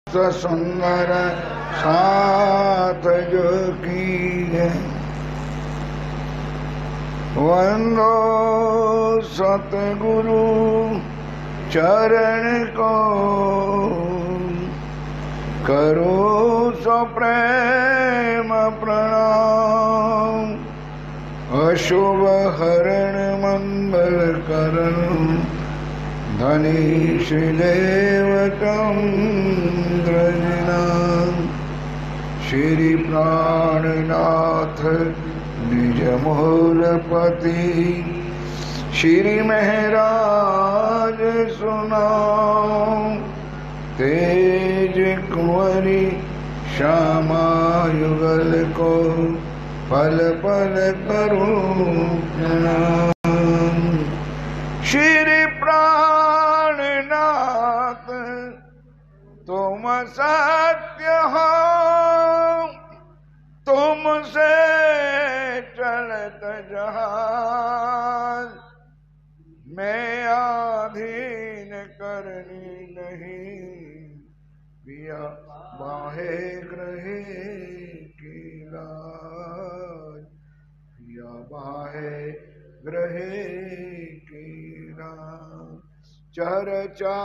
सुंदर साथ जो की है, वंदो सतगुरु चरण को, करो सो प्रेम प्रणाम। अशुभ हरण मंगल करण, धनी श्रीदेवतम द्रजनाम। श्री प्राणनाथ निज मूलपति, श्री महराज सुनाओ। तेज कुंवरी श्यामा युगल को, पल पल करूं प्रणाम। श्री प्राणनाथ तुम सत्य हो, तुमसे चलत जहाज। मैं आधीन करनी नहीं, पिया बाहे ग्रहे की लाज। पिया बाहे ग्रहे की लाज। चर्चा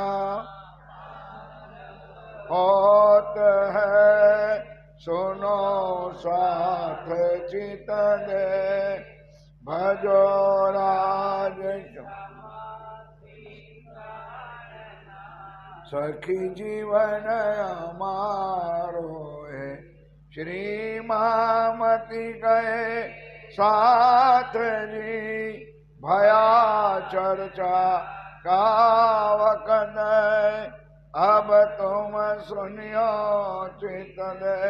होत है सुनो साथ चित दे, भजो राज सखी जीवन हमारो है। श्री मामती गए साथ जी, भया चर्चा का वकत। अब तुम सुनियो चित दे,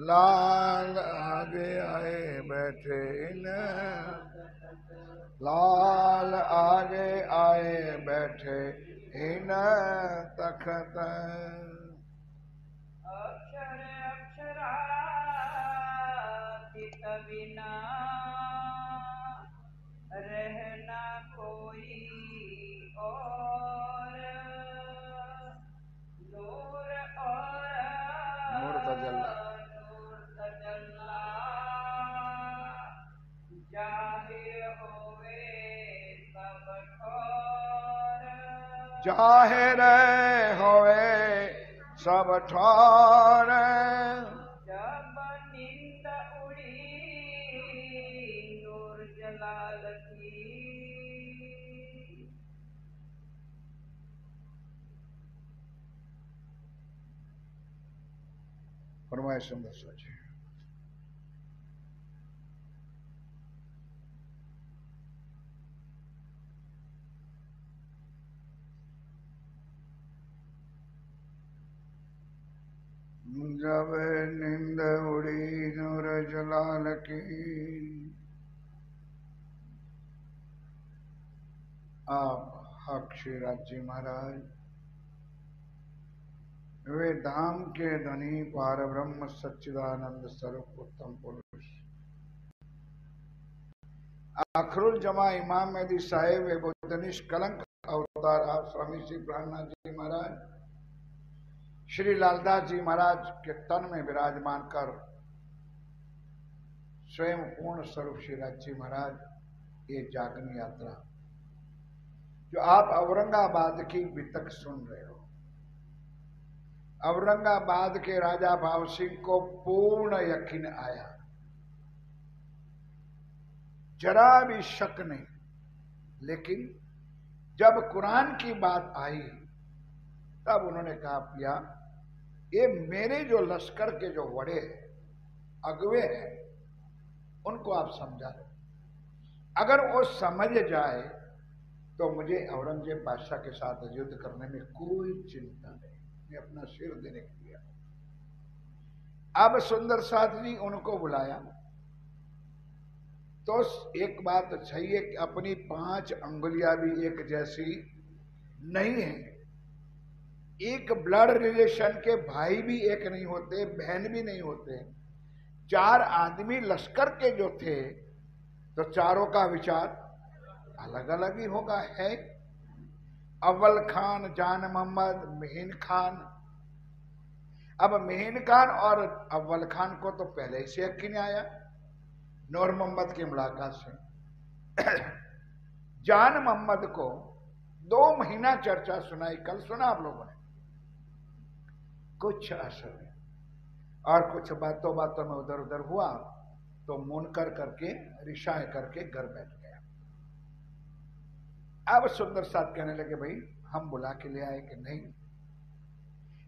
लाल आगे आए बैठे न, लाल आगे आए बैठे इन तखत। अक्षर अक्षरातीत बिना, रहना कोई और। नूर और नूर तजल्ला, नूर तजल्ला, जाहिर होवे सब ठोर। जाहिर होवे सब ठोर। जब नींद उड़ी नूर जलाल की, फरमाए सुंदर सोचे। जब नींद उड़ी नूर जलाल की, आप हक श्रीराज जी महाराज वे धाम के धनी पार ब्रह्म सच्चिदानंद स्वरूप उत्तम पुरुष, आखरुल जमा इमाम मेहदी साहेब वे बुद्धनिश कलंक अवतार आप स्वामी श्री प्राणनाथ जी महाराज, श्री लालदास जी महाराज के तन में विराजमान कर स्वयं पूर्ण स्वरूप श्री राज जी महाराज, ये जागरण यात्रा जो आप औरंगाबाद की वितक सुन रहे हो, औरंगाबाद के राजा भाव सिंह को पूर्ण यकीन आया, जरा भी शक नहीं। लेकिन जब कुरान की बात आई तब उन्होंने कहा, पिया ये मेरे जो लश्कर के जो वड़े अगवे हैं उनको आप समझा दो, अगर वो समझ जाए तो मुझे औरंगजेब बादशाह के साथ युद्ध करने में कोई चिंता नहीं, मैं अपना सिर देने के लिए। अब सुंदर साथ जी उनको बुलाया तो एक बात सही है कि अपनी 5 अंगुलियां भी एक जैसी नहीं है, एक ब्लड रिलेशन के भाई भी एक नहीं होते, बहन भी नहीं होते। 4 आदमी लश्कर के जो थे तो चारों का विचार अलग अलग ही होगा। है अव्वल खान, जान मोहम्मद, महीन खान, अब मेहिन खान और अव्वल खान को तो पहले ही से यकीन आया नूर मोहम्मद की मुलाकात से। जान मोहम्मद को 2 महीना चर्चा सुनाई, कल सुना आप लोगों ने, कुछ असर नहीं, और कुछ बातों बातों में उधर उधर हुआ तो मुनकर करके रिशाए करके घर बैठ गया। अब सुंदर साथ कहने लगे भाई हम बुला के ले आए कि नहीं,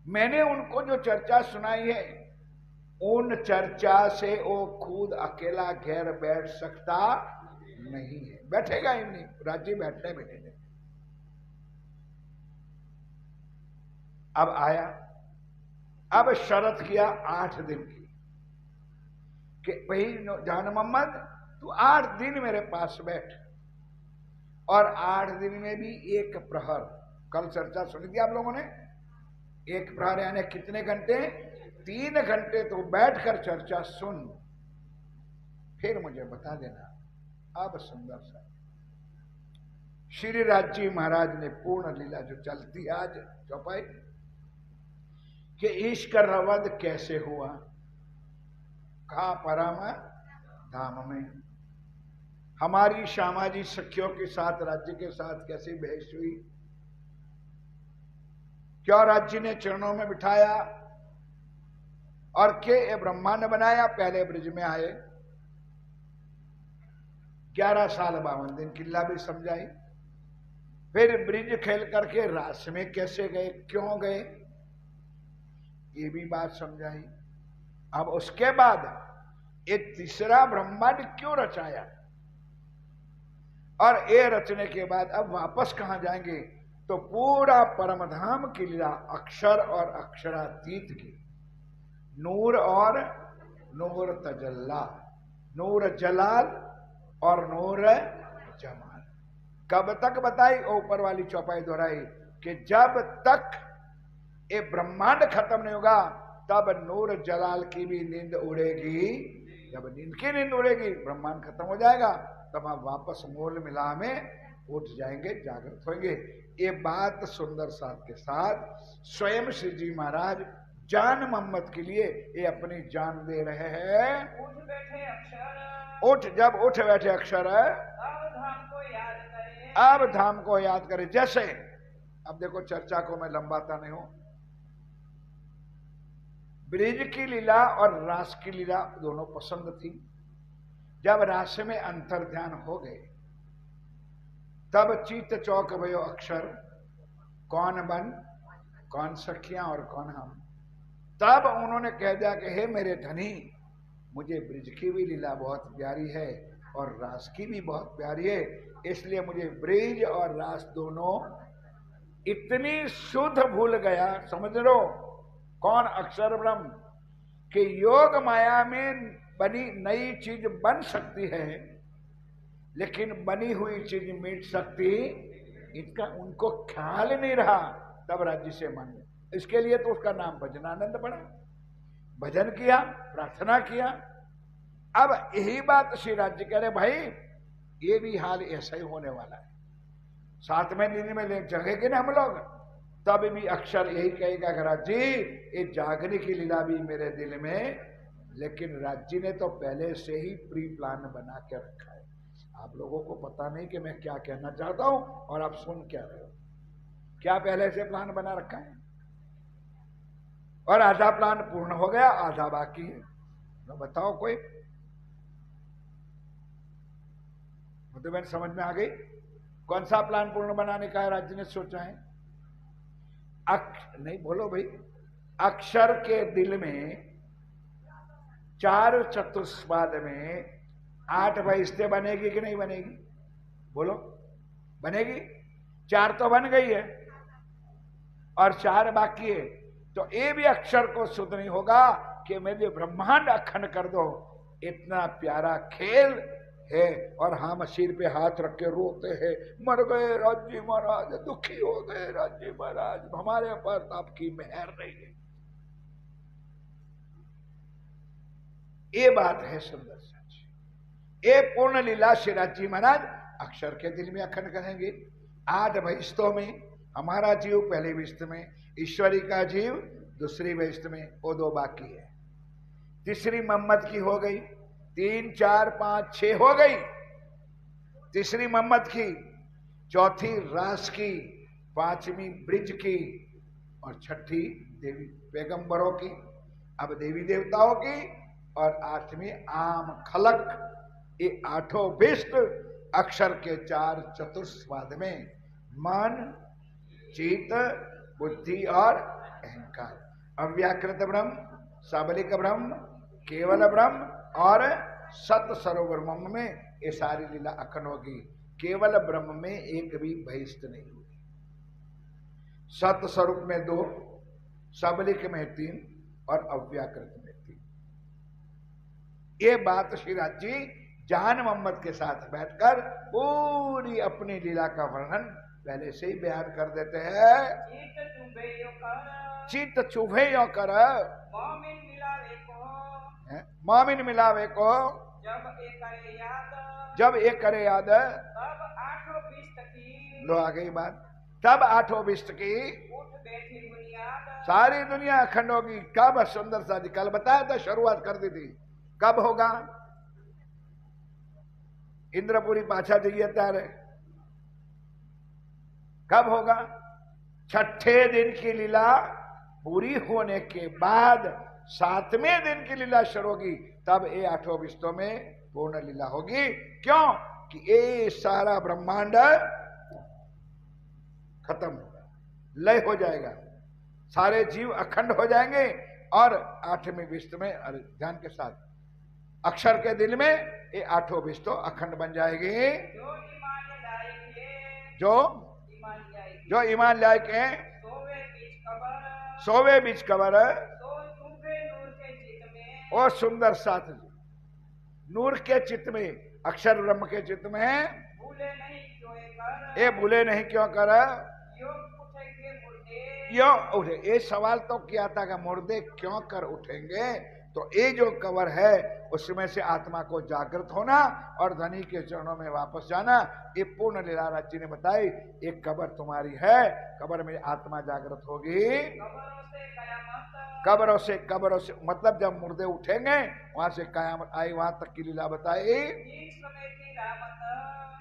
मैंने उनको जो चर्चा सुनाई है उन चर्चा से वो खुद अकेला घेर बैठ सकता नहीं है, बैठेगा ही नहीं, राज्य बैठने में नहीं। अब आया, अब शर्त किया 8 दिन की कि भाई जान मोहम्मद तू 8 दिन मेरे पास बैठ, और 8 दिन में भी 1 प्रहर, कल चर्चा सुनी थी आप लोगों ने, 1 प्रहर यानी कितने घंटे, 3 घंटे तो बैठकर चर्चा सुन, फिर मुझे बता देना। अब सुंदर सा श्री राजी महाराज ने पूर्ण लीला जो चलती है आज चौपाई कि इश्क रवद कैसे हुआ, कहा परम धाम में, हमारी श्यामाजी सखियों के साथ राज्य के साथ कैसी बहस हुई, क्यों राज्य ने चरणों में बिठाया और के ब्रह्मांड बनाया। पहले ब्रिज में आए, 11 साल 52 दिन किला भी समझाई, फिर ब्रिज खेल करके रास में कैसे गए, क्यों गए, ये भी बात समझाई। अब उसके बाद एक तीसरा ब्रह्मांड क्यों रचाया, और ये रचने के बाद अब वापस कहां जाएंगे, तो पूरा परमधाम की लीला अक्षर और अक्षरातीत की, नूर और नूर तजल्ला, नूर जलाल और नूर जमाल, कब तक बताई, ऊपर वाली चौपाई दोहराई कि जब तक ये ब्रह्मांड खत्म नहीं होगा तब नूर जलाल की भी नींद उड़ेगी, जब नींद की नींद उड़ेगी ब्रह्मांड खत्म हो जाएगा, तब आप वापस मूल मिला में उठ जाएंगे, जागृत होंगे। ये बात सुंदर साथ के साथ स्वयं श्री जी महाराज जान मोहम्मद के लिए ये अपनी जान दे रहे हैं। उठ बैठे अक्षर, उठ, जब उठ बैठे अक्षर, अब धाम को याद करें, अब धाम को याद करें। जैसे अब देखो चर्चा को मैं लंबाता नहीं हूं, ब्रिज की लीला और रास की लीला दोनों पसंद थी। जब रास में अंतर ध्यान हो गए तब चित चौक भयो अक्षर, कौन बन कौन सखियां और कौन हम। तब उन्होंने कह दिया कि हे मेरे धनी, मुझे ब्रिज की भी लीला बहुत प्यारी है और रास की भी बहुत प्यारी है, इसलिए मुझे ब्रिज और रास दोनों इतनी शुद्ध भूल गया, समझ लो कौन अक्षर ब्रह्म, कि योग माया में बनी नई चीज बन सकती है लेकिन बनी हुई चीज मिट सकती, इसका उनको ख्याल नहीं रहा। तब राज्य से मान गए, इसके लिए तो उसका नाम भजनानंद पड़ा, भजन किया, प्रार्थना किया। अब यही बात श्री राज्य कह रहे भाई ये भी हाल ऐसा ही होने वाला है, 7वें दिन में जगेंगे ना हम लोग, तब भी अक्षर यही कहेगा कि राज्य ये जागने की लीला भी मेरे दिल में, लेकिन राज्य ने तो पहले से ही प्री प्लान बना के रखा है। आप लोगों को पता नहीं कि मैं क्या कहना चाहता हूं और आप सुन क्या रहे हो, क्या पहले से प्लान बना रखा है, और आधा प्लान पूर्ण हो गया, आधा बाकी है। तो बताओ कोई, तो मैंने समझ में आ गई कौन सा प्लान पूर्ण बनाने का है राज्य ने सोचा है। नहीं बोलो भाई, अक्षर के दिल में 4 चतुष्पाद में 8 बहिस्ते बनेगी कि नहीं बनेगी, बोलो बनेगी। 4 तो बन गई है और 4 बाकी है, तो ये भी अक्षर को शुद्ध नहीं होगा कि मेरे ब्रह्मांड अखंड कर दो। इतना प्यारा खेल है और हम सिर पे हाथ रख के रोते हैं, मर गए राज्य महाराज, दुखी हो गए राज्य महाराज, हमारे पर आपकी मेहर नहीं है। ये बात है सुंदर सच, ये पूर्ण लीला श्री राज्य महाराज अक्षर के दिल में अखंड करेंगे। 8 बहिस्तों में हमारा जीव पहले विस्त में, ईश्वरी का जीव दूसरी बेइज्जत में वो 2 बाकी है। तीसरी मोहम्मद की हो गई, 3 4 5 6 हो गई तीसरी मोहम्मद की, चौथी रास की, 5वीं ब्रिज की और 6ठी देवी पैगंबरों की, अब देवी देवताओं की, और 8वीं आम खलक। ये 8 विष्ट अक्षर के 4 चतुर्स्वाद में मन, चित्त, बुद्धि और अहंकार। अव्याकृत ब्रह्म, सबलिक ब्रह्म, केवल ब्रह्म और सत स्वरूप ब्रह्म में ये सारी लीला अखंड होगी। केवल ब्रह्म में एक भी बहिष्ठ नहीं होगी। सत स्वरूप में 2, सबलिक में 3 और अव्याकृत में 3। ये बात श्रीराज जी जान मोहम्मद के साथ बैठकर पूरी अपनी लीला का वर्णन पहले से ही बयान कर देते हैं। चित चुभे यो कर मोमिन मिलावे को जब एक करे याद लो आ गई बात। तब 8 विष्ट की सारी दुनिया अखंड होगी। कब? सुंदर सा जी कल बताया था, शुरुआत कर दी थी। कब होगा? इंद्रपुरी पाछा जाइए तारे, कब होगा? 6ठे दिन की लीला पूरी होने के बाद 7वें दिन की लीला शुरू होगी। तब ये 8 विष्टों में पूर्ण लीला होगी। क्यों? कि ये सारा ब्रह्मांड खत्म होगा, लय हो जाएगा, सारे जीव अखंड हो जाएंगे। और 8वें विष्ट में ध्यान के साथ अक्षर के दिल में ये 8 विष्टों अखंड बन जाएगी। जो ईमान लायक है, 100वें बीच कबर और सुंदर साथ नूर के चित्त में, अक्षर ब्रह्म के चित्त में ये भूले नहीं क्यों कर यो उठे। ये सवाल तो किया था कि मुर्दे क्यों कर उठेंगे। तो ये जो कबर है उसमें से आत्मा को जागृत होना और धनी के चरणों में वापस जाना, ये पूर्ण लीला राज जी ने बताई। एक कबर तुम्हारी है, कबर में आत्मा जागृत होगी। कब्रों से मतलब जब मुर्दे उठेंगे वहां से कयामत आई, वहां तक की लीला बताई।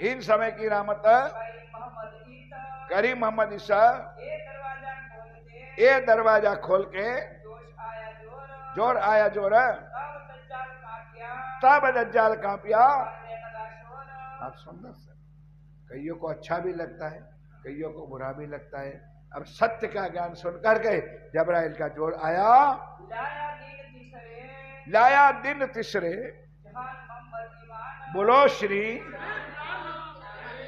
इन समय की रामत करी मोहम्मद ईसा, ये दरवाजा खोल के जोर आया जोर, तब दज्जाल कांपिया। आप सुंदर से, कईयों को अच्छा भी लगता है, कईयों को बुरा भी लगता है। अब सत्य का ज्ञान सुन करके जबराइल का जोर आया, लाया दिन तीसरे, बोलो श्री।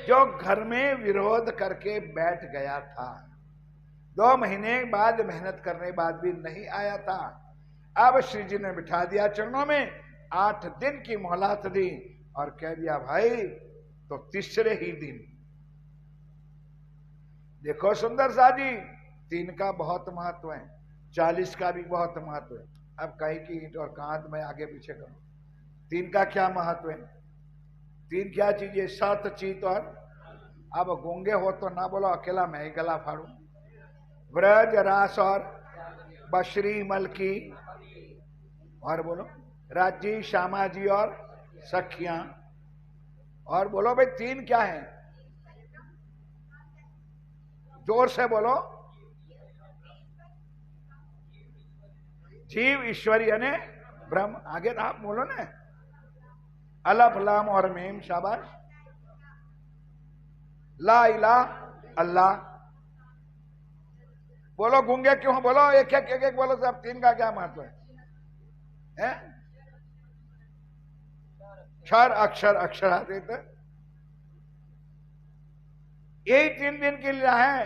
जो घर में विरोध करके बैठ गया था, 2 महीने बाद मेहनत करने बाद भी नहीं आया था, अब श्री जी ने बिठा दिया चरणों में, 8 दिन की मोहलत दी और कह दिया भाई तो तीसरे ही दिन। देखो सुंदर सा जी, 3 का बहुत महत्व है, 40 का भी बहुत महत्व है। अब कहीं की ईंट और कांध में आगे पीछे करो, 3 का क्या महत्व है? 3 क्या चीज है? सत चित और। अब गूंगे हो तो ना बोलो, अकेला मैं ही गला फाड़ू। व्रज रास और बशरी मलकी, और बोलो राजी श्यामा जी और सखियां, और बोलो भाई 3 क्या है? जोर से बोलो। जीव ईश्वरी यानी ब्रह्म। आगे आप बोलो ना, अलफ लाम और मीम, शाबाश। ला इला अल्लाह। बोलो गूंगे क्यों? बोलो एक एक बोलो सब। 3 का क्या महत्व है? क्षर अक्षर अक्षरातीत, यही 3 दिन की लीला है।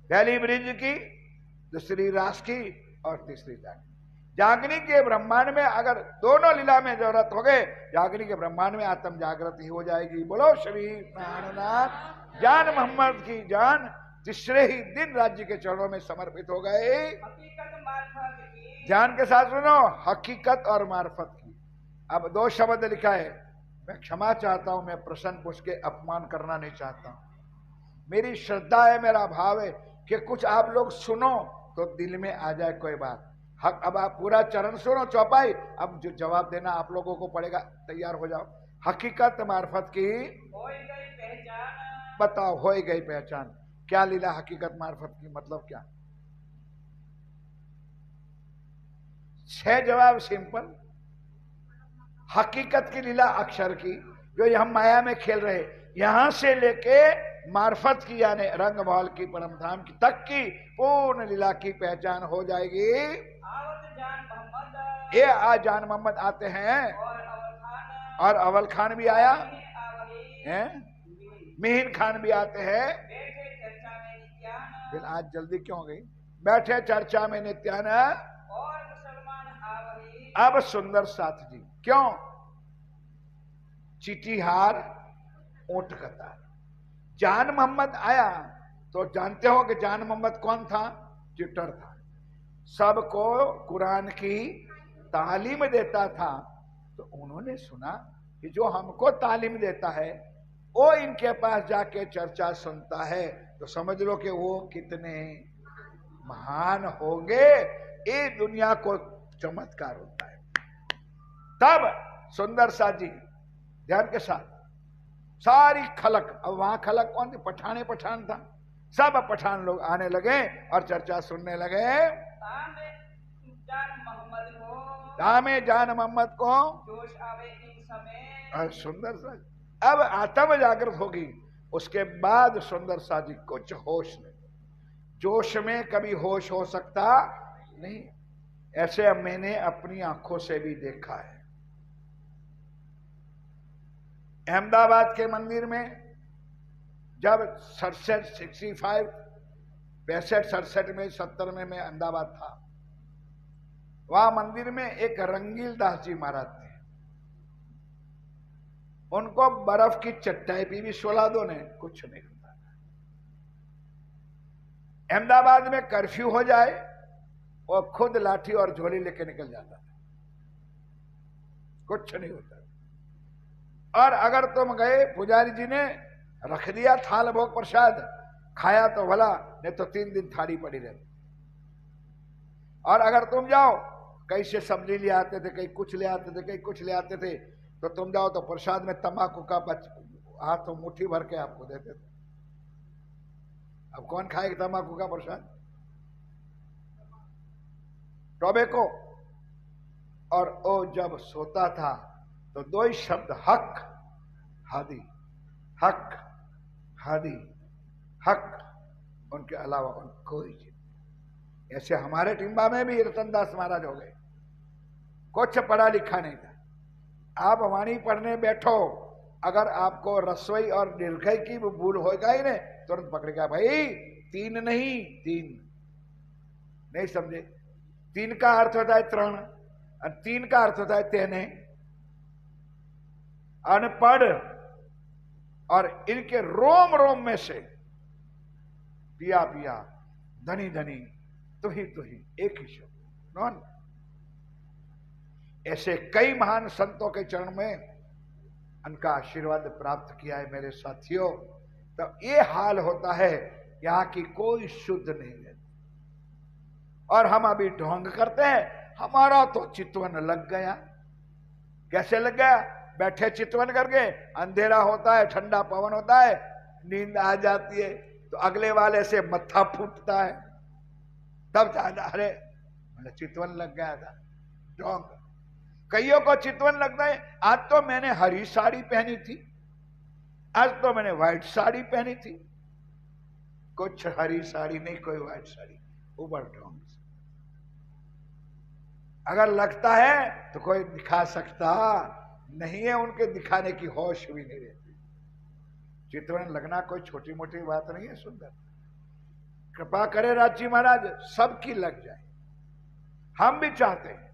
पहली ब्रिज की, दूसरी रास की और तीसरी जागनी के ब्रह्मांड में। अगर दोनों लीला में जरूरत हो गए, जागनी के ब्रह्मांड में आत्म जागृति हो जाएगी। बोलो श्री प्राणनाथ जान मोहम्मद की जान। तीसरे ही दिन राज्य के चरणों में समर्पित हो गए। ध्यान के साथ सुनो, हकीकत और मार्फत की। अब 2 शब्द लिखा है, मैं क्षमा चाहता हूं, मैं प्रश्न पूछ के अपमान करना नहीं चाहता हूं। मेरी श्रद्धा है, मेरा भाव है कि कुछ आप लोग सुनो, तो दिल में आ जाए कोई बात। हक, अब आप पूरा चरण सुनो चौपाई, अब जो जवाब देना आप लोगों को पड़ेगा, तैयार हो जाओ। हकीकत मार्फत की होई गई पहचान। बताओ, हो गई पहचान। क्या लीला हकीकत मार्फत की, मतलब क्या? 6 जवाब सिंपल। हकीकत की लीला अक्षर की, जो हम माया में खेल रहे, यहां से लेके मार्फत की यानी रंग महल की परम धाम की तक की पूर्ण लीला की पहचान हो जाएगी। आवत जान मोहम्मद। ये आज जान मोहम्मद आते हैं, और अवल खान। और अवल खान भी आया आवही। है, मिहिन खान भी आते हैं। बैठे चर्चा में नित्यान। फिर आज जल्दी क्यों हो गई? बैठे चर्चा में नित्यान। और मुसलमान आवही। अब सुंदर साथ जी, क्यों? चिट्ठीहार ऊंट कतार। जान मोहम्मद आया तो जानते हो कि जान मोहम्मद कौन था? चिटर था, सबको कुरान की तालीम देता था। तो उन्होंने सुना कि जो हमको तालीम देता है वो इनके पास जाके चर्चा सुनता है, तो समझ लो कि वो कितने महान होंगे। ये दुनिया को चमत्कार होता है। तब सुंदर सा जी ध्यान के साथ सारी खलक, अब वहां खलक कौन थी? पठाने पठान था, सब पठान लोग आने लगे और चर्चा सुनने लगे। तामे जान मोहम्मद को। दामे जान मोहम्मद को जोश आवे इन समय। और सुंदर सा अब आत्म जागृत होगी। उसके बाद सुंदर सा जी कुछ होश नहीं, जोश में कभी होश हो सकता नहीं। ऐसे अब मैंने अपनी आंखों से भी देखा है। अहमदाबाद के मंदिर में जब 67, 65, 65, 67 में, 70 में मैं अहमदाबाद था, वहां मंदिर में एक रंगील दास जी महाराज थे। उनको बर्फ की चट्टाई पी भी सोलादों ने कुछ नहीं होता। अहमदाबाद में कर्फ्यू हो जाए और खुद लाठी और झोली लेके निकल जाता था, कुछ नहीं होता। और अगर तुम गए, पुजारी जी ने रख दिया थाल भोग प्रसाद, खाया तो भला, नहीं तो 3 दिन थाली पड़ी रहती। और अगर तुम जाओ, कहीं से सब्जी ले आते थे, कहीं कुछ ले आते थे, कहीं कुछ ले आते थे, तो तुम जाओ तो प्रसाद में तंबाकू का हाथों मुट्ठी भर के आपको देते थे। अब कौन खाएगा तंबाकू का प्रसाद? टोबैको। और वो जब सोता था तो 2 ही शब्द, हक हादी, हक हादी, हक, उनके अलावा उन कोई चीज। ऐसे हमारे टिम्बा में भी रतनदास महाराज हो गए, कुछ पढ़ा लिखा नहीं था। आप वाणी पढ़ने बैठो, अगर आपको रसोई और निर्घय की भूल होगा ही नहीं, तुरंत पकड़ेगा, भाई 3 नहीं 3। नहीं समझे? 3 का अर्थ होता है 3 और 3 का अर्थ होता है तेने। अनपढ़ और इनके रोम रोम में से पिया पिया, धनी धनी, तुही तुही, एक ही शब्द नॉन। ऐसे कई महान संतों के चरण में उनका आशीर्वाद प्राप्त किया है मेरे साथियों। तो ये हाल होता है, यहां की कोई शुद्ध नहीं है। और हम अभी ढोंग करते हैं, हमारा तो चितवन लग गया। कैसे लग गया? बैठे चितवन करके, अंधेरा होता है, ठंडा पवन होता है, नींद आ जाती है, तो अगले वाले से मत्था फूटता है, तब ज्यादा अरे चितवन लग गया था। ढोंग। कईयों को चितवन लगता है, आज तो मैंने हरी साड़ी पहनी थी, आज तो मैंने व्हाइट साड़ी पहनी थी। कुछ हरी साड़ी नहीं, कोई व्हाइट साड़ी, ऊपर ढोंग। अगर लगता है तो कोई दिखा सकता नहीं है, उनके दिखाने की होश भी नहीं रहती। चितवन लगना कोई छोटी मोटी बात नहीं है। सुंदर कृपा करे राजी महाराज सबकी लग जाए, हम भी चाहते हैं,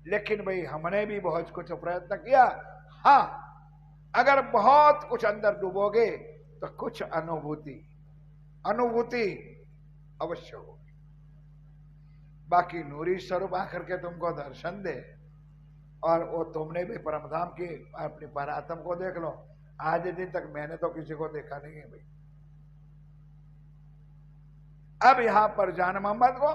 लेकिन भाई हमने भी बहुत कुछ प्रयत्न किया। हाँ, अगर बहुत कुछ अंदर डूबोगे तो कुछ अनुभूति अवश्य होगी। बाकी नूरी स्वरूप आकर के तुमको दर्शन दे, और वो तुमने भी परमधाम की अपनी परात्म को देख लो। आज दिन तक मैंने तो किसी को देखा नहीं है भाई। अब यहां पर जान मोहम्मद को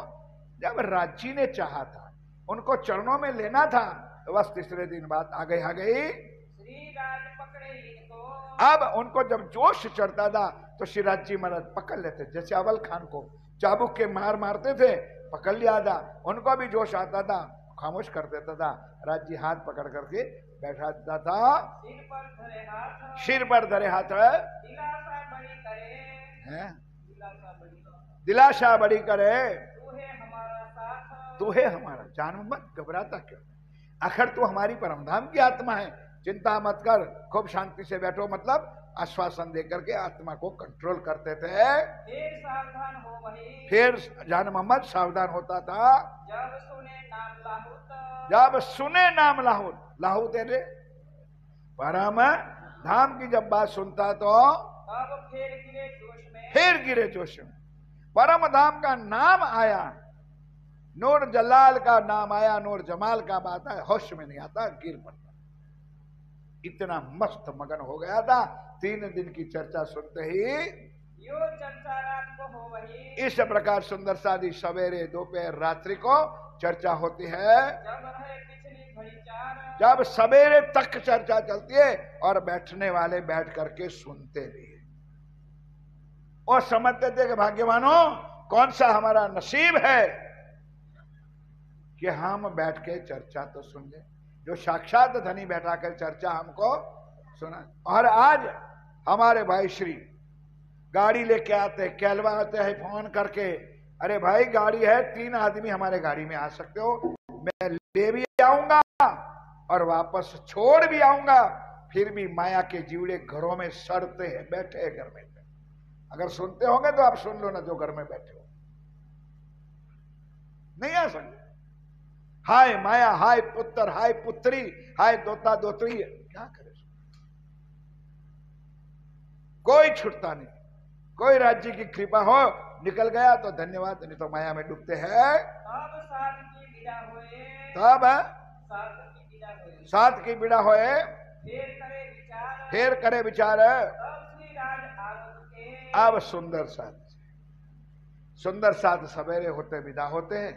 जब राज्य ने चाहा था, उनको चरणों में लेना था, तो बस तीसरे दिन बात आ गई। श्री राज पकड़े इनको, अब उनको जब जोश चढ़ता था तो श्रीराज जी महाराज पकड़ लेते, जैसे अवल खान को चाबुक के मारते थे, पकड़ लिया था, उनको भी जोश आता था, खामोश कर देता था। राज्य हाथ पकड़ करके बैठा देता था, सिर पर धरे हाथ दिलासा बड़ी करे, हैं? दिलासा बड़ी करे, दिलासा बड़ी करे, तू है हमारा साथ, तू है हमारा, जान मत, घबराता क्यों, आखिर तू हमारी परमधाम की आत्मा है, चिंता मत कर, खूब शांति से बैठो, मतलब आश्वासन देकर के आत्मा को कंट्रोल करते थे। फिर सावधान हो वही, फिर जान मोहम्मद सावधान होता था, जब सुने नाम लाहुत, जब सुने नाम लाहौर, लाहौर तेरे परम धाम की जब बात सुनता तो तब फिर गिरे जोश में, फिर गिरे जोश में। परम धाम का नाम आया, नूर जलाल का नाम आया, नूर जमाल का बात है, होश में नहीं आता, गिर पड़ता। इतना मस्त मगन हो गया था, 3 दिन की चर्चा सुनते ही यो चर्चा रात को हो वही, इस प्रकार सुंदर शादी सवेरे दोपहर रात्रि को चर्चा होती है। जब रहे पिछली घड़ी चार, जब सवेरे तक चर्चा चलती है और बैठने वाले बैठ करके सुनते भी है, और समझते थे कि भाग्यवानों, कौन सा हमारा नसीब है कि हम बैठ के चर्चा तो सुन ले, जो साक्षात धनी बैठा कर चर्चा हमको सुना। और आज हमारे भाई श्री गाड़ी लेके आते, कहलवा आते हैं फोन करके, अरे भाई गाड़ी है, 3 आदमी हमारे गाड़ी में आ सकते हो, मैं ले भी आऊंगा और वापस छोड़ भी आऊंगा, फिर भी माया के जीवड़े घरों में सड़ते हैं, बैठे हैं घर में। अगर सुनते होंगे तो आप सुन लो ना, जो घर में बैठे हो नहीं आ सकते। हाय माया, हाय पुत्र, हाय पुत्री, हाय दोता दोतरी, क्या करे, कोई छूटता नहीं। कोई राज्य की कृपा हो निकल गया तो धन्यवाद, नहीं तो माया में डूबते हैं। तब साथ की विदा होए, तब साथ की विदा होए, सात की बिड़ा होए, फिर करे विचार, फिर करे विचार। तब श्री राज आरोप के, अब सुंदर साथ सवेरे होते विदा होते हैं,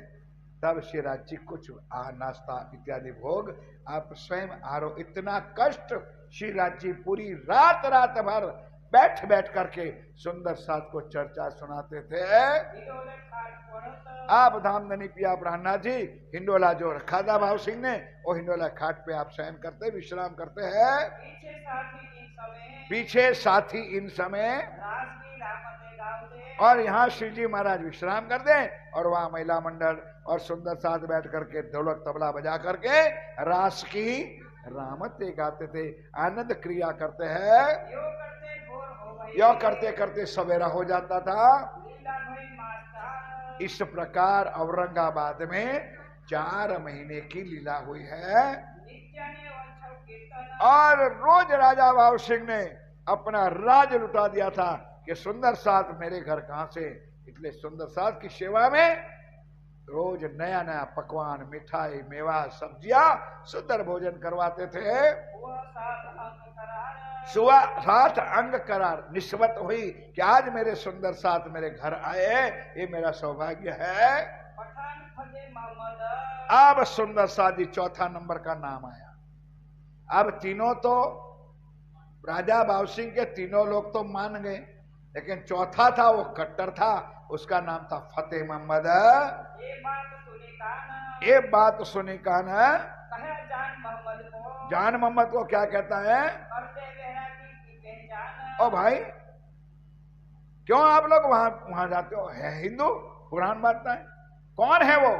तब श्री राज्य कुछ नाश्ता इत्यादि भोग आप स्वयं आरो। इतना कष्ट श्री राज्य पूरी रात भर बैठ करके सुंदर साथ को चर्चा सुनाते थे। हिडोले खाट पड़त, आप धामधनी पिया ब्रह्मनाथ जी, हिंडोला जो रखा था भाव सिंह ने, वो हिंडोला खाट पे आप शयन करते, विश्राम करते हैं। पीछे साथी इन समय रास की रामते गावते, और यहाँ श्री जी महाराज विश्राम कर दें, और वहां महिला मंडल और सुंदर साथ बैठ करके ढोलक तबला बजा करके रास की रामते गाते थे, आनंद क्रिया करते हैं। यो करते भोर हो वही, यो करते करते सवेरा हो जाता था। लीला भई मास्टर, इस प्रकार औरंगाबाद में 4 महीने की लीला हुई है। नित्य ने वंशव कीर्तन, और रोज राजा भाव सिंह ने अपना राज लुटा दिया था कि सुंदर साथ मेरे घर कहां से, इसलिए सुंदर साथ की सेवा में रोज नया नया पकवान, मिठाई, मेवा, सब्जियां, सुंदर भोजन करवाते थे। हुआ साथ अंग करार, सुबह 7 अंग करार, निस्बत हुई कि आज मेरे सुंदर साथ मेरे घर आए, ये मेरा सौभाग्य है। पठान फते मोहम्मद, अब सुंदर साथ जी 4था नंबर का नाम आया। अब तीनों तो राजा भाव सिंह के तीनों लोग तो मान गए, लेकिन चौथा था वो कट्टर था, उसका नाम था फतेह मोहम्मद। ये बात सुनी कान, ये बात सुनी कान, कहे जान मोहम्मद को, जान मोहम्मद को क्या कहता है, करते गहराती की पहचान, ओ भाई क्यों आप लोग वहां जाते हो, है हिंदू, कुरान बांटता है, कौन है वो,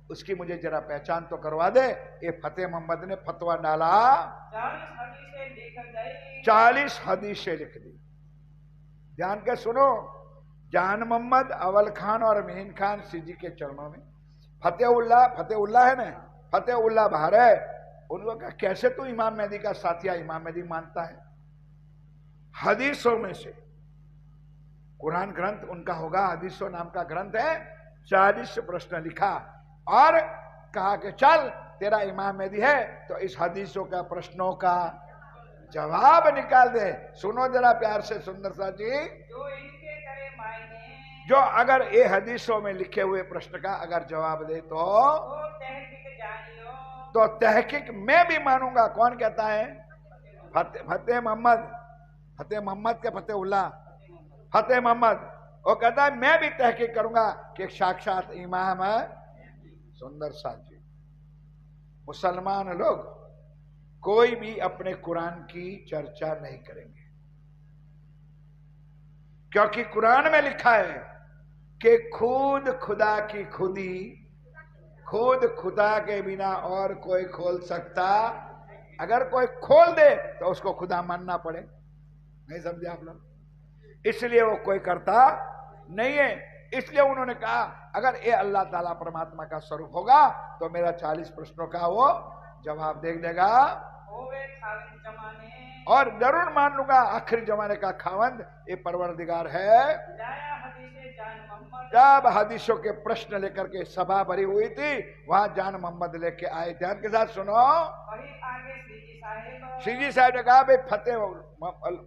उसकी मुझे जरा पहचान तो करवा दे। ये फतेह मोहम्मद ने फतवा डाला, 40 हदीसें लिख गई, 40 हदीसें लिख दी। ध्यान के सुनो, जान मोहम्मद, अवल खान और मीन खान श्री जी के चरणों में, फतेहुल्लाह है ना, फतेहुल्लाह बाहर है, उनको कहा कैसे तू इमाम मेहदी का साथिया, इमाम मेहदी मानता है। हदीसों में से कुरान ग्रंथ उनका होगा, हदीसों नाम का ग्रंथ है, 40 प्रश्न लिखा और कहा कि चल तेरा इमाम मेहदी है तो इस हदीसों का प्रश्नों का जवाब निकाल दे। सुनो जरा प्यार से सुंदर सा जी, जो इनके करे मायने, जो अगर ये हदीसों में लिखे हुए प्रश्न का अगर जवाब दे तो तहकीक जानियो। तो तहकीक मैं भी मानूंगा। कौन कहता है? फतेह मोहम्मद के फतेहुल्लाह, फतेह मोहम्मद। वो कहता है मैं भी तहकीक करूंगा कि साक्षात इमाम है सुंदर साजी। मुसलमान लोग कोई भी अपने कुरान की चर्चा नहीं करेंगे, क्योंकि कुरान में लिखा है कि खुद खुदा की खुदी, खुद खुदा के बिना और कोई खोल सकता, अगर कोई खोल दे तो उसको खुदा मानना पड़े। नहीं समझे आप लोग? इसलिए वो कोई करता नहीं है। इसलिए उन्होंने कहा अगर ये अल्लाह ताला परमात्मा का स्वरूप होगा तो मेरा 40 प्रश्नों का वो जवाब दे देगा और जरूर मान लूंगा आखिरी जमाने का खावंद ये परवरदिगार है। जब हदीसों के प्रश्न लेकर के सभा भरी हुई थी, वहां जान मोहम्मद लेके आए। ध्यान के साथ सुनो। श्री जी साहब ने कहा भाई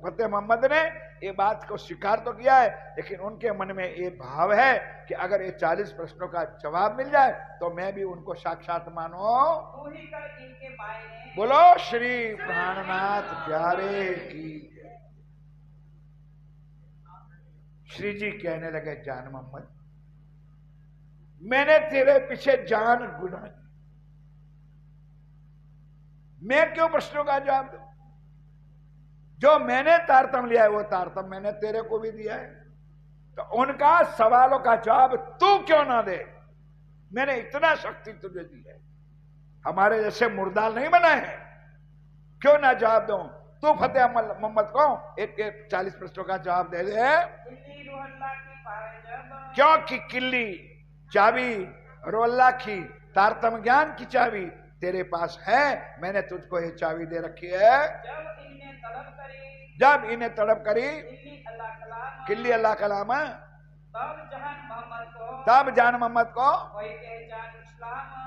फतेह मोहम्मद ने ये बात को स्वीकार तो किया है, लेकिन उनके मन में ये भाव है कि अगर ये 40 प्रश्नों का जवाब मिल जाए तो मैं भी उनको साक्षात मानो। बोलो श्री प्राणनाथ प्यारे की। श्री जी कहने लगे जान मोहम्मद, मैंने तेरे पीछे जान गुना दी, मैं क्यों प्रश्नों का जवाब दूं? जो मैंने तारतम लिया है वो तारतम मैंने तेरे को भी दिया है, तो उनका सवालों का जवाब तू क्यों ना दे? मैंने इतना शक्ति तुझे दी है, हमारे जैसे मुर्दाल नहीं बनाए हैं, क्यों ना जवाब दूं? तू फतेह मोहम्मद को एक 40 प्रश्नों का जवाब दे दे। क्योंकि किल्ली चाबी रोल्ला की तारतम ज्ञान की चाबी तेरे पास है, मैंने तुझको ये चाबी दे रखी है। जब इन्हें तड़प करी किल्ली अल्लाह कलाम, तब जान मोहम्मद को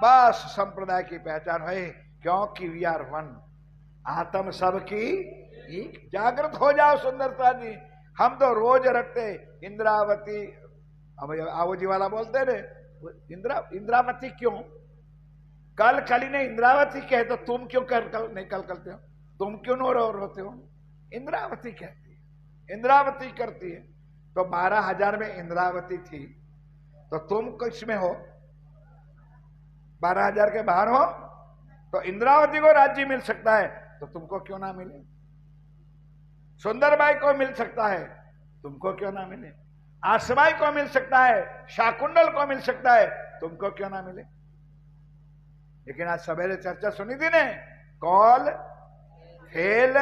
बस संप्रदाय की पहचान हुई। क्योंकि वी आर वन, आत्म सबकी एक। जागृत हो जाओ सुंदरता जी। हम तो रोज रटते इंद्रावती, अब आवोजी वाला बोलते रे इंद्रावती क्यों? कल कली ने इंद्रावती कहे तो तुम क्यों नहीं कल करते हो? तुम क्यों नो रोते हो? इंद्रावती कहती है, इंद्रावती करती है। तो 12,000 में इंद्रावती थी, तो तुम किस में हो? 12,000 के बाहर हो। तो इंद्रावती को राज्य मिल सकता है तो तुमको क्यों ना मिले? सुंदरबाई को मिल सकता है, तुमको क्यों ना मिले? आसमाई को मिल सकता है, शाकुंडल को मिल सकता है, तुमको क्यों ना मिले? लेकिन आज सवेरे चर्चा सुनी थी ने, कॉल फेल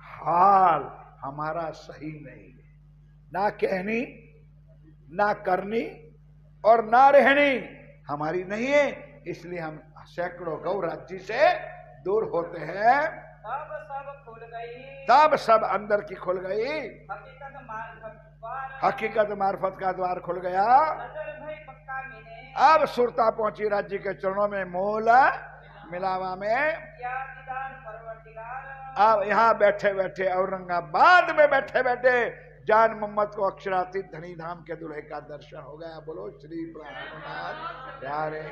हाल हमारा सही नहीं है, ना कहनी ना करनी और ना रहनी हमारी नहीं है। इसलिए हम सैकड़ों गौ राज्य से दूर होते हैं। तब सब खुल गई, तब सब अंदर की खुल गई, हकीकत मार्फत हकीकत मार्फत द्वार, का द्वार खुल गया। नजर भई पक्का मिले, अब सुरता पहुंची राज्य के चरणों में, मूल मिलावा में। या दीदार परवरदिगार। अब यहाँ बैठे बैठे औरंगाबाद में बैठे बैठे जान मोहम्मद को अक्षरातीत धनी धाम के दूल्हे का दर्शन हो गया। बोलो श्री प्राणनाथ प्यारे।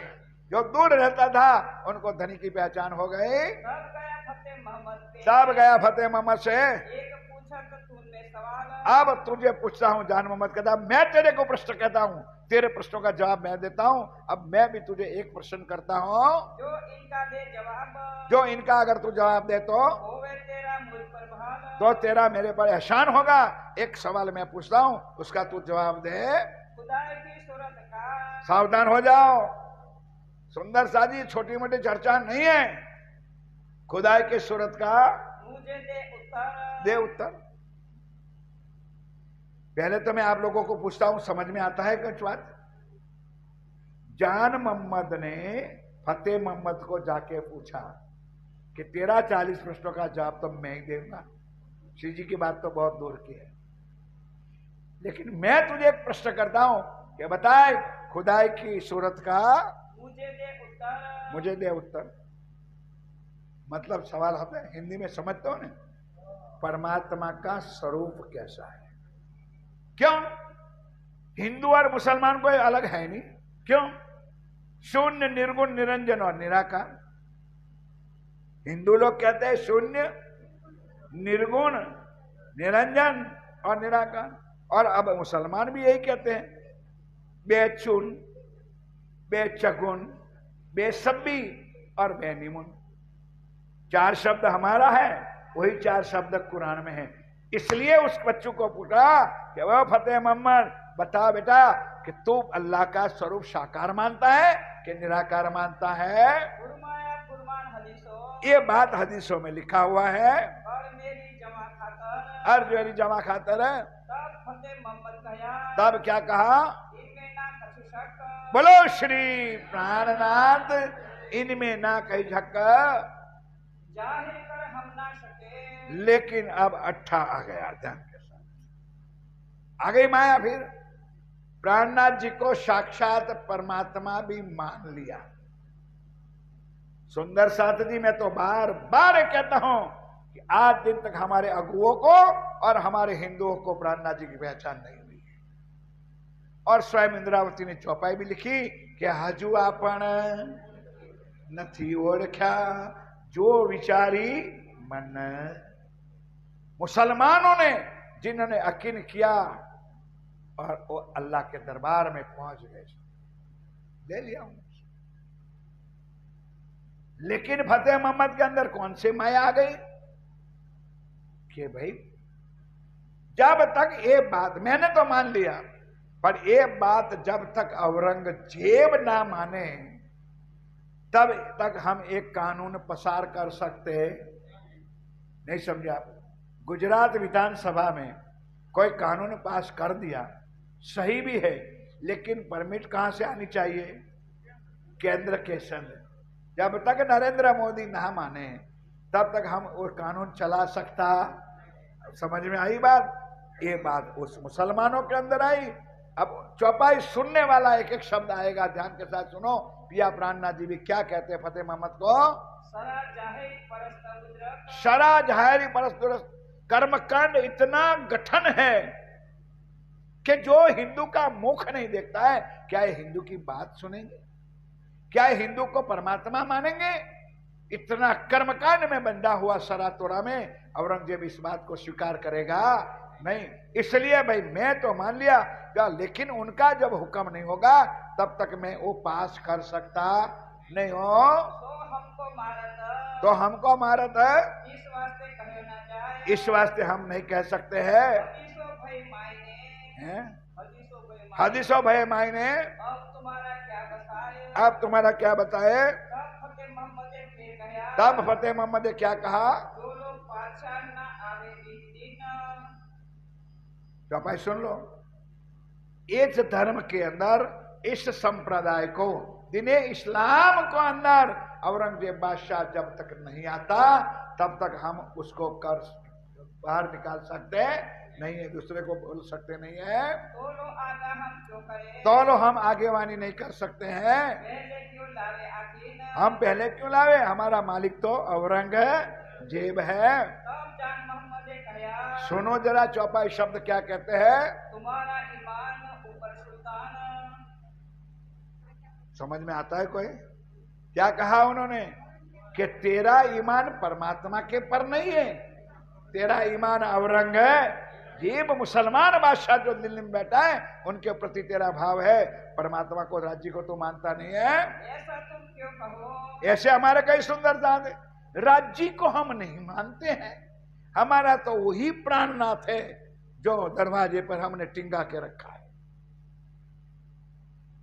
जो दूर रहता था उनको धनी की पहचान हो गई। तब गया फतेह मोहम्मद पे, तब गया फतेह मोहम्मद से, एक पूछा तो तूने सवाल, अब तुझे पूछता हूं। जान मोहम्मद कहता मैं तेरे को प्रश्न कहता हूं, तेरे प्रश्नों का जवाब मैं देता हूं। अब मैं भी तुझे एक प्रश्न करता हूं, जो इनका दे जवाब, जो इनका अगर तू जवाब दे तो होवे तेरा मुझ पर भाल, तो तेरा मेरे पर एहसान होगा। एक सवाल मैं पूछता हूं, उसका तू जवाब दे। खुदा की सूरत का, सावधान हो जाओ सुंदर साजी, छोटी मोटी चर्चा नहीं है। खुदाई की सूरत का मुझे दे उत्तर, दे उत्तर। पहले तो मैं आप लोगों को पूछता हूं, समझ में आता है कुछ बात? जान मोहम्मद ने फतेह मोहम्मद को जाके पूछा कि तेरा 40 प्रश्नों का जवाब तो मैं ही दूंगा। श्री जी की बात तो बहुत दूर की है, लेकिन मैं तुझे एक प्रश्न करता हूं कि बताए खुदाई की सूरत का मुझे दे उत्तर, मुझे दे उत्तर। मतलब सवाल होता है, हिंदी में समझते हो ना, परमात्मा का स्वरूप कैसा है? क्यों? हिंदू और मुसलमान कोई अलग है नहीं। क्यों? शून्य, निर्गुण, निरंजन और निराकार। हिंदू लोग कहते हैं शून्य, निर्गुण, निरंजन और निराकार, और अब मुसलमान भी यही कहते हैं, बेचुन, बेचगुन, बेसब्बी और बेनिमुन। 4 शब्द हमारा है, वही 4 शब्द कुरान में है। इसलिए उस बच्चों को पूछा कि वो फतेह मोहम्मद बता बेटा कि तू अल्लाह का स्वरूप साकार मानता है कि निराकार मानता है? ये बात हदीसों में लिखा हुआ है। और मेरी जमा खातर तब क्या कहा? बोलो श्री प्राणनाथ, इनमें ना कही झक, जाहिर कर हम ना सके। लेकिन अब 8 आ गया ध्यान के साथ। आ गई माया। फिर प्राणनाथ जी को साक्षात परमात्मा भी मान लिया। सुंदर साथ जी, मैं तो बार बार कहता हूं कि आज दिन तक हमारे अगुओं को और हमारे हिंदुओं को प्राणनाथ जी की पहचान नहीं हुई है। और स्वयं इंद्रावती ने चौपाई भी लिखी कि हजू आपण नथी ओळख्या जो विचारी मन। मुसलमानों ने जिन्होंने यकीन किया और वो अल्लाह के दरबार में पहुंच गए, ले लिया उन्होंने। लेकिन फतेह मोहम्मद के अंदर कौन सी माया आ गई कि भाई जब तक ये बात, मैंने तो मान लिया, पर ये बात जब तक औरंगजेब ना माने तब तक हम एक कानून पसार कर सकते नहीं। समझे आप? गुजरात विधानसभा में कोई कानून पास कर दिया, सही भी है, लेकिन परमिट कहां से आनी चाहिए? केंद्र के संग। जब तक नरेंद्र मोदी ना माने तब तक हम वो कानून चला सकता। समझ में आई बात? ये बात उस मुसलमानों के अंदर आई। अब चौपाई सुनने वाला एक एक शब्द आएगा, ध्यान के साथ सुनो। पिया प्राणनाथ जी भी क्या कहते हैं फतेह मोहम्मद को? शरा जाहिरी परस्त। कर्मकांड इतना गठन है कि जो हिंदू का मुख नहीं देखता है, क्या ये हिंदू की बात सुनेंगे? क्या हिंदू को परमात्मा मानेंगे? इतना कर्मकांड में बंधा हुआ सरा तोड़ा में औरंगजेब इस बात को स्वीकार करेगा नहीं। इसलिए भाई मैं तो मान लिया, लेकिन उनका जब हुक्म नहीं होगा तब तक मैं वो पास कर सकता नहीं हो। तो हमको मारत है, इस वास्ते हम नहीं कह सकते हैं। हदीसों भय मायने अब तुम्हारा क्या बताए? तब फतेह मोहम्मद ने क्या कहा? चौपाई सुन लो। इस धर्म के अंदर, इस संप्रदाय को, दिने इस्लाम को अंदर औरंगजेब बादशाह जब तक नहीं आता तब तक हम उसको कर बाहर निकाल सकते नहीं है, दूसरे को बोल सकते नहीं है। तो लो हम आगेवानी नहीं कर सकते हैं। हम पहले क्यों लावे? हमारा मालिक तो औरंगजेब है। सुनो जरा चौपाई शब्द क्या कहते हैं? तुम्हारा ईमान ऊपर सुल्तान। समझ में आता है कोई? क्या कहा उन्होंने कि तेरा ईमान परमात्मा के पर नहीं है, तेरा ईमान औरंगजेब मुसलमान बादशाह जो दिल्ली में बैठा है उनके प्रति तेरा भाव है। परमात्मा को, राज्य को तो मानता नहीं है। ऐसा तुम क्यों कहो? ऐसे हमारे कई सुंदर जात है, राज्य को हम नहीं मानते हैं। हमारा तो वही प्राणनाथ है जो दरवाजे पर हमने टिंगा के रखा है।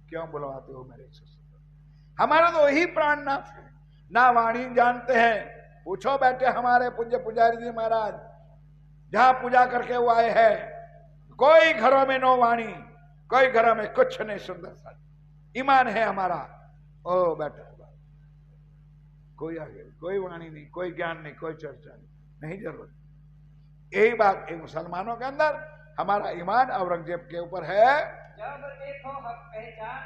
क्यों बुलवाते हो मेरे से? हमारा तो वही प्राणनाथ है। ना वाणी जानते हैं, पूछो बैठे हमारे पूज्य पुजारी जी महाराज, जहां पूजा करके वो आए हैं, कोई घरों में नो वाणी, कोई घरों में कुछ नहीं। सुंदर सा ईमान है हमारा। ओ बैठा कोई आगे, कोई वाणी नहीं, कोई ज्ञान नहीं, कोई चर्चा नहीं जरूरत। यही बात इन मुसलमानों के अंदर हमारा ईमान औरंगजेब के ऊपर है। जब देखो हक पहचान,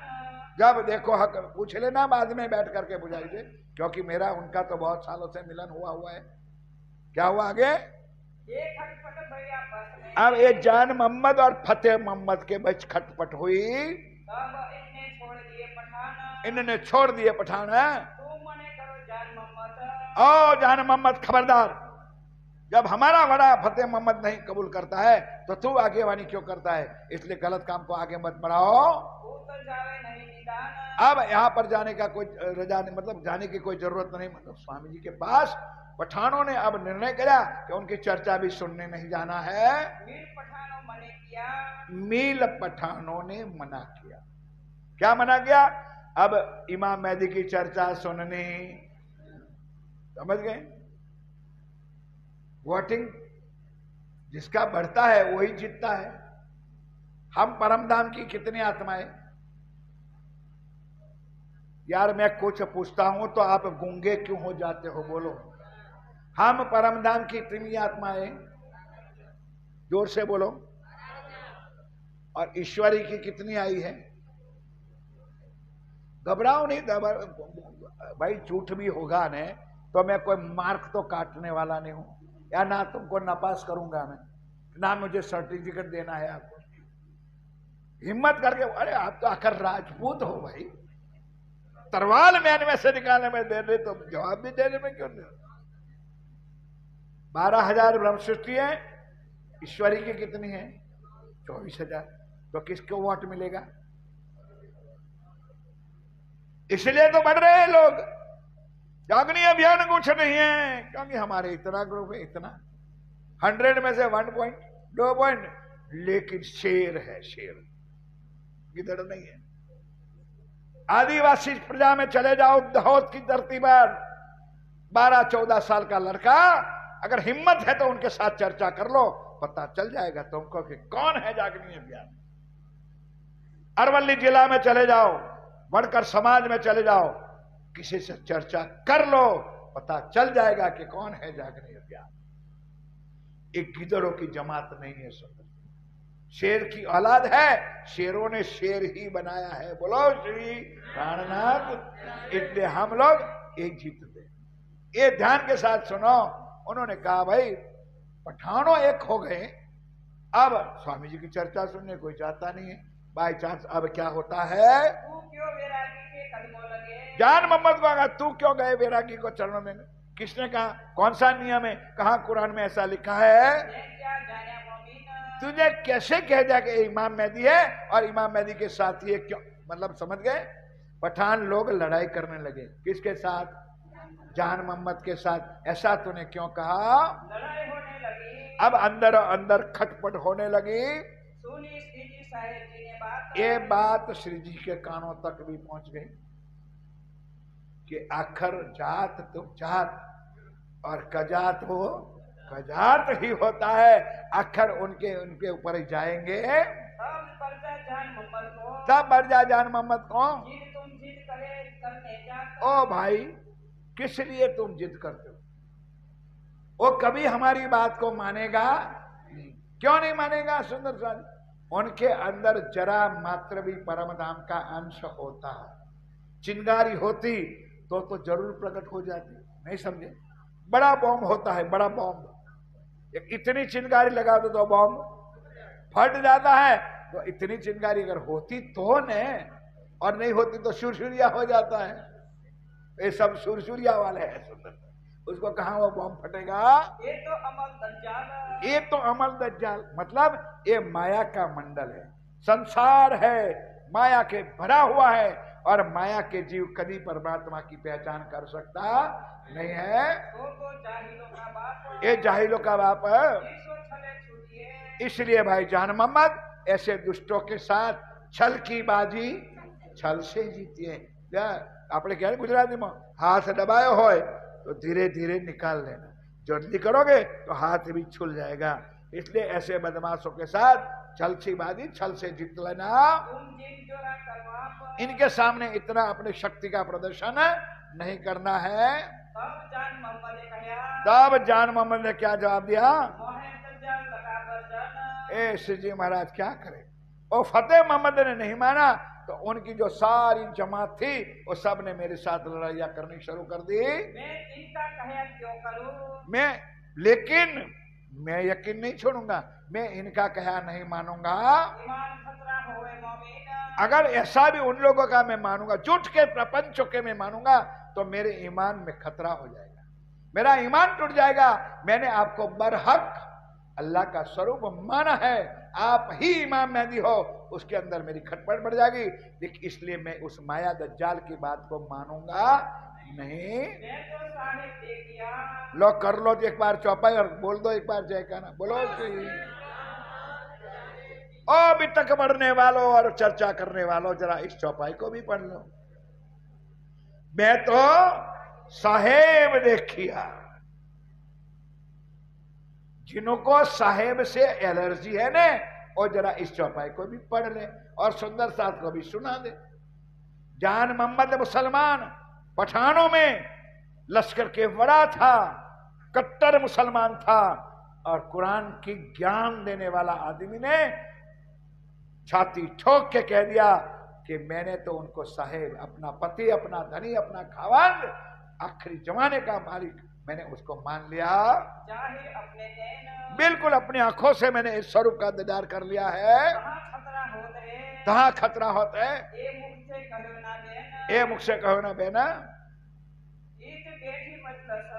जब देखो हक, पूछ लेना बाद में बैठ करके बुझाइए, क्योंकि मेरा उनका तो बहुत सालों से मिलन हुआ है। क्या हुआ आगे? ये खटपट भई आपस में। अब ये जान मोहम्मद और फतेह मोहम्मद के बीच खटपट हुई। तब इन्हें छोड़ दिए पठान। इन्होंने छोड़ दिए पठान। तू मने करो जान मोहम्मद। ओ जान मोहम्मद खबरदार, जब हमारा बड़ा फतेह मोहम्मद नहीं कबूल करता है तो तू आगेवानी क्यों करता है, इसलिए गलत काम को आगे मत बढ़ाओ। तो जावे नहीं निदान। अब यहाँ पर जाने का कोई रजा नहीं, मतलब जाने की कोई जरूरत नहीं। मतलब स्वामी जी के पास पठानों ने अब निर्णय किया कि उनकी चर्चा भी सुनने नहीं जाना है। मीर पठानों मने किया। मील पठानों ने मना किया। क्या मना किया? अब इमाम मेहदी की चर्चा सुननी, समझ गए? वोटिंग जिसका बढ़ता है वही जीतता है। हम परमधाम की कितनी आत्माएं, यार मैं कुछ पूछता हूं तो आप गूंगे क्यों हो जाते हो, बोलो। हम परमधाम की कितनी आत्माएं, जोर से बोलो। और ईश्वरी की कितनी आई है? घबराओ नहीं, भाई झूठ भी होगा ने तो मैं कोई मार्क तो काटने वाला नहीं हूं, या ना तुमको नापास करूंगा मैं, ना मुझे सर्टिफिकेट देना है आपको। हिम्मत करके, अरे आप तो आखिर राजपूत हो भाई, तरवाल मैन में से निकालने में दे रहे तो जवाब भी देने में क्यों नहीं? 12,000 ब्रह्म सृष्टि है, ईश्वरी की कितनी है? 24,000। तो किसको वोट मिलेगा? इसलिए तो बढ़ रहे हैं लोग। जागनी अभियान कुछ नहीं है, क्योंकि हमारे इतना ग्रुप है, इतना 100 में से 1 पॉइंट 2 पॉइंट, लेकिन शेर है, शेर गिदड़ नहीं है। आदिवासी प्रजा में चले जाओ, दाहोद की धरती पर 12-14 साल का लड़का, अगर हिम्मत है तो उनके साथ चर्चा कर लो, पता चल जाएगा तुमको कि कौन है जागनी अभियान। अरवली जिला में चले जाओ, बढ़कर समाज में चले जाओ, किसी से चर्चा कर लो, पता चल जाएगा कि कौन है जागनी अभियान। एक गिदड़ों की जमात नहीं है, सुंदर शेर की औलाद है, शेरों ने शेर ही बनाया है। बोलो श्री प्राणनाथ। इसलिए हम लोग एक जीतते। ये ध्यान के साथ सुनो। उन्होंने कहा भाई पठानों एक हो गए, अब स्वामी जी की चर्चा सुनने कोई चाहता नहीं है। बाई चांस अब क्या होता है? तू क्यों वैरागी के कदमों लगे? जान मोहम्मद को कहा तू क्यों गए वैरागी को चरणों में? किसने कहा? कौन सा नियम है? कहां कुरान में ऐसा लिखा है? क्या जाने मोमिन? तुझे कैसे कह दिया कि इमाम मेहदी है और इमाम मेहदी के साथ ये क्यों? मतलब समझ गए? पठान लोग लड़ाई करने लगे। किसके साथ? जान मोहम्मद के साथ। ऐसा तूने क्यों कहा? लड़ाई होने लगी। अब अंदर अंदर खटपट होने लगी। सुनी श्री जी साहेब जी ने बात। ये बात श्री जी के कानों तक भी पहुंच गई कि आखिर जात तो जात और कजात हो कजात ही होता है। आखिर उनके ऊपर ही जाएंगे। तब बरजा जान मोहम्मद को। तब बरजा जान मोहम्मद को। जिद तुम जिद करे करने जात। ओ भाई, किस लिए तुम जिद करते हो? वो कभी हमारी बात को मानेगा नहीं। क्यों नहीं मानेगा? सुंदर साज, उनके अंदर जरा मात्र भी परमधाम का अंश होता है। चिंगारी होती तो जरूर प्रकट हो जाती। नहीं समझे? बड़ा बॉम्ब होता है, बड़ा बॉम्ब, इतनी चिंगारी लगा दो तो बॉम्ब फट जाता है। तो इतनी चिंगारी अगर होती तो ने, और नहीं होती तो सुरसुरिया हो जाता है। ये सब सुरसुरिया वाले हैं। सुंदर, उसको कहां वो बॉम्ब फटेगा? ये तो अमल दज्जाल। ये तो अमल दज्जाल, मतलब ये माया का मंडल है, संसार है, माया के भरा हुआ है। और माया के जीव कभी परमात्मा की पहचान कर सकता नहीं है। तो जाहिलों का बाप। ये जाहिलों का बाप है। इसलिए भाई जान मोहम्मद ऐसे दुष्टों के साथ छल की बाजी छल से जीती है। આપણે क्या गुजराती में हाथ दबायो हो तो धीरे धीरे निकाल लेना, जल्दी करोगे तो हाथ भी छूल जाएगा। इसलिए ऐसे बदमाशों के साथ छल से बाजी छल से जीत लेना। इनके सामने इतना अपनी शक्ति का प्रदर्शन नहीं करना है। तब जान मोहम्मद ने क्या जवाब दिया? ए श्री जी महाराज क्या करे? और फतेह मोहम्मद ने नहीं माना तो उनकी जो सारी जमात थी वो सब ने मेरे साथ लड़ाइयाँ करनी शुरू कर दी। मैं इनका कहया क्यों करूं? मैं लेकिन मैं यकीन नहीं छोड़ूंगा, मैं इनका कहा नहीं मानूंगा। ईमान खतरा होवे मोमिन। अगर ऐसा भी उन लोगों का मैं मानूंगा, झूठ के प्रपंचों के मैं मानूंगा, तो मेरे ईमान में खतरा हो जाएगा, मेरा ईमान टूट जाएगा। मैंने आपको बरहक अल्लाह का स्वरूप माना है, आप ही इमाम मेहदी हो, उसके अंदर मेरी खटपट बढ़ जाएगी। लेकिन इसलिए मैं उस माया दज्जाल की बात को मानूंगा नहीं। मैं तो साहिब देखिया। लो कर लो एक बार चौपाई और बोल दो एक बार जय का ना बोलो। ओ अभी तक बढ़ने वालों और चर्चा करने वालों, जरा इस चौपाई को भी पढ़ लो। मैं तो साहेब देखिया। जिनको साहेब से एलर्जी है ने, और जरा इस चौपाई को भी पढ़ ले और सुंदर साथ को भी सुना दे। जान मोहम्मद मुसलमान पठानों में लश्कर के बड़ा था, कट्टर मुसलमान था, और कुरान की ज्ञान देने वाला आदमी ने छाती ठोक के कह दिया कि मैंने तो उनको साहेब, अपना पति, अपना धनी, अपना खावंद, आखिरी जमाने का मालिक, मैंने उसको मान लिया। जाहिर अपने देन। बिल्कुल अपनी आंखों से मैंने इस स्वरूप का दीदार कर लिया है। कहाँ खतरा होता है, कहाँ खतरा होता है, ये मुख से कहो ना देन। ये मुख से कहो ना बेना। ईट बैठी मजलस।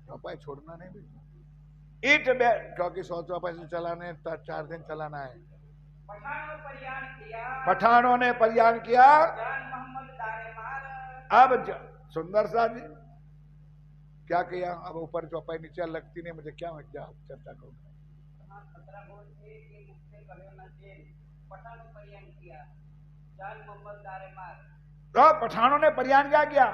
चौपाई छोड़ना नहीं भी, ईट क्योंकि 100 चौपाई से चलाने 4 दिन चलाना है। पठानों पर यान किया। पठानों ने परियान किया। जान मोहम्मद दारे मार। अब सुंदर सा जी क्या किया, अब ऊपर चौपाई नीचे लगती नहीं, मुझे क्या चर्चा करूँ। कहाँ खतरा होता है, ये मुख से कहो ना देन। पठानों पर यान किया। जान मोहम्मद दारे मार। तो पठानों ने परियान क्या किया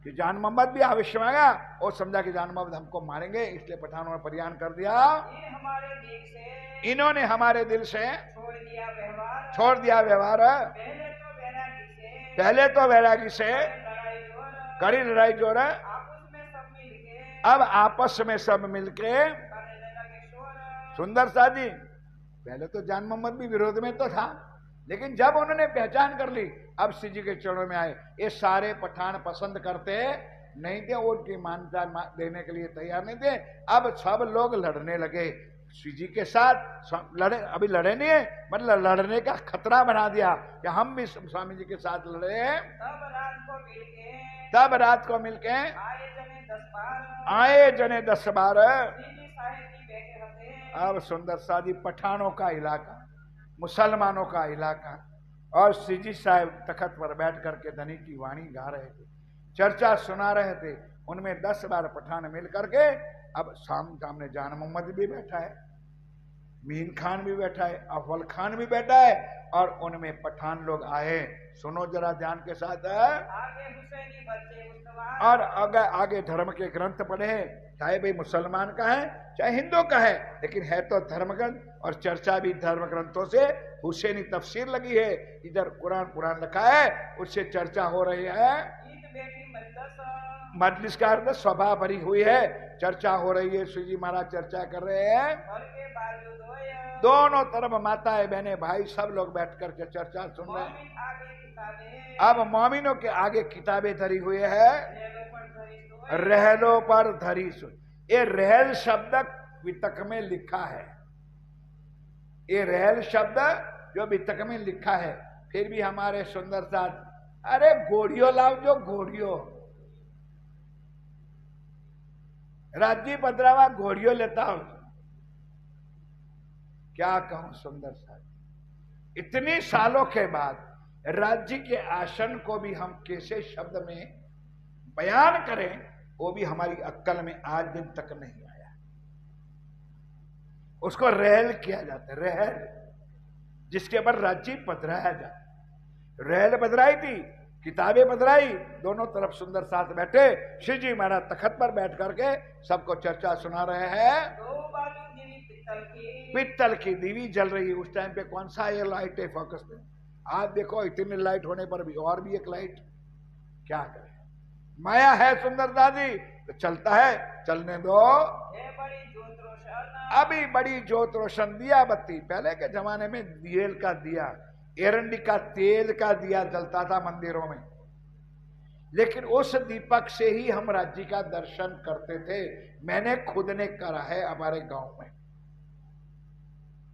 कि जान मोहम्मद भी आवेश में आ गया और समझा कि जान मोहम्मद हमको मारेंगे, इसलिए पठानों ने परियान कर दिया। ये हमारे दिल से। इन्होंने हमारे दिल से छोड़ दिया व्यवहार। छोड़ दिया व्यवहार। पहले तो वैरागी से। पहले तो वैरागी से लड़ाई जोर। कड़ी लड़ाई जोर। आपस में सब मिल के। अब आपस में सब मिलके करने लगे शोर। सुंदर साजी। पहले तो जान मोहम्मद भी विरोध में तो था, लेकिन जब उन्होंने पहचान कर ली, अब सिजी के चरणों में आए। ये सारे पठान पसंद करते नहीं थे, उनकी मान्यता देने के लिए तैयार नहीं थे। अब सब लोग लड़ने लगे सिजी के साथ। लड़े, अभी लड़े नहीं है, मतलब लड़ने का खतरा बना दिया कि हम भी स्वामी जी के साथ लड़े। तब रात को मिलके। तब रात को मिलके आए जने 10 बार। आए जने 10 बार। सीधी साहेब की बैठे होते। अब सुंदर साजी पठानों का इलाका, मुसलमानों का इलाका, और सिजी साहब तखत पर बैठ करके धनी की वाणी गा रहे थे, चर्चा सुना रहे थे। उनमें 10 बार पठान मिल करके, अब सामने जान मोहम्मद भी बैठा है, मीन खान भी बैठा है, अफजल खान भी बैठा है, और उनमें पठान लोग आए। सुनो जरा ध्यान के साथ। आगे हुसैनी बच्चे मुस्तफा। और आगे धर्म के ग्रंथ पढ़े हैं, चाहे भाई मुसलमान का है चाहे हिंदू का है, लेकिन है तो धर्म ग्रंथ, और चर्चा भी धर्म ग्रंथों से। हुसैनी तफसीर लगी है, इधर कुरान लिखा है, उससे चर्चा हो रही है। ईद बैठी मजलस। मजलिस का अर्थ सभा भरी हुई है, चर्चा हो रही है। श्री जी महाराज चर्चा कर रहे हैं, घर के बाजू धोए। दोनों तरफ माताएं बहने भाई सब लोग बैठ करके चर्चा सुन रहे हैं। मोमिन आगे किताबें। अब मोमिनों के आगे किताबें धरी हुई है, रेलों पर धरी सोए। रहलों पर धरी सुन। ये रहल शब्द वितक में लिखा है, ये रहल शब्द जो वितक में लिखा है। फिर भी हमारे सुंदर साथ, अरे घोड़ियों लाओ, जो घोड़ियों राज्य 15वां घोड़ियों लेता हूं। क्या कहूं सुंदर साथ, इतने सालों के बाद राज्य के आसन को भी हम कैसे शब्द में बयान करें, वो भी हमारी अक्ल में आज दिन तक नहीं आया। उसको रहल किया जाता है, रहल, जिसके ऊपर राज्य पधराया जाता। रहल बदराई थी, किताबें बदराई, दोनों तरफ सुंदर साथ बैठे। श्री जी महाराज तखत पर बैठ करके सबको चर्चा सुना रहे हैं। दो बाजू दिवी पित्तल की। पित्तल की दीवी जल रही है। उस टाइम पे कौन सा ये लाइट है फोकस में, आज देखो इतनी लाइट होने पर भी और भी एक लाइट, क्या करे, माया है सुंदर दादी, तो चलता है, चलने दो। है बड़ी ज्योत रोशन। अभी बड़ी ज्योत रोशन, दिया बत्ती। पहले के जमाने में दियल का दिया, एरंडी का तेल का दिया जलता था मंदिरों में, लेकिन उस दीपक से ही हम राज्य का दर्शन करते थे। मैंने खुद ने करा है हमारे गांव में।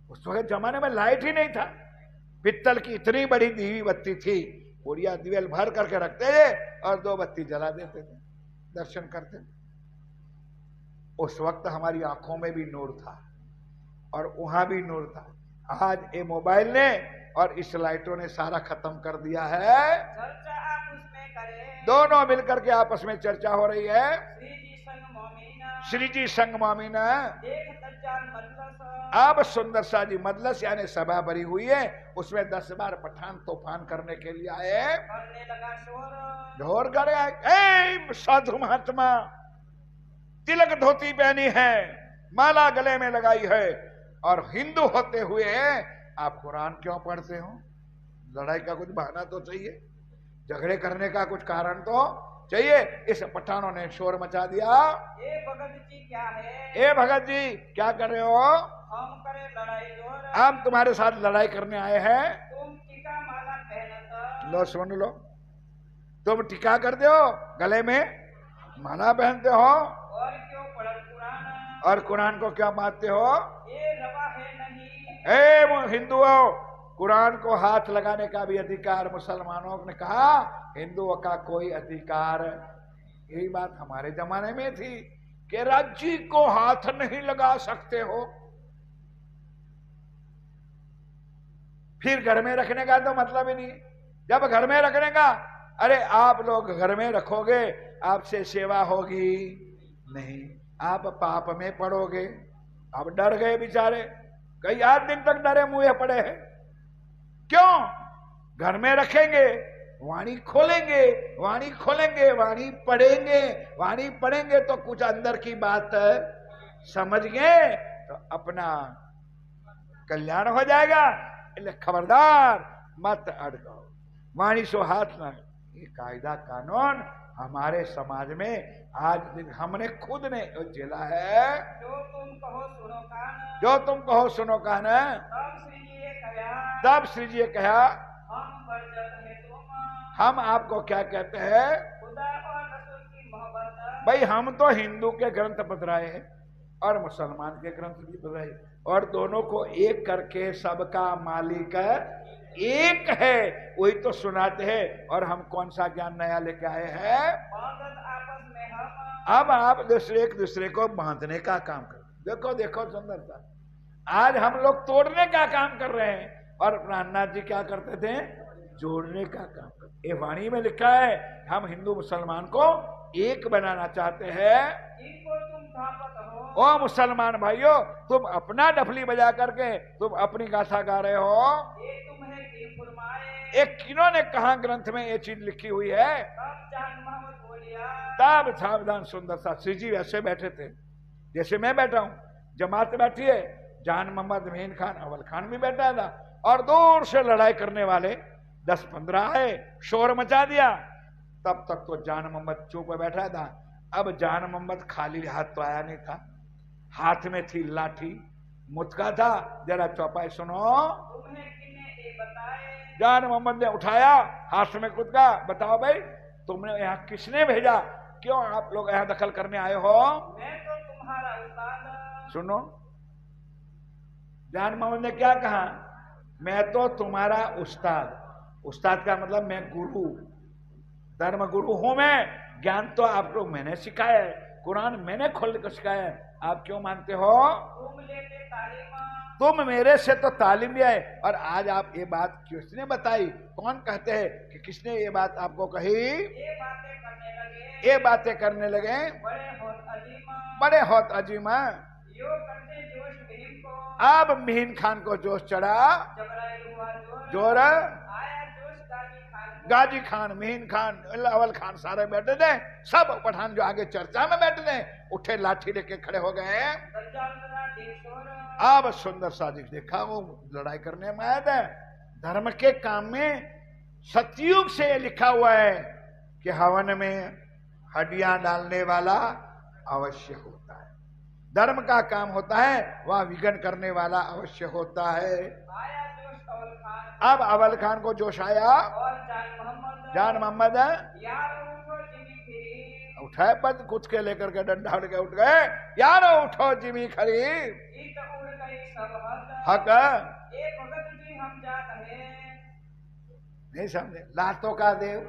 उस वक्त जमाने में लाइट ही नहीं था, पित्तल की इतनी बड़ी दीवी बत्ती थी, बुढ़िया दिवेल भर करके रखते थे और 2 बत्ती जला देते थे, दर्शन करते थे। उस वक्त हमारी आंखों में भी नूर था और वहां भी नूर था। आज ये मोबाइल ने और इस लाइटों ने सारा खत्म कर दिया है। चर्चा आप उसमें करें, दोनों मिलकर के आपस में चर्चा हो रही है। श्री जी संग मोमीना, श्री जी संग मामीना। देख तज्जान मजलस, अब सुंदर सा जी मजलस यानी सभा भरी हुई है, उसमें 10 बार पठान तूफान करने के लिए आए। करने लगा शोर, ढोर कर आए, साधु महात्मा तिलक धोती पहनी है, माला गले में लगाई है, और हिंदू होते हुए आप कुरान क्यों पढ़ते हो? लड़ाई का कुछ बहाना तो चाहिए, झगड़े करने का कुछ कारण तो चाहिए। इस पठानों ने शोर मचा दिया। ए भगत जी क्या है, ए भगत जी क्या कर रहे हो? हम करे लड़ाई जोर, हम तुम्हारे साथ लड़ाई करने आए हैं। तुम टीका माला पहनत, लो सुन लो, तुम टिका करते हो, गले में माला पहनते हो, और क्यों पढ़त कुरान, और कुरान को क्या मानते हो? ये रवा है नहीं, हिंदुओं, कुरान को हाथ लगाने का भी अधिकार मुसलमानों ने कहा, हिंदुओं का कोई अधिकार। यही बात हमारे जमाने में थी कि राज्य को हाथ नहीं लगा सकते हो। फिर घर में रखने का तो मतलब ही नहीं। जब घर में रखने का, अरे आप लोग घर में रखोगे, आपसे सेवा होगी नहीं, आप पाप में पड़ोगे। अब डर गए बेचारे, कई 8 दिन तक डरे मुंह पड़े हैं। क्यों? घर में रखेंगे, वाणी खोलेंगे, वाणी खोलेंगे, वाणी पढ़ेंगे, वाणी पढ़ेंगे तो कुछ अंदर की बात समझ गए तो अपना कल्याण हो जाएगा। इसलिए खबरदार मत अड़काओ, वाणी सो हाथ ना। ये कायदा कानून हमारे समाज में आज दिन हमने खुद ने झेला है। जो तुम कहो सुनो कान, जो तुम कहो सुनो कान। तब श्री जी ये कहा, तब श्री जी कहा, हम बरजत है तुम, हम आपको क्या कहते हैं? खुदा और रसूल की मोहब्बत। भाई हम तो हिंदू के ग्रंथ पधराए हैं और मुसलमान के ग्रंथ भी पधराए, और दोनों को एक करके सबका मालिक एक है, वही तो सुनाते हैं। और हम कौन सा ज्ञान नया लेके आए हैं? बांधत आपस में हम, अब आप एक दूसरे को बांधने का काम कर। देखो देखो सुंदरता, आज हम लोग तोड़ने का काम कर रहे हैं और प्राणनाथ जी क्या करते थे? जोड़ने का काम करते। ये वाणी में लिखा है, हम हिंदू मुसलमान को एक बनाना चाहते हैं। इनको तुम धापत हो, ओ मुसलमान भाइयों, तुम अपना डफली बजा करके तुम अपनी गाथा गा रहे हो। ये तुम्हें की फरमाए, एक किन्होंने कहा ग्रंथ में ये चीज लिखी हुई है? तब जान मोहम्मद बोलिया, तब सावधान सुंदर सा श्री जी ऐसे बैठे थे जैसे मैं बैठा हूं, जमात बैठी है, जान मोहम्मद मेन खान अवल खान भी बैठा था, और दूर से लड़ाई करने वाले 10-15 आए, शोर मचा दिया। तब तक तो जान मोहम्मद चुप बैठा था। अब जान मोहम्मद खाली हाथ तो आया नहीं था, हाथ में थी लाठी, मुतका था। जरा चौपाई सुनो। तुम्हें किन्ने ये बताए, जान मोहम्मद ने उठाया, हाथ में खुद का, बताओ भाई तुमने यहाँ किसने भेजा? क्यों आप लोग यहाँ दखल करने आए हो? मैं तो तुम्हारा उस्ताद। सुनो, जान मोहम्मद ने क्या कहा? मैं तो तुम्हारा उस्ताद। उस्ताद का मतलब मैं गुरु, धर्म गुरु हूं मैं। ज्ञान तो आपको मैंने सिखाया है, कुरान मैंने खोल कर सिखाया है, आप क्यों मानते हो? तुम लेते तालीम, तुम मेरे से तो तालीम लिया है। और आज आप ये बात किसने बताई? कौन कहते हैं कि किसने ये बात आपको कही? ये बातें करने लगे, ये बातें करने लगे, बड़े होत अजीमा, बड़े होत अजीमा। यो करते जोश भीम को, अब मीन खान को जोश चढ़ा, जबराइल हुआ जोर, जोर आया जोश गाजी खान को, गाजी खान, मीन खान, अवल खान सारे बैठे थे। सब पठान जो आगे चर्चा में बैठे थे उठे, लाठी लेके खड़े हो गए। दज्जाल तरा देशोर, अब सुंदर साजिश देखा, वो लड़ाई करने में आया था। धर्म के काम में सतयुग से लिखा हुआ है कि हवन में हड्डियां डालने वाला अवश्य होता है। धर्म का काम होता है, वह विघन करने वाला अवश्य होता है। आया जोश अवल खान, अब अवल खान को जोश आया, और जान मोहम्मद, यार उठो जिमी फिरी, उठाए पद कुछ के लेकर के डंडा उठ के उठ गए, यारो उठो जिमी खरी। ई तो उड़ गई सब हक ए भगत जी हम जात है। नहीं समझे? लातों का देव,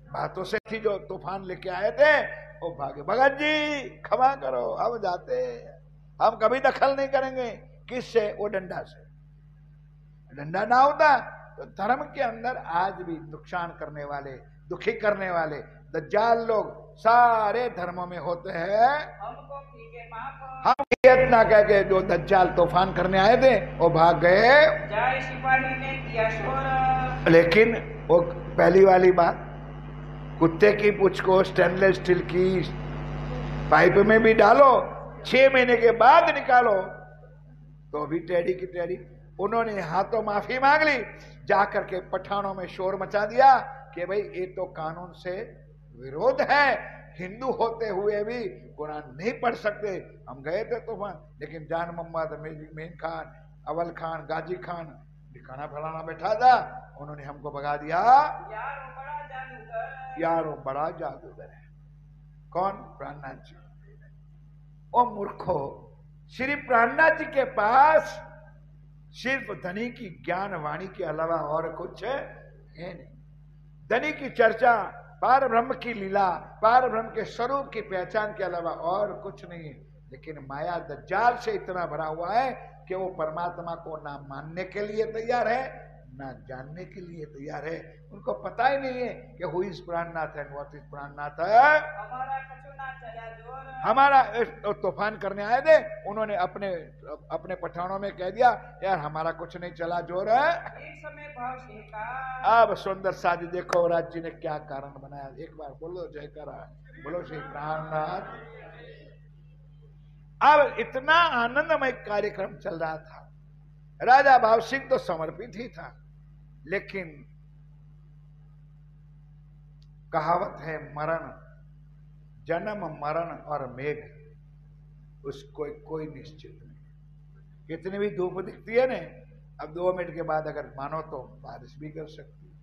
बातों से थी जो तूफान लेके आए थे वो भागे। भगत जी क्षमा करो, हम जाते, हम कभी दखल नहीं करेंगे। किससे? वो डंडा से। डंडा ना होता तो धर्म के अंदर आज भी नुकसान करने वाले, दुखी करने वाले दज्जाल लोग सारे धर्मों में होते हैं। हमको फीके माफ हम इतना कह के जो दज्जाल तूफान करने आए थे वो भाग गए। जाय सिपाही ने किया शोर। लेकिन वो पहली वाली बात, कुत्ते की पूंछ को स्टेनलेस स्टील की पाइप में भी डालो, 6 महीने के बाद निकालो तो भी टेढ़ी की टेढ़ी। उन्होंने हाथों माफी मांग ली, जाकर के पठानों में शोर मचा दिया कि भाई ये तो कानून से विरोध है, हिंदू होते हुए भी कुरान नहीं पढ़ सकते। हम गए थे तूफान, लेकिन जान मोहम्मद, मेन खान, अवल खान, गाजी खान खाना फलाना बैठा था, उन्होंने हमको भगा दिया। यार वो बड़ा जादूगर है। कौन? प्राणनाथ जी। ओ मूर्खो, श्री प्राणनाथ जी के पास सिर्फ धनी की ज्ञान वाणी के अलावा और कुछ है नहीं। धनी की चर्चा, पार ब्रह्म की लीला, पार ब्रह्म के स्वरूप की पहचान के अलावा और कुछ नहीं है। लेकिन माया दज्जाल से इतना भरा हुआ है कि वो परमात्मा को ना मानने के लिए तैयार है, ना जानने के लिए तैयार है। उनको पता ही नहीं है कि who is Prannath and what is Prannath. हमारा तूफान करने आए थे, उन्होंने अपने अपने पठानों में कह दिया यार हमारा कुछ नहीं चला, जोर है। अब सुंदर साजी देखो राज जी ने क्या कारण बनाया। एक बार बोलो जयकारा, बोलो श्री प्राणनाथ। अब इतना आनंदमय कार्यक्रम चल रहा था। राजा भाव सिंह तो समर्पित ही था, लेकिन कहावत है मरण, जन्म मरण और मेघ, उसको कोई निश्चित नहीं। कितनी भी धूप दिखती है ना, अब 2 मिनट के बाद अगर मानो तो बारिश भी कर सकती है।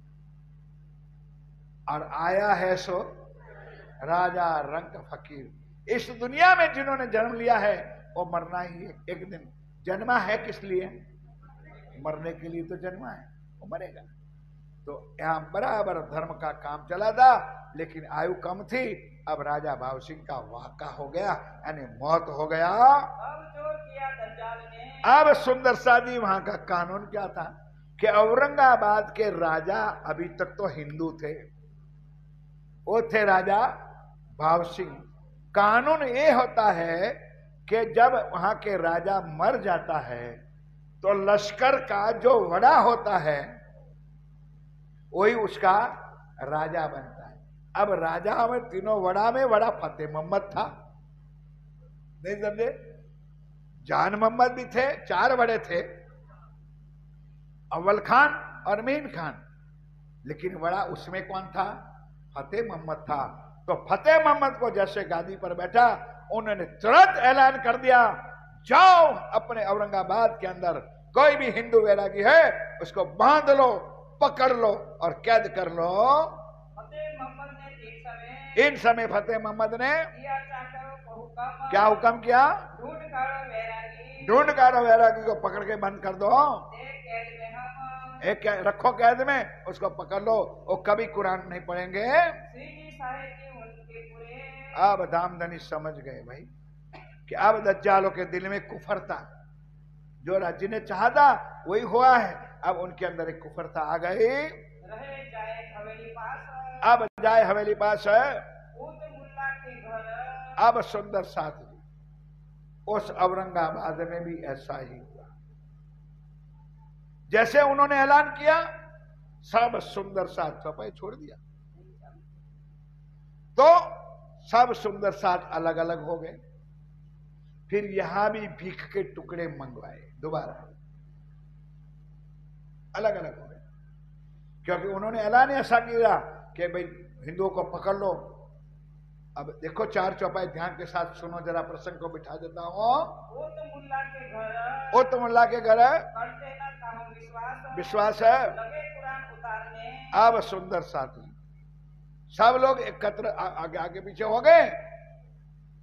और आया है सो राजा रंग फकीर। इस दुनिया में जिन्होंने जन्म लिया है वो मरना ही है एक दिन। जन्मा है किस लिए? मरने के लिए तो जन्मा है, वो मरेगा। तो यहां बराबर धर्म का काम चला था, लेकिन आयु कम थी। अब राजा भाव सिंह का वाका हो गया, यानी मौत हो गया। अब सुंदर सादी वहां का कानून क्या था कि औरंगाबाद के राजा अभी तक तो हिंदू थे, वो थे राजा भाव सिंह। कानून ये होता है कि जब वहां के राजा मर जाता है तो लश्कर का जो वड़ा होता है वही उसका राजा बनता है। अब राजा में तीनों वड़ा में वड़ा फतेह मोहम्मद था, नहीं समझे? जान मोहम्मद भी थे, 4 वड़े थे, अव्वल खान और मीन खान, लेकिन वड़ा उसमें कौन था? फतेह मोहम्मद था। तो फतेह मोहम्मद को जैसे गादी पर बैठा, उन्होंने तुरंत ऐलान कर दिया, जाओ अपने औरंगाबाद के अंदर कोई भी हिंदू वैरागी है उसको बांध लो, पकड़ लो और कैद कर लो। इन समय फतेह मोहम्मद ने क्या हुक्म किया? ढूंढ कारो वैरागी को पकड़ के बंद कर दो, एक रखो कैद में, उसको पकड़ लो, वो कभी कुरान नहीं पढ़ेंगे। अब दामदनी समझ गए भाई कि अब दज्जालों के दिल में कुफर था, जो राज्य ने चाहा था वही हुआ है। अब उनके अंदर एक कुफरता आ गई। अब जाए हवेली पास है। अब सुंदर साथी, उस औरंगाबाद में भी ऐसा ही हुआ। जैसे उन्होंने ऐलान किया, सब सुंदर साथ चौपाई छोड़ दिया, तो सब सुंदर साथ अलग अलग हो गए। फिर यहां भी भीख के टुकड़े मंगवाए, दोबारा अलग अलग हो गए, क्योंकि उन्होंने ऐलान ऐसा किया कि भाई हिंदुओं को पकड़ लो। अब देखो 4 चौपाई ध्यान के साथ सुनो, जरा प्रसंग को बिठा देता हूं। वो तो मुल्ला के घर है, विश्वास है। अब सुंदर साथी सब लोग एकत्र आगे आगे पीछे हो गए,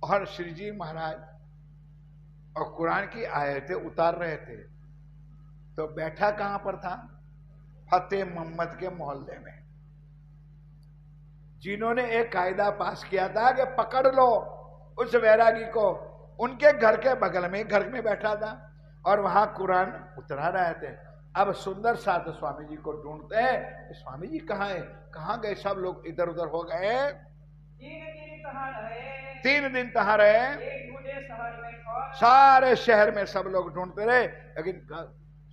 और श्री जी महाराज और कुरान की आयतें उतार रहे थे। तो बैठा कहां पर था? फतेह मोहम्मद के मोहल्ले में, जिन्होंने एक कायदा पास किया था कि पकड़ लो उस वैरागी को। उनके घर के बगल में घर में बैठा था और वहां कुरान उतरा रहे थे। अब सुंदर साथ स्वामी जी को ढूंढते हैं, स्वामी जी कहाँ है, कहाँ गए? सब लोग इधर उधर हो गए। 3 दिन तहां रहे, सारे शहर में सब लोग ढूंढते रहे, लेकिन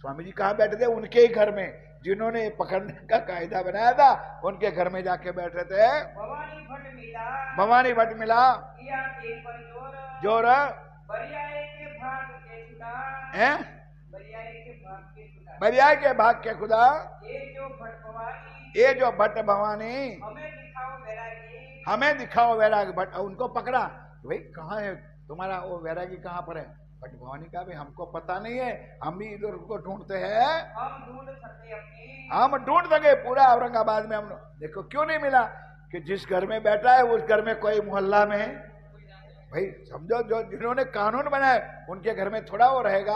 स्वामी जी कहाँ बैठे थे? उनके ही घर में, जिन्होंने पकड़ने का कायदा बनाया था उनके घर में जाके बैठे थे। भवानी भट्ट मिला, जोर बरियाई के भाग के खुदा, ये जो भट्ट भवानी हमें दिखाओ वैरागी। भट्ट उनको पकड़ा, भाई कहाँ है तुम्हारा वो वैरागी, कहाँ पर है? भट्ट भवानी का भी हमको पता नहीं है, हम भी इधर उनको ढूंढते हैं, हम ढूंढ सके पूरा औरंगाबाद में। हम देखो क्यों नहीं मिला कि जिस घर में बैठा है उस घर में कोई मोहल्ला में, भाई समझो, जो जिन्होंने कानून बनाए उनके घर में थोड़ा वो रहेगा।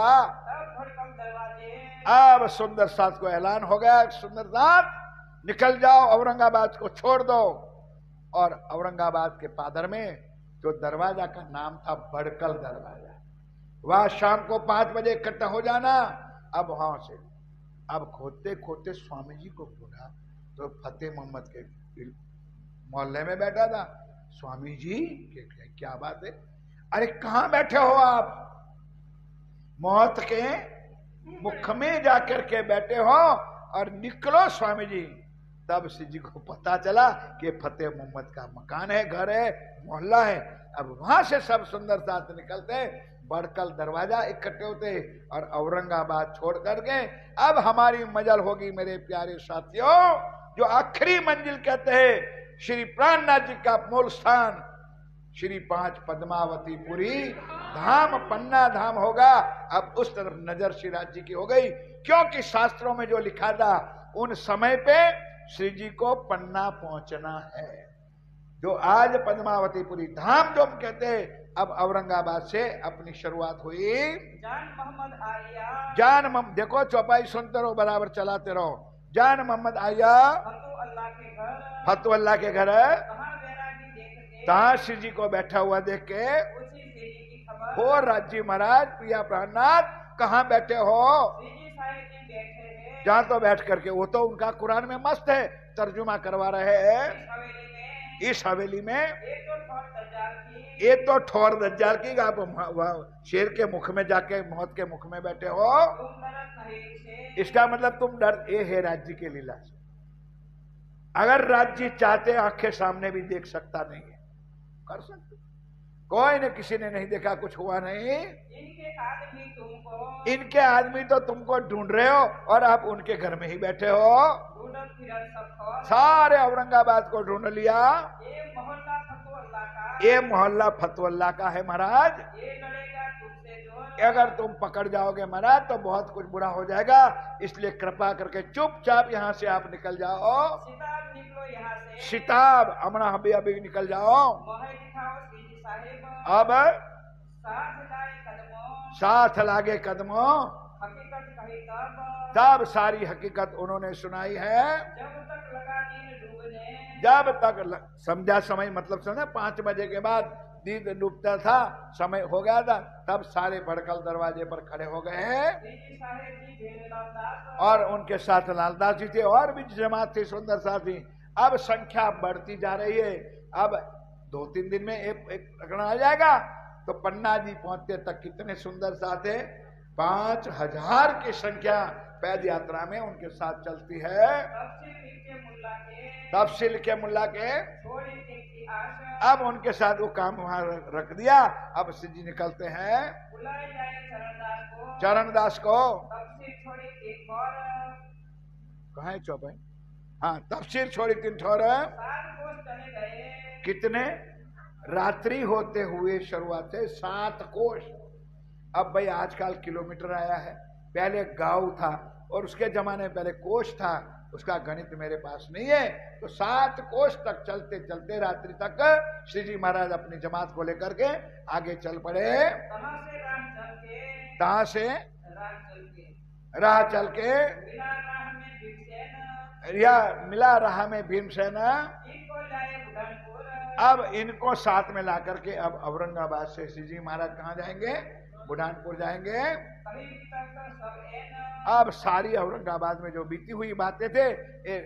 अब सुंदर साथ को ऐलान हो गया, सुंदर साथ निकल जाओ, औरंगाबाद को छोड़ दो। और औरंगाबाद के पादर में जो दरवाजा का नाम था बड़कल दरवाजा, वहां शाम को 5 बजे इकट्ठा हो जाना। अब वहां से अब खोदते खोदते स्वामी जी को खोला तो फतेह मोहम्मद के मोहल्ले में बैठा था। स्वामी जी क्या बात है? अरे कहां बैठे हो आप? मौत के मुख में जाकर के बैठे हो और निकलो स्वामी जी। तब श्री जी को पता चला कि फतेह मोहम्मद का मकान है, घर है, मोहल्ला है। अब वहां से सब सुंदर साथ निकलते, बड़कल दरवाजा इकट्ठे होते और औरंगाबाद छोड़ करके अब हमारी मजल होगी मेरे प्यारे साथियों, जो आखिरी मंजिल कहते हैं श्री प्राणनाथ जी का मूल स्थान श्री 5 पद्मावतीपुरी धाम, पन्ना धाम होगा। अब उस तरफ नजर श्री राज जी की हो गई, क्योंकि शास्त्रों में जो लिखा था उन समय पे श्री जी को पन्ना पहुंचना है। जो आज पद्मावतीपुरी धाम जो हम कहते हैं, अब औरंगाबाद से अपनी शुरुआत हुई। देखो चौपाई सुनते रहो, बराबर चलाते रहो। जान मोहम्मद आया फतू अल्लाह के घर, तहां श्री जी को बैठा हुआ देख के हो राजी महाराज प्रिया प्राणनाथ कहाँ बैठे हो? जहां तो बैठ करके, वो तो उनका कुरान में मस्त है, तर्जुमा करवा रहे हैं। इस हवेली में ये तो ठोर दज्जाल की, आप शेर के मुख में जाके मौत के मुख में बैठे हो। इसका मतलब तुम डर, ये है राज्य के लीला से। अगर राज्य चाहते आंखें सामने भी देख सकता नहीं है, कर सकते, कोई ने किसी ने नहीं देखा, कुछ हुआ नहीं। इनके आदमी तो तुमको ढूंढ रहे हो और आप उनके घर में ही बैठे हो। सारे औरंगाबाद को ढूंढ लिया। ये मोहल्ला फतुअल्लाह का है महाराज। अगर तुम पकड़ जाओगे महाराज तो बहुत कुछ बुरा हो जाएगा, इसलिए कृपा करके चुपचाप यहाँ से आप निकल जाओ। शिताब अमना अभी अभी निकल जाओ। अब साथ लागे कदमों, तब सारी हकीकत उन्होंने सुनाई है। जब तक समझा समय, मतलब समझा 5 बजे के बाद दिन डूबता था, समय हो गया था, तब सारे बड़कल दरवाजे पर खड़े हो गए हैं। और उनके साथ लालदास जी थे और भी जमात थी, सुंदर साथी। अब संख्या बढ़ती जा रही है। अब 2-3 दिन में एक प्रकरण आ जाएगा। तो पन्ना जी पहुंचते तक कितने सुंदर साथ है, 5000 की संख्या पैद यात्रा में उनके साथ चलती है। तफसील के मुल्ला के अब उनके साथ वो काम वहां रख दिया। अब श्री जी निकलते हैं चरणदास को। कहाँ है चौपाई? हाँ, तफसीर छोड़ी 3 ठोर। कितने रात्रि होते हुए शुरुआत है 7 कोष। अब भाई आजकल किलोमीटर आया है, पहले गांव था और उसके जमाने में पहले कोष था, उसका गणित मेरे पास नहीं है। तो 7 कोष तक चलते चलते रात्रि तक श्री जी महाराज अपनी जमात को लेकर के आगे चल पड़े। के तहां से राह चल के राह चल के मिला राह में भीमसेन या मिला राह में भीमसेन। इनको लाए बुढ़ानपुर अब इनको साथ में ला करके अब औरंगाबाद से श्री जी महाराज कहाँ जाएंगे? बुढ़ानपुर जाएंगे। कभी तक सब एन अब सारी औरंगाबाद में जो बीती हुई बातें थे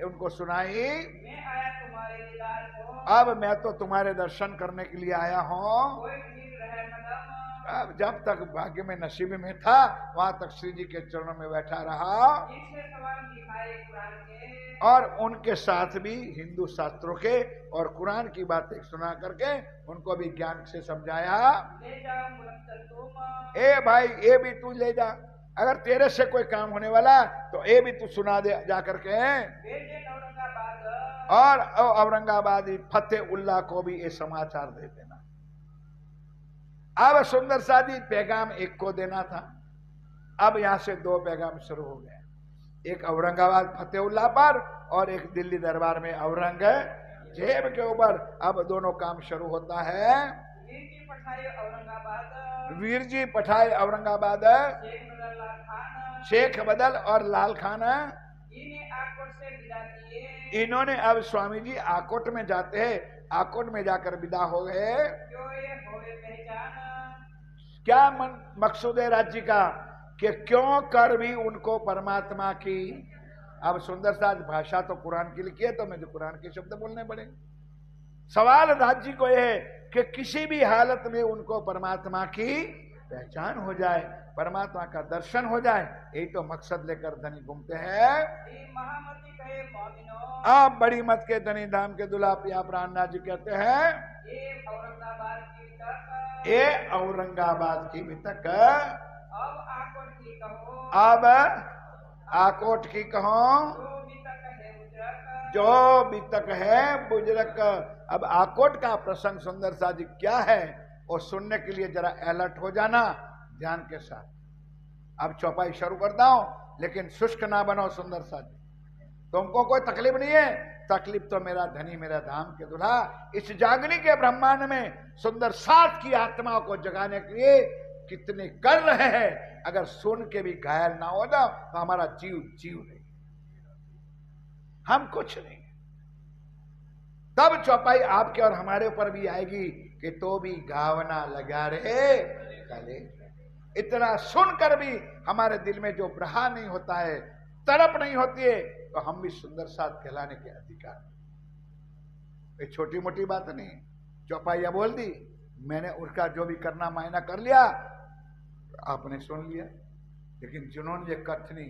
उनको सुनाई। मैं आया तुम्हारे दीदार को अब मैं तो तुम्हारे दर्शन करने के लिए आया हूँ। कोई भीड़ रहे कदम अब जब तक भाग्य में नसीब में था वहां तक श्री जी के चरणों में बैठा रहा इनसे सवाल दिखाए कुरान के और उनके साथ भी हिंदू शास्त्रों के और कुरान की बातें सुना करके उनको भी ज्ञान से समझाया। ले जाओ मुरत्तल तुम ए भाई ये भी तू ले जा, अगर तेरे से कोई काम होने वाला तो ये भी तू सुना दे जा करके। बेटे औरंगाबाद और औरंगाबादी फतेह उल्लाह को भी ये समाचार दे देना। अब सुंदर शादी पैगाम एक को देना था, अब यहां से दो पैगाम शुरू हो गए, एक औरंगाबाद फतेह उल्लाह पर और एक दिल्ली दरबार में औरंगजेब के ऊपर। अब दोनों काम शुरू होता है। वीर की पठाई औरंगाबाद वीर जी पठाए औरंगाबाद शेख बदल लाल खान शेख बदल और लाल खान इन्हें आकोट से विदा किए इन्होंने अब स्वामी जी आकोट में जाते हैं, आकोट में जाकर विदा हो गए। क्यों ये होए पहचान क्या मकसूद है राज्य का कि क्यों कर भी उनको परमात्मा की। अब सुंदर साज भाषा तो कुरान की लिखी है तो मुझे कुरान के शब्द बोलने पड़े। सवाल राज्य को यह है कि किसी भी हालत में उनको परमात्मा की पहचान हो जाए, परमात्मा का दर्शन हो जाए, यही तो मकसद लेकर धनी घूमते हैं। महामती कहे मोमिनो आप बड़ी मत के धनी धाम के दुल्हा पिया प्राणनाथ जी कहते हैं ये औरंगाबाद की तक ये औरंगाबाद की भी तक अब आकोट की कहो अब आकोट की कहो जो भी तक है जो भी तक है बुजुर्ग बुजुर्ग। अब आकोट का प्रसंग सुंदर सा जी क्या है और सुनने के लिए जरा अलर्ट हो जाना ध्यान के साथ। अब चौपाई शुरू करता हूं लेकिन शुष्क ना बनो सुंदर सा जी, तुमको कोई तकलीफ नहीं है। तकलीफ तो मेरा धनी मेरा धाम के दुल्हा इस जागनी के ब्रह्मांड में सुंदर साथ की आत्माओं को जगाने के लिए कितने कर रहे हैं। अगर सुन के भी घायल ना हो जाओ तो हमारा जीव जीव नहीं, हम कुछ नहीं। तब चौपाई आपके और हमारे ऊपर भी आएगी कि तो भी गावना लगा रहे कले। इतना सुनकर भी हमारे दिल में जो प्रहार नहीं होता है, तड़प नहीं होती है, तो हम भी सुंदर साथ कहलाने के अधिकार। ये छोटी मोटी बात नहीं, चौपाइया बोल दी, मैंने उसका जो भी करना मायना कर लिया, आपने सुन लिया। लेकिन जिन्होंने ये कथनी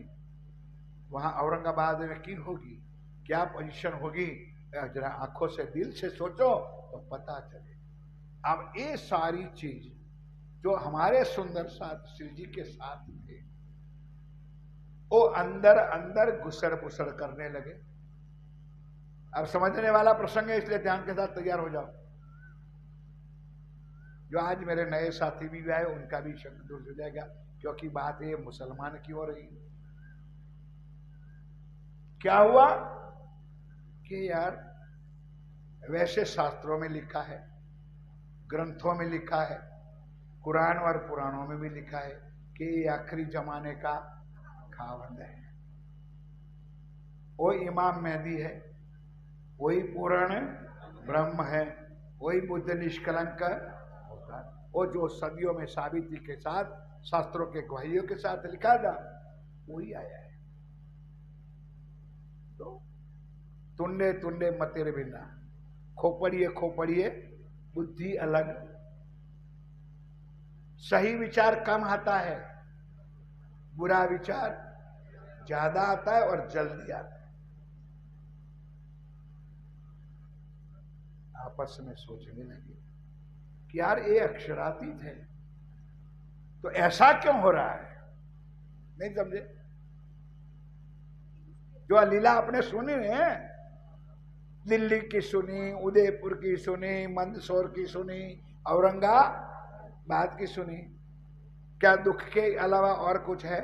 वहां औरंगाबाद में की होगी, क्या पोजीशन होगी, जरा आंखों से दिल से सोचो तो पता चले। अब ये सारी चीज जो हमारे सुंदर साथ श्री जी के साथ थे वो अंदर अंदर घुसर पुसर करने लगे। अब समझने वाला प्रसंग है इसलिए ध्यान के साथ तैयार हो जाओ। जो आज मेरे नए साथी भी आए उनका भी शक दूर हो जाएगा, क्योंकि बात ये मुसलमान की हो रही। क्या हुआ कि यार वैसे शास्त्रों में लिखा है, ग्रंथों में लिखा है, कुरान और पुराणों में भी लिखा है कि ये आखिरी जमाने का खावंद है, वो इमाम मेहदी है, वही पूर्ण ब्रह्म है, वही बुद्ध निष्कलंक होता है। वो जो सदियों में साबिती के साथ शास्त्रों के गवाहियों के साथ लिखा था वही आया है। तो तुंडे तुंडे मतेरे बिना, खोपड़िए खोपड़िए बुद्धि अलग। सही विचार कम आता है, बुरा विचार ज्यादा आता है और जल्दी आता है। आपस में सोचने लगे कि यार ये अक्षरातीत है तो ऐसा क्यों हो रहा है। नहीं समझे? जो लीला आपने सुनी है, दिल्ली की सुनी, उदयपुर की सुनी, मंदसौर की सुनी, औरंगाबाद की सुनी, क्या दुख के अलावा और कुछ है?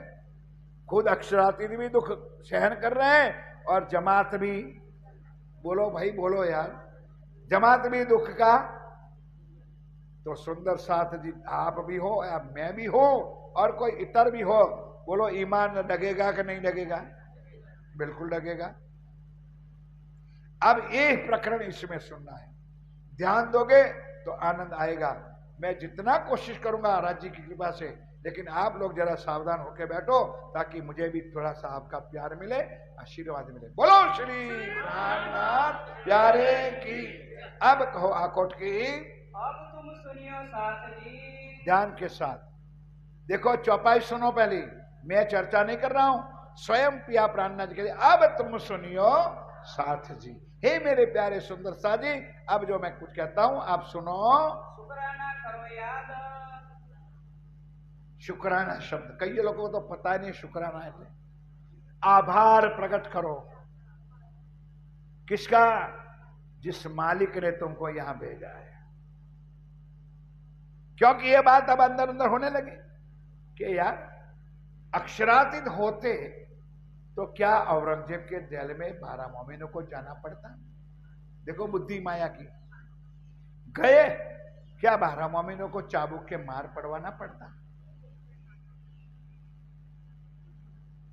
खुद अक्षरातीत भी दुख सहन कर रहे हैं और जमात भी, बोलो भाई बोलो यार, जमात भी दुख का तो सुंदर साथ जी आप भी हो या मैं भी हो और कोई इतर भी हो, बोलो ईमान लगेगा कि नहीं लगेगा? बिल्कुल लगेगा। अब ये प्रकरण इसमें सुनना है, ध्यान दोगे तो आनंद आएगा। मैं जितना कोशिश करूंगा राज्य की कृपा से, लेकिन आप लोग जरा सावधान होकर बैठो ताकि मुझे भी थोड़ा सा आपका प्यार मिले, आशीर्वाद मिले। बोलो श्री प्राणनाथ प्यारे की। अब कहो आकोट की। अब तुम सुनियो साथ जी। ध्यान के साथ देखो, चौपाई सुनो पहले, मैं चर्चा नहीं कर रहा हूं, स्वयं पिया प्राणनाथ जी के लिए। अब तुम सुनियो साथ जी। हे मेरे प्यारे सुंदर साथ जी, अब जो मैं कुछ कहता हूं आप सुनो। शुक्राना करो याद। शुक्राना शब्द कई लोगों को तो पता नहीं शुक्राना है। आभार प्रकट करो। किसका? जिस मालिक ने तुमको यहां भेजा है। क्योंकि ये बात अब अंदर अंदर होने लगी कि यार अक्षरातीत होते तो क्या औरंगजेब के जेल में 12 मोमिनों को जाना पड़ता? देखो बुद्धि माया की। गए क्या 12 मोमिनों को चाबुक के मार पड़वाना पड़ता?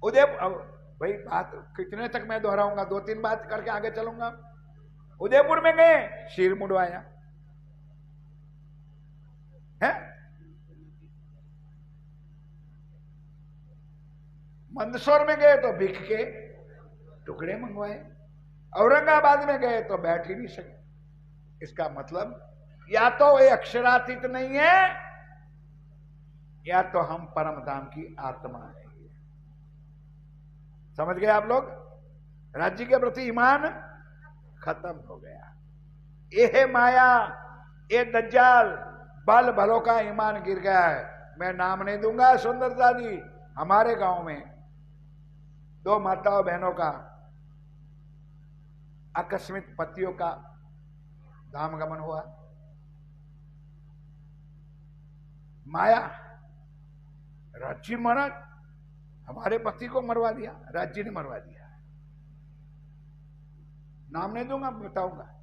उदयपुर, भाई बात कितने तक मैं दोहराऊंगा, 2-3 बात करके आगे चलूंगा। उदयपुर में गए, शीर मुड़वाया है। मंदसौर में गए तो भिख के टुकड़े मंगवाए। औरंगाबाद में गए तो बैठ ही नहीं सके। इसका मतलब या तो ये अक्षरातीत नहीं है या तो हम परम धाम की आत्मा है। समझ गए आप लोग? राज्य के प्रति ईमान खत्म हो गया। ये माया, ये दज्जाल, बल भलों का ईमान गिर गया है। मैं नाम नहीं दूंगा। सुंदरता जी, हमारे गांव में 2 माताओं बहनों का आकस्मिक पतियों का धाम गमन हुआ। माया, राज्य महाराज हमारे पति को मरवा दिया, राज्य ने मरवा दिया। नाम नहीं दूंगा, बताऊंगा।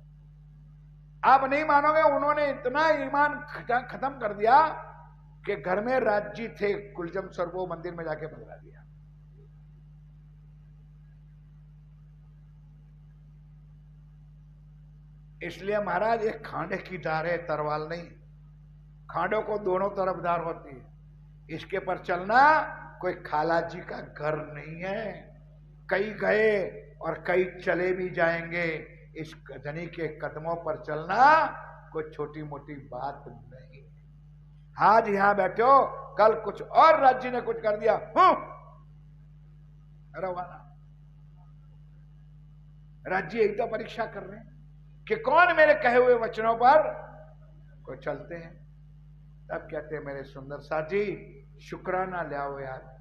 आप नहीं मानोगे, उन्होंने इतना ईमान खत्म कर दिया कि घर में राज्य थे कुलजम सर, वो मंदिर में जाके बदला दिया। इसलिए महाराज एक खांडे की धार है, तरवाल नहीं। खांडों को दोनों तरफ धार होती है। इसके पर चलना कोई खाला जी का घर नहीं है। कई गए और कई चले भी जाएंगे। इस धनी के कदमों पर चलना कोई छोटी मोटी बात नहीं। आज यहां बैठे हो, कल कुछ और राज्य ने कुछ कर दिया, रवाना। राज्य यही तो परीक्षा कर रहे हैं कि कौन मेरे कहे हुए वचनों पर को चलते हैं। तब कहते हैं मेरे सुंदर साथी, शुक्राना ले आओ यार।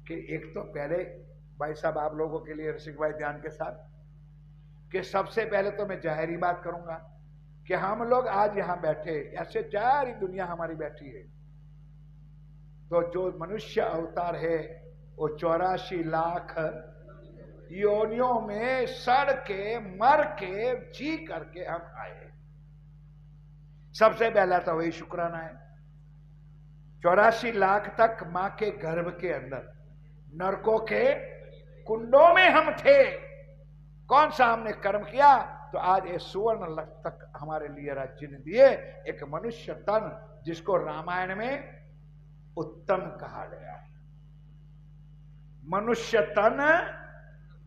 कि एक तो पहले भाई साहब आप लोगों के लिए रसिक भाई ध्यान के साथ, कि सबसे पहले तो मैं जाहिर बात करूंगा कि हम लोग आज यहां बैठे, ऐसे सारी दुनिया हमारी बैठी है, तो जो मनुष्य अवतार है वो 84 लाख योनियों में सड़ के मर के जी करके हम आए। सबसे पहला तो वही शुक्राना है। 84 लाख तक मां के गर्भ के अंदर नरकों के कुंडों में हम थे। कौन सा हमने कर्म किया तो आज ये सुवर्ण लक्ष तक हमारे लिए राज्य ने दिए। एक मनुष्य तन जिसको रामायण में उत्तम कहा गया है। मनुष्य तन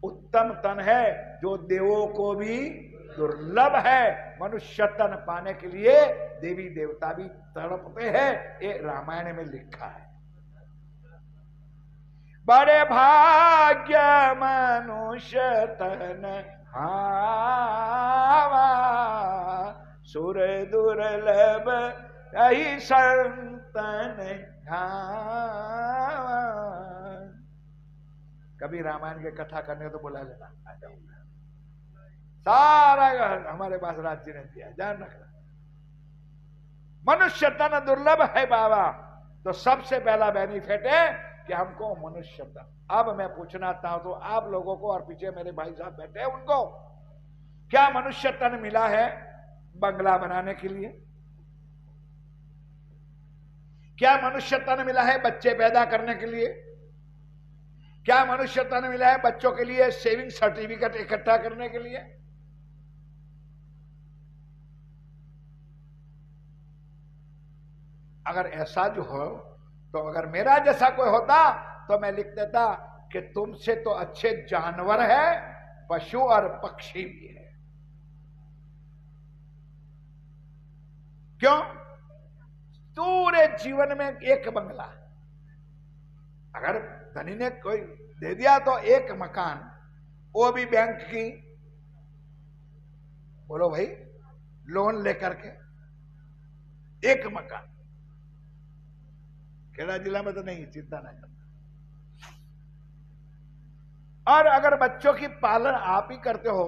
उत्तम तन है जो देवों को भी दुर्लभ है। मनुष्य तन पाने के लिए देवी देवता भी तड़पते हैं, ये रामायण में लिखा है। बड़े भाग्य मनुष्य तन हावा, सुर दुर्लभ यही संतन हावा। कभी रामायण की कथा करने को तो बुला लेना, आ जाऊंगा। सारा हमारे पास राज्य ने दिया, ध्यान रखना। मनुष्य तन दुर्लभ है बाबा, तो सबसे पहला बेनिफिट है कि हमको मनुष्य तन। अब मैं पूछना चाहता हूं तो आप लोगों को और पीछे मेरे भाई साहब बैठे हैं उनको, क्या मनुष्य तन मिला है बंगला बनाने के लिए? क्या मनुष्य तन मिला है बच्चे पैदा करने के लिए? क्या मनुष्य तन मिला है बच्चों के लिए सेविंग सर्टिफिकेट इकट्ठा करने के लिए? अगर ऐसा जो हो, तो अगर मेरा जैसा कोई होता तो मैं लिख देता कि तुमसे तो अच्छे जानवर है, पशु और पक्षी भी है। क्यों? पूरे जीवन में एक बंगला, अगर धनी ने कोई दे दिया तो एक मकान, वो भी बैंक की, बोलो भाई, लोन लेकर के एक मकान। खेड़ा जिला में तो नहीं, चिंता नहीं करना। और अगर बच्चों की पालन आप ही करते हो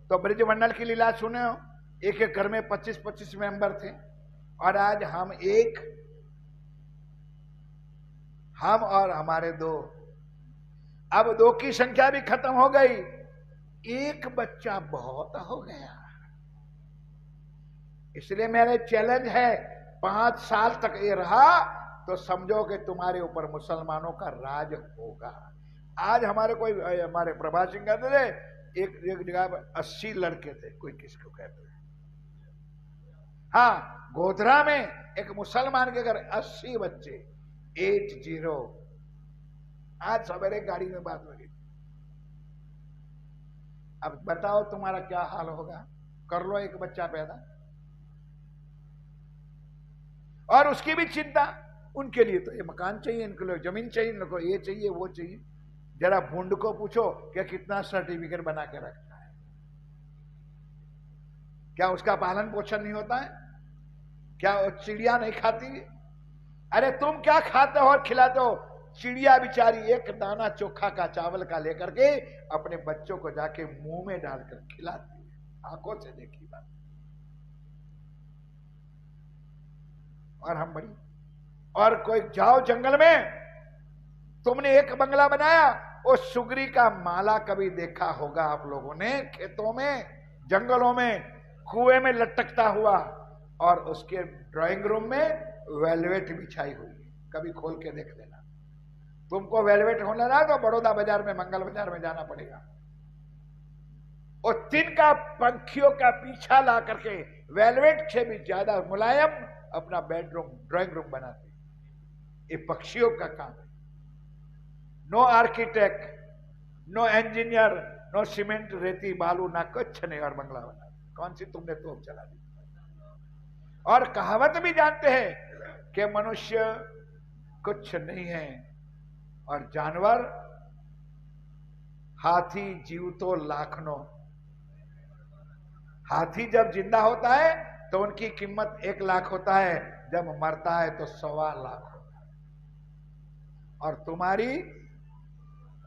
तो ब्रजमंडल की लीला सुने हो, एक एक घर में 25-25 मेंबर थे, और आज हम और हमारे दो, अब दो की संख्या भी खत्म हो गई, एक बच्चा बहुत हो गया। इसलिए मेरे चैलेंज है, 5 साल तक ये रहा तो समझो कि तुम्हारे ऊपर मुसलमानों का राज होगा। आज हमारे प्रभात सिंह कहते थे, एक जगह पर 80 लड़के थे, कोई किसको कहते थे, हाँ, गोधरा में एक मुसलमान के घर 80 बच्चे, 80। आज सवेरे गाड़ी में बात हो गई। अब बताओ तुम्हारा क्या हाल होगा? कर लो एक बच्चा पैदा, और उसकी भी चिंता, उनके लिए तो ये मकान चाहिए, इनके लिए जमीन चाहिए, इनको ये चाहिए वो चाहिए। जरा भूंड को पूछो कि कितना सर्टिफिकेट बना के रखता है, क्या उसका पालन पोषण नहीं होता है? क्या वो चिड़िया नहीं खाती? अरे तुम क्या खाते हो और खिलाते हो? चिड़िया बेचारी एक दाना चोखा का चावल का लेकर के अपने बच्चों को जाके मुंह में डालकर खिलाती है, आंखों से देखी बात। और हम बड़ी, और कोई जाओ जंगल में, तुमने एक बंगला बनाया, वो सुगरी का माला कभी देखा होगा आप लोगों ने? खेतों में, जंगलों में, कुएं में लटकता हुआ, और उसके ड्राइंग रूम में वेलवेट बिछाई हुई, कभी खोल के देख लेना। तुमको वेलवेट होना ना तो बड़ौदा बाजार में, मंगल बाजार में जाना पड़ेगा। और तिनका पंखियों का पीछा ला करके वेलवेट से भी ज्यादा मुलायम अपना बेडरूम, ड्राइंग रूम बनाते। ये पक्षियों का काम है। No architect, no engineer, no cement रेती बालू, ना कुछ नहीं, और बंगला बना। कौन सी तुमने तोप चला दी? और कहावत भी जानते हैं कि मनुष्य कुछ नहीं है, और जानवर, हाथी जीव तो लाखनों। हाथी जब जिंदा होता है तो उनकी कीमत 1 लाख होता है, जब मरता है तो 1.25 लाख होता है। और तुम्हारी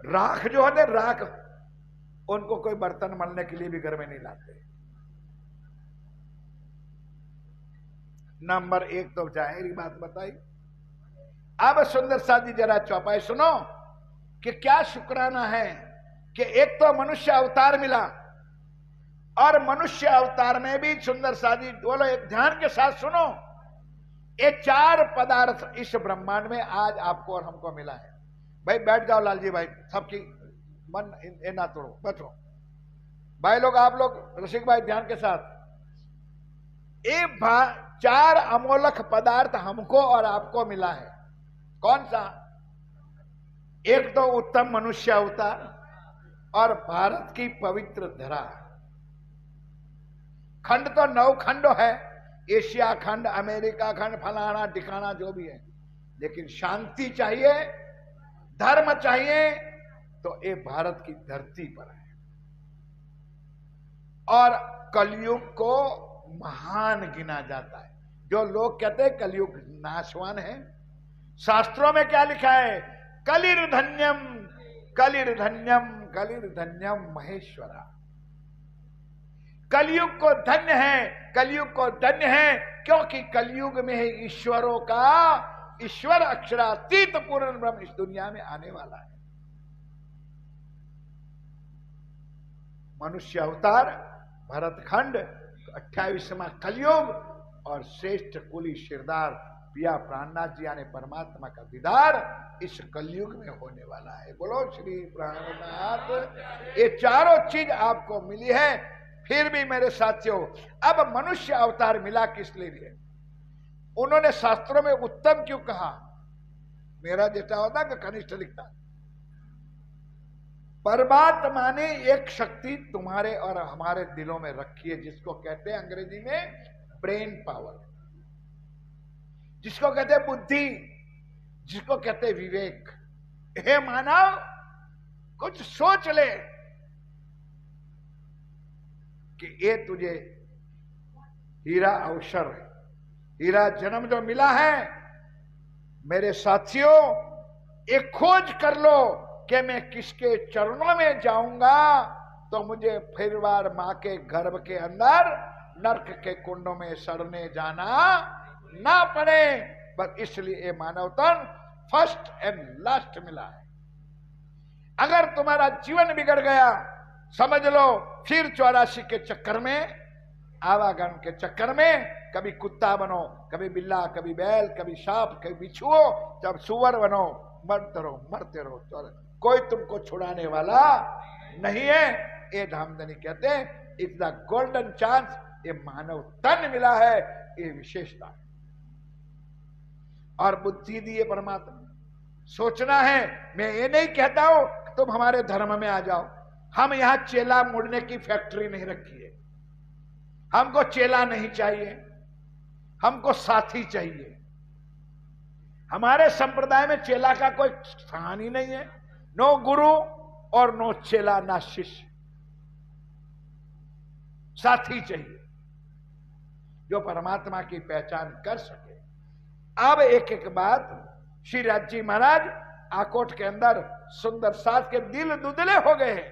राख जो होते, राख, उनको कोई बर्तन मलने के लिए भी घर में नहीं लाते। नंबर 1 तो जाहिर बात बताई। अब सुंदर साथी जरा चौपाई सुनो कि क्या शुक्राना है कि एक तो मनुष्य अवतार मिला, और मनुष्य अवतार में भी सुंदर साथी बोलो, एक ध्यान के साथ सुनो, ये 4 पदार्थ इस ब्रह्मांड में आज आपको और हमको मिला है। भाई बैठ जाओ लालजी भाई, सबकी मन ना तोड़ो, बैठो भाई लोग, आप लोग रसिक भाई ध्यान के साथ। ये 4 अमोलक पदार्थ हमको और आपको मिला है। कौन सा? एक तो उत्तम मनुष्य अवतार, और भारत की पवित्र धरा। खंड तो 9 खंड है, एशिया खंड, अमेरिका खंड, फलाना ठिकाना जो भी है, लेकिन शांति चाहिए, धर्म चाहिए, तो ये भारत की धरती पर है। और कलयुग को महान गिना जाता है। जो लोग कहते हैं कलयुग नाशवान है, शास्त्रों में क्या लिखा है? कलिर्धन्यम कलिर्धन्यम कलिर्धन्यम महेश्वरा। कलयुग को धन्य है, कलयुग को धन्य है, क्योंकि कलयुग में ही ईश्वरों का, ईश्वर अक्षरातीत पूर्ण ब्रह्म इस दुनिया में आने वाला है। मनुष्य अवतार, भरतखंड, 28वां कलयुग, और श्रेष्ठ कुली शिरदार पिया प्राणनाथ जी यानी परमात्मा का दीदार इस कलयुग में होने वाला है। बोलो श्री प्राणनाथ। ये चारों चीज आपको मिली है। फिर भी मेरे साथियों, अब मनुष्य अवतार मिला किस लिए? उन्होंने शास्त्रों में उत्तम क्यों कहा? मेरा जैसा होता कि कनिष्ठ लिखता। परमात्मा ने एक शक्ति तुम्हारे और हमारे दिलों में रखी है, जिसको कहते हैं अंग्रेजी में ब्रेन पावर, जिसको कहते हैं बुद्धि, जिसको कहते हैं विवेक। हे मानव, कुछ सोच ले कि ये तुझे हीरा अवसर है, हीरा जन्म जो मिला है। मेरे साथियों, एक खोज कर लो कि मैं किसके चरणों में जाऊंगा तो मुझे फिर बार मां के गर्भ के अंदर नरक के कुंडों में सड़ने जाना ना पड़े। बस इसलिए ये मानव तन फर्स्ट एंड लास्ट मिला है। अगर तुम्हारा जीवन बिगड़ गया, समझ लो फिर 84 के चक्कर में, आवागमन के चक्कर में, कभी कुत्ता बनो, कभी बिल्ला, कभी बैल, कभी सांप, कभी बिच्छू, जब सुअर बनो, मरते रहो। कोई तुमको छुड़ाने वाला नहीं है। ये धामधनी कहते हैं इट्स द गोल्डन चांस। ये मानव तन मिला है, ये विशेषता है। और बुद्धि दी है परमात्मा, सोचना है। मैं ये नहीं कहता हूं तुम हमारे धर्म में आ जाओ। हम यहां चेला मुड़ने की फैक्ट्री नहीं रखी है। हमको चेला नहीं चाहिए, हमको साथी चाहिए। हमारे संप्रदाय में चेला का कोई स्थान ही नहीं है। नो गुरु और नो चेला, ना शिष्य, साथी चाहिए जो परमात्मा की पहचान कर सके। अब एक एक बात, श्री राज जी महाराज आकोट के अंदर सुंदर साथ के दिल दुदले हो गए हैं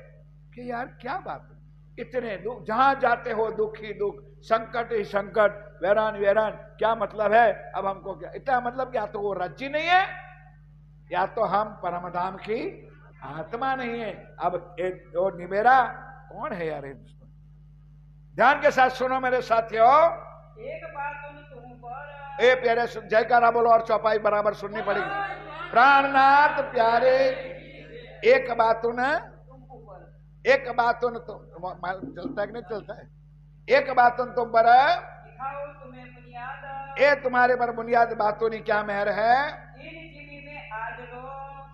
कि यार क्या बात है, इतने दुख, जहां जाते हो दुख ही दुख, संकट ही संकट, वैरान वैरान, क्या मतलब है? अब हमको क्या इतना मतलब कि या तो वो रज्जी नहीं है या तो हम परमधाम की आत्मा नहीं है। अब वो निमेरा कौन है यार? ध्यान के साथ सुनो मेरे साथियों। एक बात तुम पर ए प्यारे, जयकारा बोलो और चौपाई बराबर सुननी पड़ेगी। प्राणनाथ प्यारे, एक बात न, एक बात न तो चलता है कि नहीं चलता है? एक बात तुम पर तुम्हें बुनियाद, ये तुम्हारे पर बुनियाद बातों ने क्या मेहर है। इन जिमी में आज लो,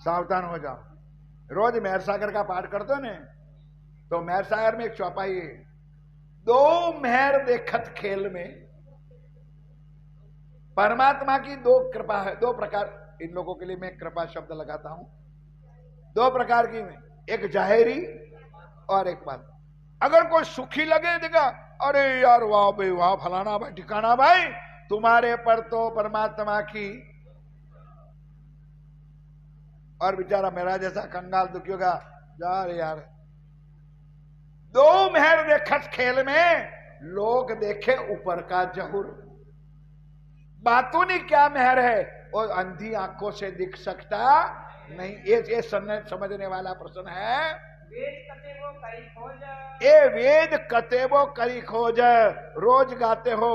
सावधान हो जाओ। रोज मेहर सागर का पाठ करते हो ने, तो मेहर सागर में एक चौपाई है, दो मेहर देखत खेल में। परमात्मा की दो कृपा है, दो प्रकार। इन लोगों के लिए मैं कृपा शब्द लगाता हूं। दो प्रकार की में, एक जाहिरी और एक बात। अगर कोई सुखी लगे देगा, अरे यार वाह भाई वाह, फलाना भाई ठिकाना भाई, तुम्हारे पर तो परमात्मा की। और बेचारा मेरा जैसा कंगाल दुखी होगा, यार दो मेहर देखत खेल में, लोग देखे ऊपर का जहूर। बातों ने क्या मेहर है, वो अंधी आंखों से दिख सकता नहीं। ये समझने वाला प्रश्न है। वेद कतेबो करी खोज, ये वेद कतेबो करी खोज, रोज गाते हो।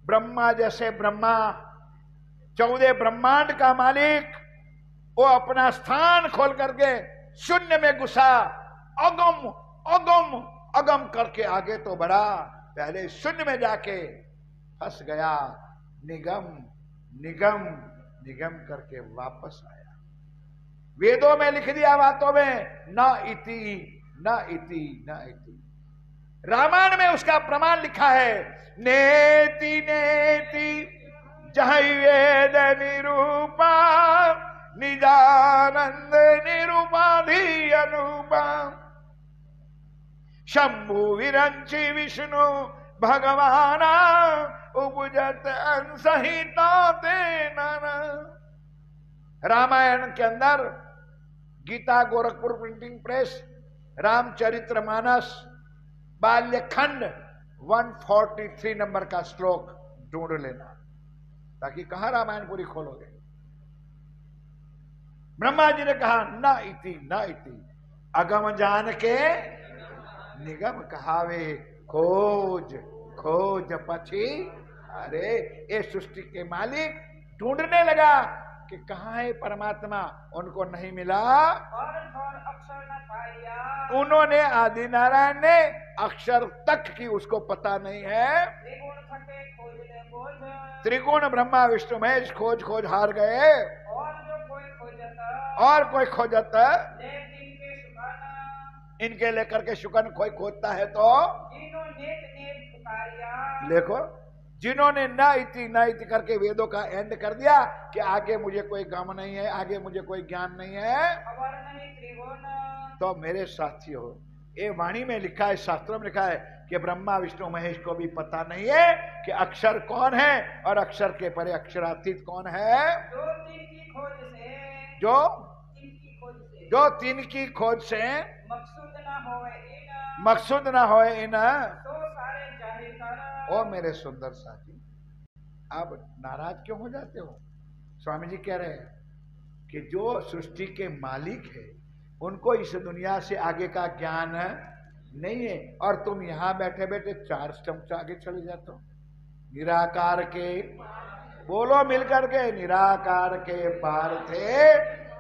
ब्रह्मा जैसे ब्रह्मा, 14 ब्रह्मांड का मालिक, वो अपना स्थान खोल करके शून्य में घुसा, अगम अगम अगम करके आगे तो बढ़ा, पहले शून्य में जाके फंस गया, निगम निगम निगम करके वापस आया। वेदों में लिख दिया बातों में, न इति न इति न इति। रामायण में उसका प्रमाण लिखा है, नेति नेति जहाँ वेद निरूपा, निजानंद निरूपाधि अनुपा। शंभु विरंची विष्णु भगवाना, उपजत अंसहिता तेना। रामायण के अंदर गीता गोरखपुर प्रिंटिंग प्रेस, रामचरित्र मानस बाल्यखंड 143 नंबर का श्लोक ढूंढ लेना, ताकि कहां रामायण पूरी खोलोगे। ब्रह्मा जी ने कहा न इति न इति, अगम जान के निगम कहावे, खोज खोज पछी अरे ये सृष्टि के मालिक ढूंढने लगा कि कहाँ है परमात्मा, उनको नहीं मिला। अक्षर न पाया, उन्होंने आदि नारायण ने अक्षर तक की उसको पता नहीं है। त्रिगुण थके खोजने बोझ, त्रिगुण ब्रह्मा विष्णु महेश खोज खोज हार गए। और जो कोई खोजता, और कोई खोजता, नेक जिनके सुखाना, इनके लेकर के शुकन कोई खोजता है तो जिन्हों नेक नेक पुकारिया। देखो, जिन्होंने न इति करके वेदों का एंड कर दिया कि आगे मुझे कोई गम नहीं है, आगे मुझे कोई ज्ञान नहीं है, खबर नहीं त्रिगुण। तो मेरे साथियों, ये वाणी में लिखा है, शास्त्रों में लिखा है कि ब्रह्मा विष्णु महेश को भी पता नहीं है कि अक्षर कौन है और अक्षर के परे अक्षरातीत कौन है। जो तीन की खोज से, जो तीन की खोज से, जो तीन की खोज से मकसूद न होए इन, मकसूद ना होए इन। तो सारे जाहिर कर। ओ मेरे सुंदर साथी, आप नाराज क्यों हो जाते हो? स्वामी जी कह रहे हैं कि जो सृष्टि के मालिक है उनको इस दुनिया से आगे का ज्ञान नहीं है, और तुम यहां बैठे बैठे 4 स्टंप आगे चले जाते हो। निराकार के, बोलो मिलकर के, निराकार के पार थे,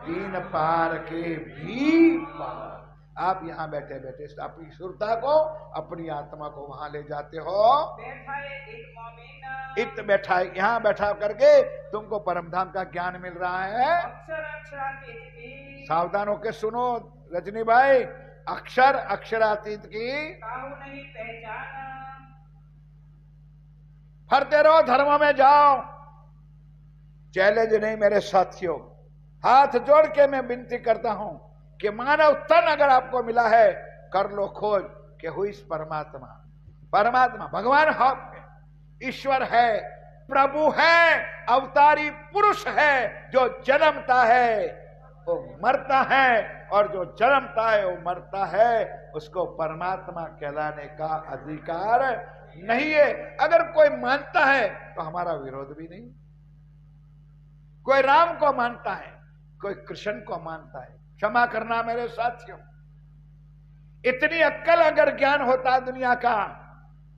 3 पार के भी पार। आप यहाँ बैठे बैठे अपनी सुरता को, अपनी आत्मा को वहां ले जाते हो। इत बैठा, यहाँ बैठा करके तुमको परमधाम का ज्ञान मिल रहा है। सावधान होके सुनो रजनी भाई, अक्षर अक्षरातीत की नहीं पहचान। फरते रहो, धर्म में जाओ। चैलेंज नहीं मेरे साथियों, हाथ जोड़ के मैं विनती करता हूं कि मानव तन अगर आपको मिला है, कर लो खोज कि हुई परमात्मा। परमात्मा भगवान है, ईश्वर है, प्रभु है, अवतारी पुरुष है। जो जन्मता है वो मरता है, और जो जन्मता है वो मरता है। उसको परमात्मा कहलाने का अधिकार नहीं है। अगर कोई मानता है तो हमारा विरोध भी नहीं। कोई राम को मानता है, कोई कृष्ण को मानता है। क्षमा करना मेरे साथियों, इतनी अक्ल अगर ज्ञान होता दुनिया का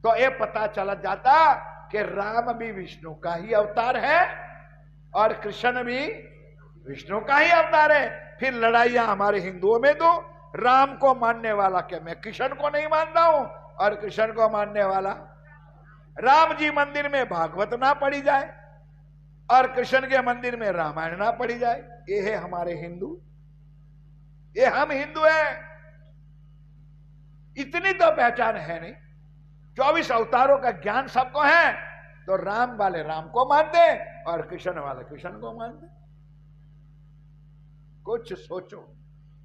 तो ये पता चला जाता कि राम भी विष्णु का ही अवतार है और कृष्ण भी विष्णु का ही अवतार है। फिर लड़ाइयां हमारे हिंदुओं में दो, राम को मानने वाला क्या मैं कृष्ण को नहीं मानता हूं, और कृष्ण को मानने वाला राम जी मंदिर में भागवत ना पढ़ी जाए और कृष्ण के मंदिर में रामायण ना पढ़ी जाए। ये है हमारे हिंदू, ये हम हिंदू हैं। इतनी तो पहचान है नहीं। 24 अवतारों का ज्ञान सबको है, तो राम वाले राम को मानते और कृष्ण वाले कृष्ण को मानते। कुछ सोचो,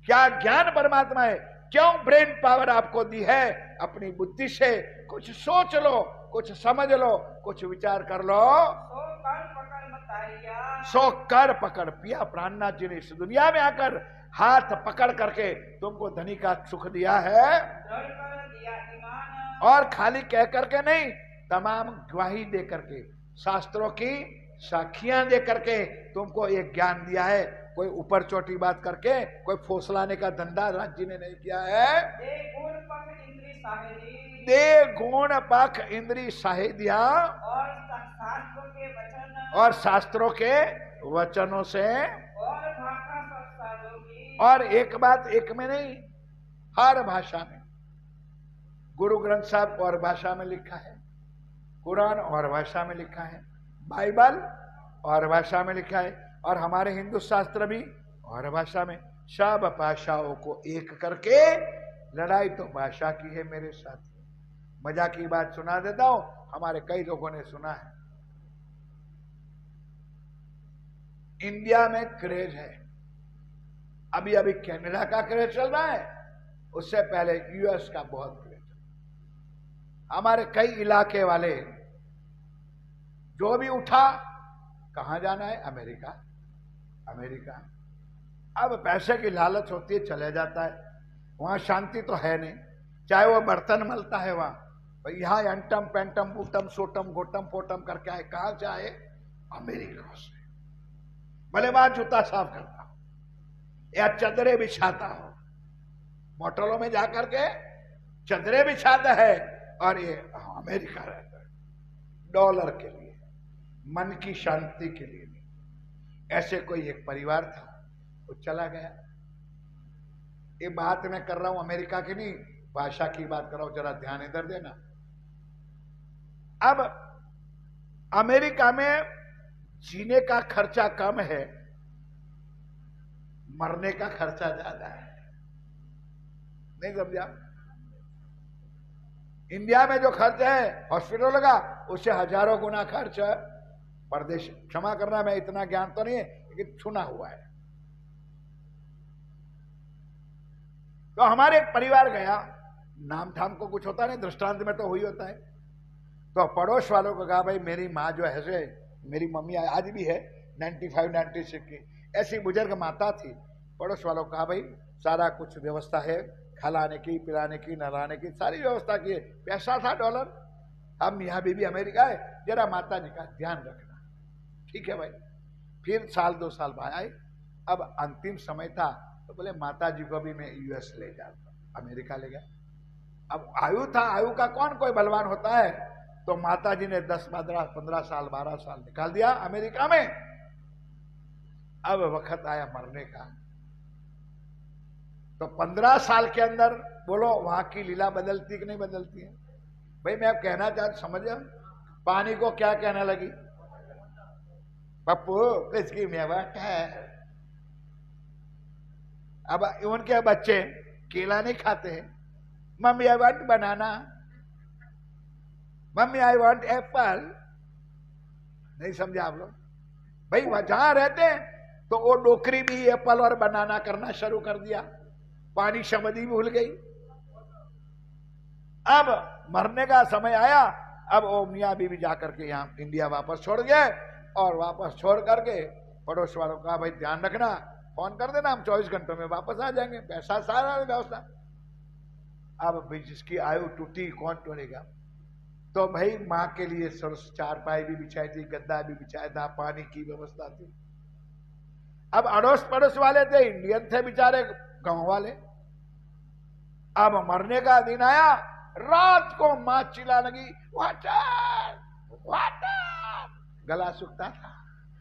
क्या ज्ञान परमात्मा है? क्यों ब्रेन पावर आपको दी है? अपनी बुद्धि से कुछ सोच लो, कुछ समझ लो, कुछ विचार कर लो। सो कर पकड़ पिया प्राणनाथ जी ने इस दुनिया में आकर हाथ पकड़ करके तुमको धनी का सुख दिया है, और खाली कह करके नहीं, तमाम गवाही दे करके, शास्त्रों की साखियां दे करके तुमको एक ज्ञान दिया है। कोई ऊपर चोटी बात करके, कोई फौसलाने का धंधा राज जी ने नहीं किया है। दे गुण पख इंद्री साहिदिया, और शास्त्रों के वचनों से, और एक बात एक में नहीं, हर भाषा में। गुरु ग्रंथ साहब और भाषा में लिखा है, कुरान और भाषा में लिखा है, बाइबल और भाषा में लिखा है, और हमारे हिंदू शास्त्र भी और भाषा में। सब भाषाओं को एक करके लड़ाई तो भाषा की है मेरे साथ। मजा की बात सुना देता हूं, हमारे कई लोगों ने सुना है। इंडिया में क्रेज है, अभी अभी कनाडा का क्रेज चल रहा है, उससे पहले यूएस का बहुत क्रेज। हमारे कई इलाके वाले जो भी उठा, कहां जाना है? America, America. अब पैसे की लालच होती है, चले जाता है। वहां शांति तो है नहीं, चाहे वो बर्तन मलता है वहां, यहां एंटम पेंटम बूटम सोटम गोटम पोटम करके आए। कहां से आए? अमेरिका से। भले बात जूता साफ करता हो या चदरे बिछाता हो, मोटरों में जाकर के चदरे बिछाता है, और ये अमेरिका रहता है। डॉलर के लिए, मन की शांति के लिए नहीं। ऐसे कोई एक परिवार था, वो चला गया। ये बात मैं कर रहा हूं अमेरिका की नहीं, भाषा की बात कर रहा हूं, जरा ध्यान इधर देना। अब अमेरिका में जीने का खर्चा कम है, मरने का खर्चा ज्यादा है। नहीं समझा? इंडिया में जो खर्च है हॉस्पिटल का, उससे हजारों गुना खर्च है परदेश। क्षमा करना, मैं इतना ज्ञान तो नहीं है, लेकिन सुना हुआ है। तो हमारे एक परिवार गया, नाम ठाम को कुछ होता नहीं, दृष्टांत में तो हुई होता है। तो पड़ोस वालों को कहा, भाई मेरी माँ जो है से, मेरी मम्मी आज भी है 95-96 की, ऐसी बुजुर्ग माता थी। पड़ोस वालों को कहा, भाई सारा कुछ व्यवस्था है, खिलाने की, पिलाने की, नहलाने की सारी व्यवस्था की है। पैसा था डॉलर, हम यहाँ बीबी अमेरिका है, जरा माता जी का ध्यान रखना। ठीक है भाई। फिर साल 2 साल बाद आए, अब अंतिम समय था, तो बोले माता जी को भी मैं यूएस ले जाता, अमेरिका ले गया। अब आयु था, आयु का कौन कोई बलवान होता है, तो माता जी ने 10, 15 साल, 12 साल निकाल दिया अमेरिका में। अब वक्त आया मरने का, तो 15 साल के अंदर बोलो वहां की लीला बदलती कि नहीं बदलती है? भाई मैं अब कहना चाहता, समझ, पानी को क्या कहने लगी? पप्पू इसकी मेवाट है। अब उनके बच्चे केला नहीं खाते हैं, mummy I want banana, mummy I want Apple. नहीं समझे आप लोग? भाई वहां जहां रहते हैं तो वो डोकरी भी एप्पल और बनाना करना शुरू कर दिया, पानी समझी भूल गई। अब मरने का समय आया, अब वो मियाँ बीवी जाकर के यहाँ इंडिया वापस छोड़ गए, और वापस छोड़ करके पड़ोस वालों का, भाई ध्यान रखना, फोन कर देना, हम 24 घंटों में वापस आ जाएंगे, पैसा सारा व्यवस्था। अब जिसकी आयु टूटी कौन तोड़ेगा? तो भाई माँ के लिए चारपाई भी बिछाई थी, गद्दा भी बिछाया था, पानी की व्यवस्था थी। अब अड़ोस पड़ोस वाले थे, इंडियन थे बेचारे, गांव वाले। अब मरने का दिन आया, रात को माँ चिल्ला लगी, वाटर वाटर, गला सूखता था,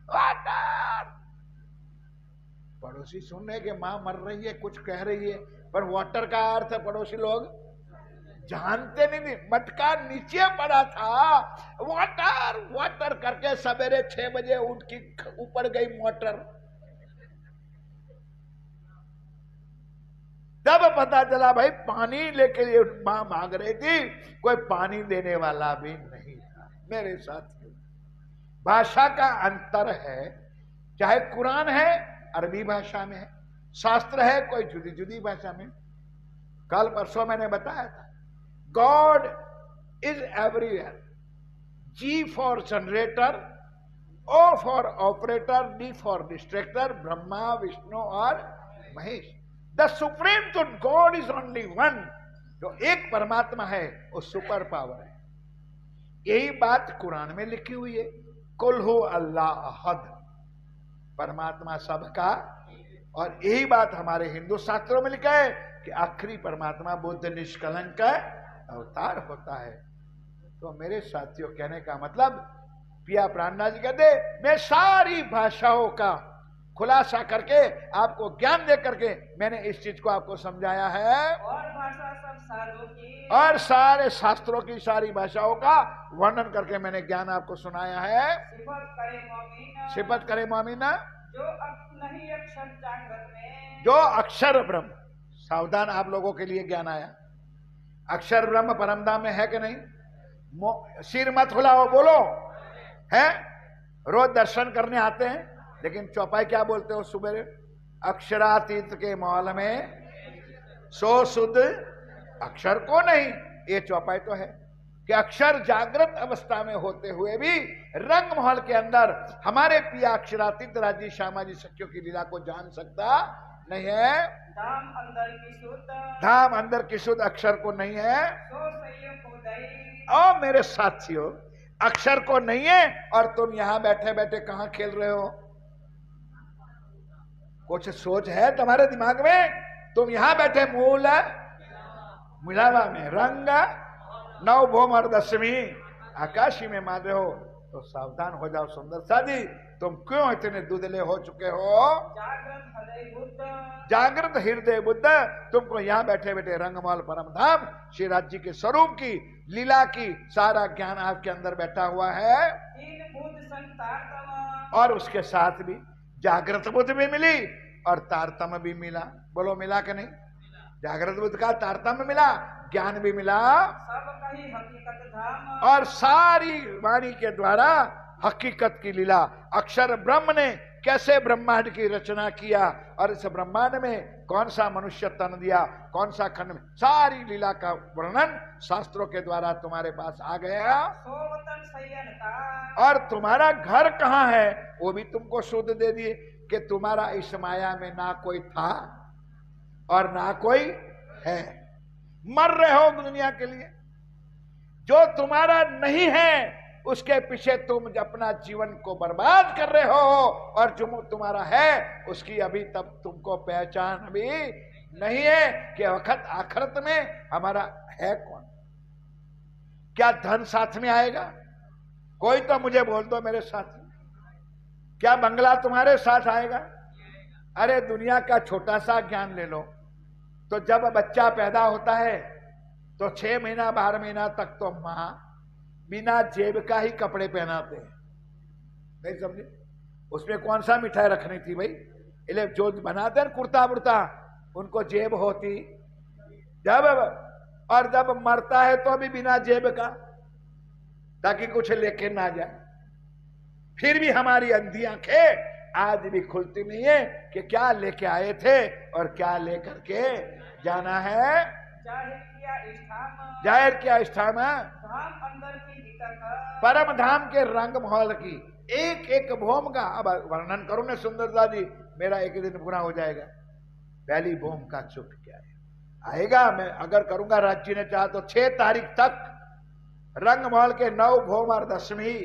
वाटर। पड़ोसी सुन रहे कि माँ मर रही है, कुछ कह रही है, पर वाटर का अर्थ पड़ोसी लोग जानते नहीं थे। मटका नीचे पड़ा था, वाटर वाटर करके सवेरे 6 बजे उठ के ऊपर गई मोटर। तब पता चला भाई पानी लेके लिए मां मांग रही थी, कोई पानी देने वाला भी नहीं था। मेरे साथियों, भाषा का अंतर है, चाहे कुरान है अरबी भाषा में है, शास्त्र है कोई जुदी जुदी भाषा में। कल परसों मैंने बताया था, God is everywhere. G for generator, O for operator, D for distractor, Brahma Vishnu और Mahesh. The supreme to God is only one. जो एक परमात्मा है वो सुपर पावर है। यही बात कुरान में लिखी हुई है, कुल हु अल्लाह अहद, परमात्मा सबका। और यही बात हमारे हिंदू शास्त्रों में लिखा है कि आखिरी परमात्मा बुद्ध निष्कलंक अवतार होता है। तो मेरे साथियों, कहने का मतलब, पिया प्राणनाथ जी कहते, मैं सारी भाषाओं का खुलासा करके आपको ज्ञान दे करके मैंने इस चीज को आपको समझाया है, और भाषा सब साधु की, और सारे शास्त्रों की सारी भाषाओं का वर्णन करके मैंने ज्ञान आपको सुनाया है। सिफत करे मोमिना, जो नहीं अक्षर जागृत में, जो अक्षर ब्रह्म। सावधान, आप लोगों के लिए ज्ञान आया। अक्षर ब्रह्म परमधाम में है कि नहीं? सिर मत खुलाओ, बोलो है। रोज दर्शन करने आते हैं, लेकिन चौपाई क्या बोलते हो सुबह? अक्षरातीत के मॉल में सो शुद्ध अक्षर को नहीं। ये चौपाई तो है कि अक्षर जागृत अवस्था में होते हुए भी रंग महल के अंदर हमारे पिया अक्षरातीत राजी श्यामा जी सखियों की लीला को जान सकता नहीं है। धाम अंदर की शुद्ध, धाम अंदर की शुद्ध अक्षर को नहीं है। सो संयम को दई। और मेरे साथियों, अक्षर को नहीं है और तुम यहां बैठे बैठे कहां खेल रहे हो? कुछ सोच है तुम्हारे दिमाग में? तुम यहां बैठे मूल मिलावा में, रंग नव भोम और 10वीं आकाशी में मान रहे हो तो सावधान हो जाओ सुंदर साजी। तुम क्यों इतने दुधले हो चुके हो? जागृत हृदय बुद्ध, तुमको यहाँ बैठे बैठे रंगमहल परम धाम श्री राज जी के स्वरूप की लीला की सारा ज्ञान आपके अंदर बैठा हुआ है। और उसके साथ भी जागृत बुद्ध भी मिली और तारतम्य भी मिला। बोलो मिला कि नहीं? जागृत बुद्ध का तारतम्य मिला, ज्ञान भी मिला, और सारी वाणी के द्वारा हकीकत की लीला। अक्षर ब्रह्म ने कैसे ब्रह्मांड की रचना किया और इस ब्रह्मांड में कौन सा मनुष्य तन दिया, कौन सा खंड में, सारी लीला का वर्णन शास्त्रों के द्वारा तुम्हारे पास आ गया। और तुम्हारा घर कहाँ है वो भी तुमको शुद्ध दे दिए कि तुम्हारा इस माया में ना कोई था और ना कोई है। मर रहे हो दुनिया के लिए, जो तुम्हारा नहीं है उसके पीछे तुम अपना जीवन को बर्बाद कर रहे हो, और जो तुम्हारा है उसकी अभी तक तुमको पहचान भी नहीं है कि वक्त आखिरत में हमारा है कौन। क्या धन साथ में आएगा? कोई तो मुझे बोल दो मेरे साथ, क्या बंगला तुम्हारे साथ आएगा? अरे दुनिया का छोटा सा ज्ञान ले लो, तो जब बच्चा पैदा होता है तो 6 महीना 12 महीना तक तो मां बिना जेब का ही कपड़े पहनाते हैं, नहीं समझे? उसमें कौन सा मिठाई रखनी थी भाई? इसलिए जो बनाते हैं कुर्ता बुर्ता उनको जेब होती, जब मरता है तो भी बिना जेब का, ताकि कुछ लेके ना जाए। फिर भी हमारी अंधी आंखें आज भी खुलती नहीं है कि क्या लेके आए थे और क्या लेकर के जाना है। जाहिर किया स्थान परम धाम के रंग महल की एक एक भूम का। अब वर्णन करूं ना सुंदरता जी, मेरा एक दिन पूरा हो जाएगा। पहली भूम का सुख क्या है आएगा, मैं अगर करूंगा राज्य ने चाहा तो 6 तारीख तक रंग महल के 9 भूम और 10वीं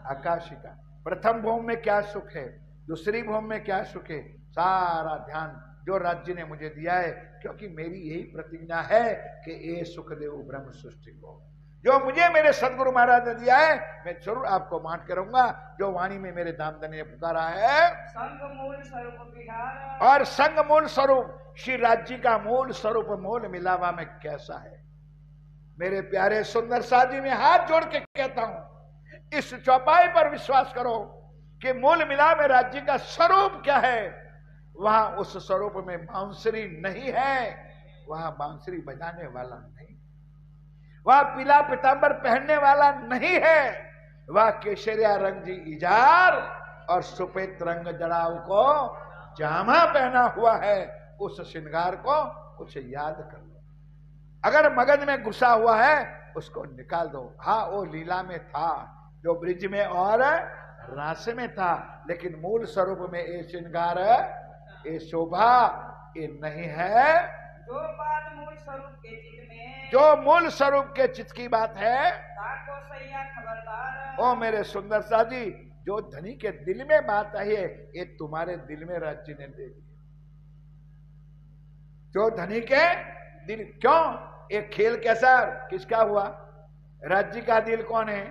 आकाशिका। प्रथम भूम में क्या सुख है, दूसरी भूम में क्या सुख है, सारा ध्यान जो राज्य ने मुझे दिया है, क्योंकि मेरी यही प्रतिज्ञा है कि ये सुख देव ब्रह्म सृष्टि को जो मुझे मेरे सदगुरु महाराज ने दिया है मैं जरूर आपको बांट करूंगा। जो वाणी में मेरे दामदनी ने पुकारा है और संग मूल स्वरूप श्री राज्य का मूल स्वरूप मूल मिलावा में कैसा है। मेरे प्यारे सुंदर साजी में हाथ जोड़ के कहता हूं, इस चौपाई पर विश्वास करो कि मूल मिला में राज्य का स्वरूप क्या है। वहां उस स्वरूप में बांसुरी नहीं है, वहां बांसुरी बजाने वाला नहीं, वहां पीला पीतांबर पहनने वाला नहीं है, वह केसरिया रंग जी इजार और सफेद रंग जड़ाऊ को जामा पहना हुआ है। उस श्रृंगार को कुछ याद कर लो, अगर मगज में घुसा हुआ है उसको निकाल दो। हाँ वो लीला में था, जो ब्रिज में और रास में था, लेकिन मूल स्वरूप में ये श्रृंगार ये शोभा ये नहीं है। जो बात मूल स्वरूप के चित्त में, जो मूल स्वरूप के चित्त की बात है, ताको सैया खबरदार। ओ मेरे सुंदर साजी, जो धनी के दिल में बात आई है ये तुम्हारे दिल में राज्य ने दे दी। जो धनी के दिल, क्यों एक खेल कैसा किसका हुआ? राज्य का दिल कौन है?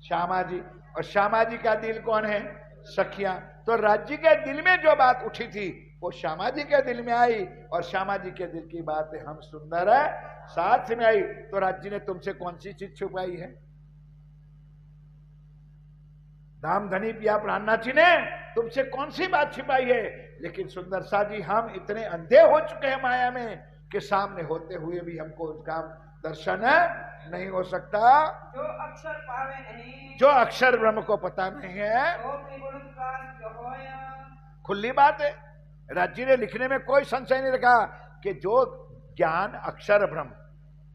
श्यामा जी, और श्यामा जी का दिल कौन है? सखिया। तो राज्य के दिल में जो बात उठी थी वो श्यामा जी के दिल में आई, और श्यामा जी के दिल की बात है हम सुंदर है साथ में आई। तो राज्य ने तुमसे कौन सी चीज छुपाई है? दाम धनी पिया प्राणनाथी ने तुमसे कौन सी बात छिपाई है? लेकिन सुंदर सा जी हम इतने अंधे हो चुके हैं माया में कि सामने होते हुए भी हमको उसका दर्शन नहीं हो सकता। जो अक्षर पावे नहीं, जो अक्षर ब्रह्म को पता नहीं है, तो त्रिगुण प्रकाश जो होया। खुली बात है, राज्य ने लिखने में कोई संशय नहीं रखा कि जो ज्ञान अक्षर ब्रह्म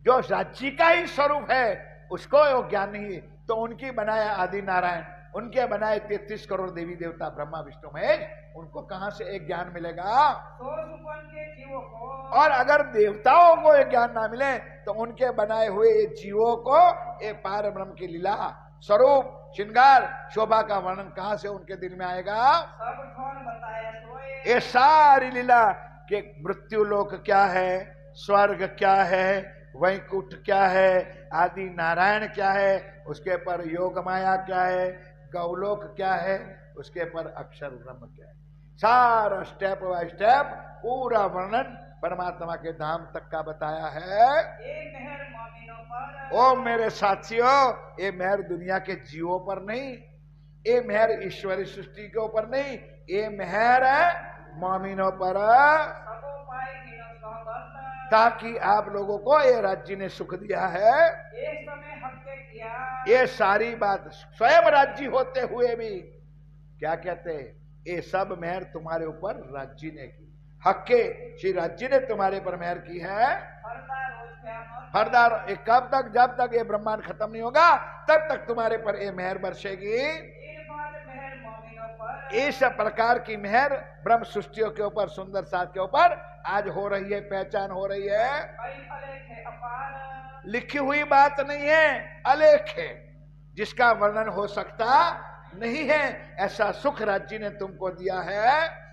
जो राज्य का ही स्वरूप है उसको वो ज्ञान नहीं, तो उनकी बनाया आदि नारायण, उनके बनाए 33 करोड़ देवी देवता ब्रह्मा विष्णु महेश, उनको कहां से एक ज्ञान मिलेगा? तो सुपन के जीवों को, और अगर देवताओं को एक ज्ञान ना मिले तो उनके बनाए हुए जीवों को ये पार ब्रह्म की लीला स्वरूप श्रृंगार शोभा का वर्णन कहां से उनके दिल में आएगा? सब कौन बताया सोए। ये सारी लीला के मृत्यु लोक क्या है, स्वर्ग क्या है, वैकुंठ क्या है, आदि नारायण क्या है, उसके पर योग माया क्या है, गौलोक क्या है, उसके पर अक्षर ब्रह्म क्या है। सारा स्टेप बाय स्टेप पूरा वर्णन परमात्मा के धाम तक का बताया है। ओ मेरे साथियों, ये मेहर दुनिया के जीवों पर नहीं, ये मेहर ईश्वरी सृष्टि के ऊपर नहीं, ये मेहर है मोमिनों पर, ताकि आप लोगों को ये राज्य ने सुख दिया है। ये सारी बात स्वयं राज्य होते हुए भी क्या कहते हैं, ये सब मेहर तुम्हारे ऊपर राज्य ने की, हक्के श्री राज्य ने तुम्हारे पर मेहर की है। हरदार कब तक, जब तक ये ब्रह्मांड खत्म नहीं होगा तब तक तुम्हारे पर ये मेहर बरसेगी। इस प्रकार की मेहर ब्रह्म सृष्टियों के ऊपर, सुंदर साथ के ऊपर आज हो रही है, पहचान हो रही है। लिखी हुई बात नहीं है, अलेख है, जिसका वर्णन हो सकता नहीं है। ऐसा सुख राज्य ने तुमको दिया है।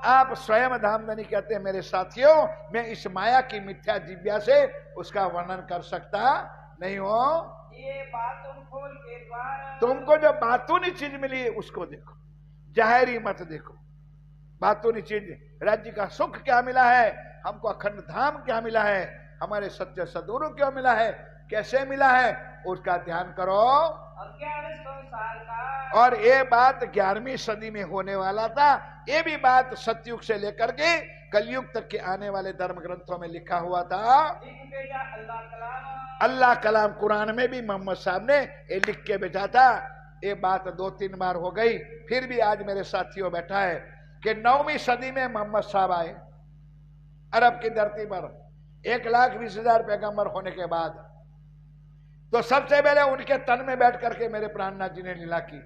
आप स्वयं धामधनी कहते हैं मेरे साथियों, मैं इस माया की मिथ्या दिव्या से उसका वर्णन कर सकता नहीं हो। ये बातों खोल के द्वारा तुमको जो बातूनी चीज मिली उसको देखो, जाहिरी मत देखो। बातूनी चीज, राज्य का सुख क्या मिला है हमको, अखंड धाम क्या मिला है, हमारे सत्य सदगुरु क्यों मिला है, कैसे मिला है, उसका ध्यान करो। 1100 साल का, और ये बात 11वीं सदी में होने वाला था। ये भी बात सतयुग से लेकर के कलयुग तक के आने वाले धर्म ग्रंथों में लिखा हुआ था। अल्लाह कलाम कुरान में भी मोहम्मद साहब ने ये लिख के भेजा था। ये बात 2-3 बार हो गई, फिर भी आज मेरे साथियों बैठा है कि 9वीं सदी में मोहम्मद साहब आए अरब की धरती पर, 1,20,000 पैगंबर होने के बाद। तो सबसे पहले उनके तन में बैठ करके मेरे प्राणनाथ जी ने लीला की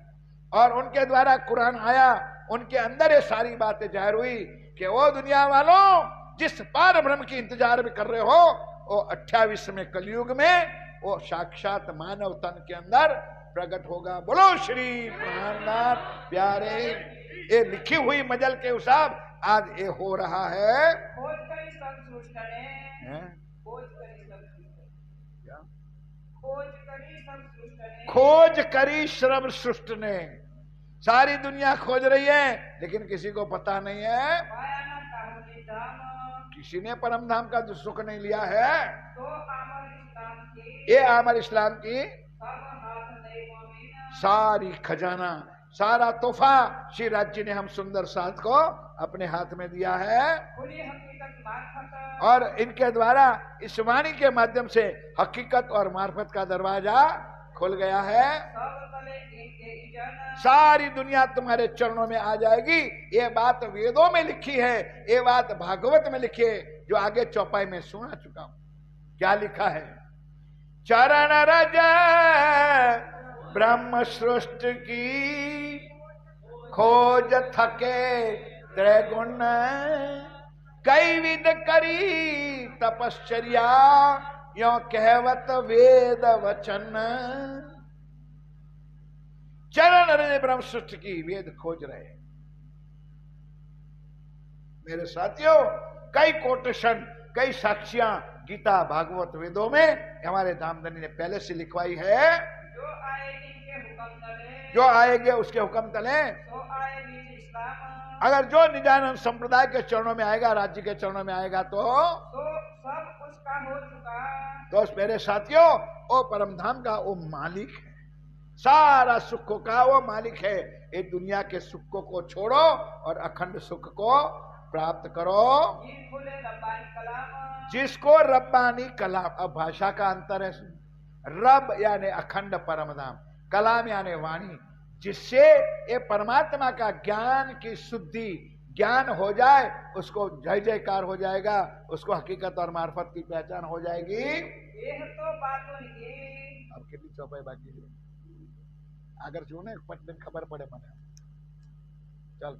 और उनके द्वारा कुरान आया। उनके अंदर ये सारी बातें जाहिर हुई कि वो दुनिया वालों जिस पार ब्रह्म की इंतजार भी कर रहे हो, वो 28वें कलयुग में वो साक्षात मानव तन के अंदर प्रकट होगा। बोलो श्री प्राणनाथ प्यारे। ये लिखी हुई मजल के हिसाब आज ये हो रहा है। खोज करी सब सृष्टि ने, खोज करी सब सृष्टि, खोज करी सब सृष्टि ने, खोज करी श्रम सृष्टि ने। सारी दुनिया खोज रही है लेकिन किसी को पता नहीं है, पाया ना काहुनी धाम, किसी ने परम धाम का जो सुख नहीं लिया है। तो आमर इस्लाम की, ये आमर इस्लाम की सब हाथ नहीं मोमिना, सारी खजाना, सारा तोहफा श्री राज्य ने हम सुंदर साथ को अपने हाथ में दिया है। खुली हकीकत मार्फत, और इनके द्वारा इस वाणी के माध्यम से हकीकत और मार्फत का दरवाजा खुल गया है। सब तले इनके इजन, सारी दुनिया तुम्हारे चरणों में आ जाएगी। ये बात वेदों में लिखी है, ये बात भागवत में लिखी है, जो आगे चौपाई में सुना चुका हूं। क्या लिखा है, चरण रज ब्रह्म सृष्टि की, खोज थके त्रैगुण, कई विध करी तपश्चर्या, यो कहवत वेद वचन। चरण रज ब्रह्म सृष्टि की वेद खोज रहे मेरे साथियों। कई कोटेशन, कई साक्षियां गीता भागवत वेदों में हमारे धामधनी ने पहले से लिखवाई है। जो आएगी के हुक्म तले, जो आएंगे उसके हुक्म तले, तो आएगी इस्लाम, अगर जो निजानंद संप्रदाय के चरणों में आएगा, राज्य के चरणों में आएगा तो सब उसका हो चुका। तो मेरे साथियों, वो परम धाम का वो मालिक है, सारा सुखों का वो मालिक है। ये दुनिया के सुखों को छोड़ो और अखंड सुख को प्राप्त करो। जिसको रब्बानी कलाम, अब भाषा का अंतर है। रब यानी अखंड परम धाम, कलाम यानी वाणी, जिससे ये परमात्मा का ज्ञान की शुद्धि ज्ञान हो जाए, उसको जय जयकार हो जाएगा, उसको हकीकत और मार्फत की पहचान हो जाएगी। ये तो बातों की, अब कितनी चौपाई बाकी है, अगर जो ने पट दिन खबर पड़े मने चल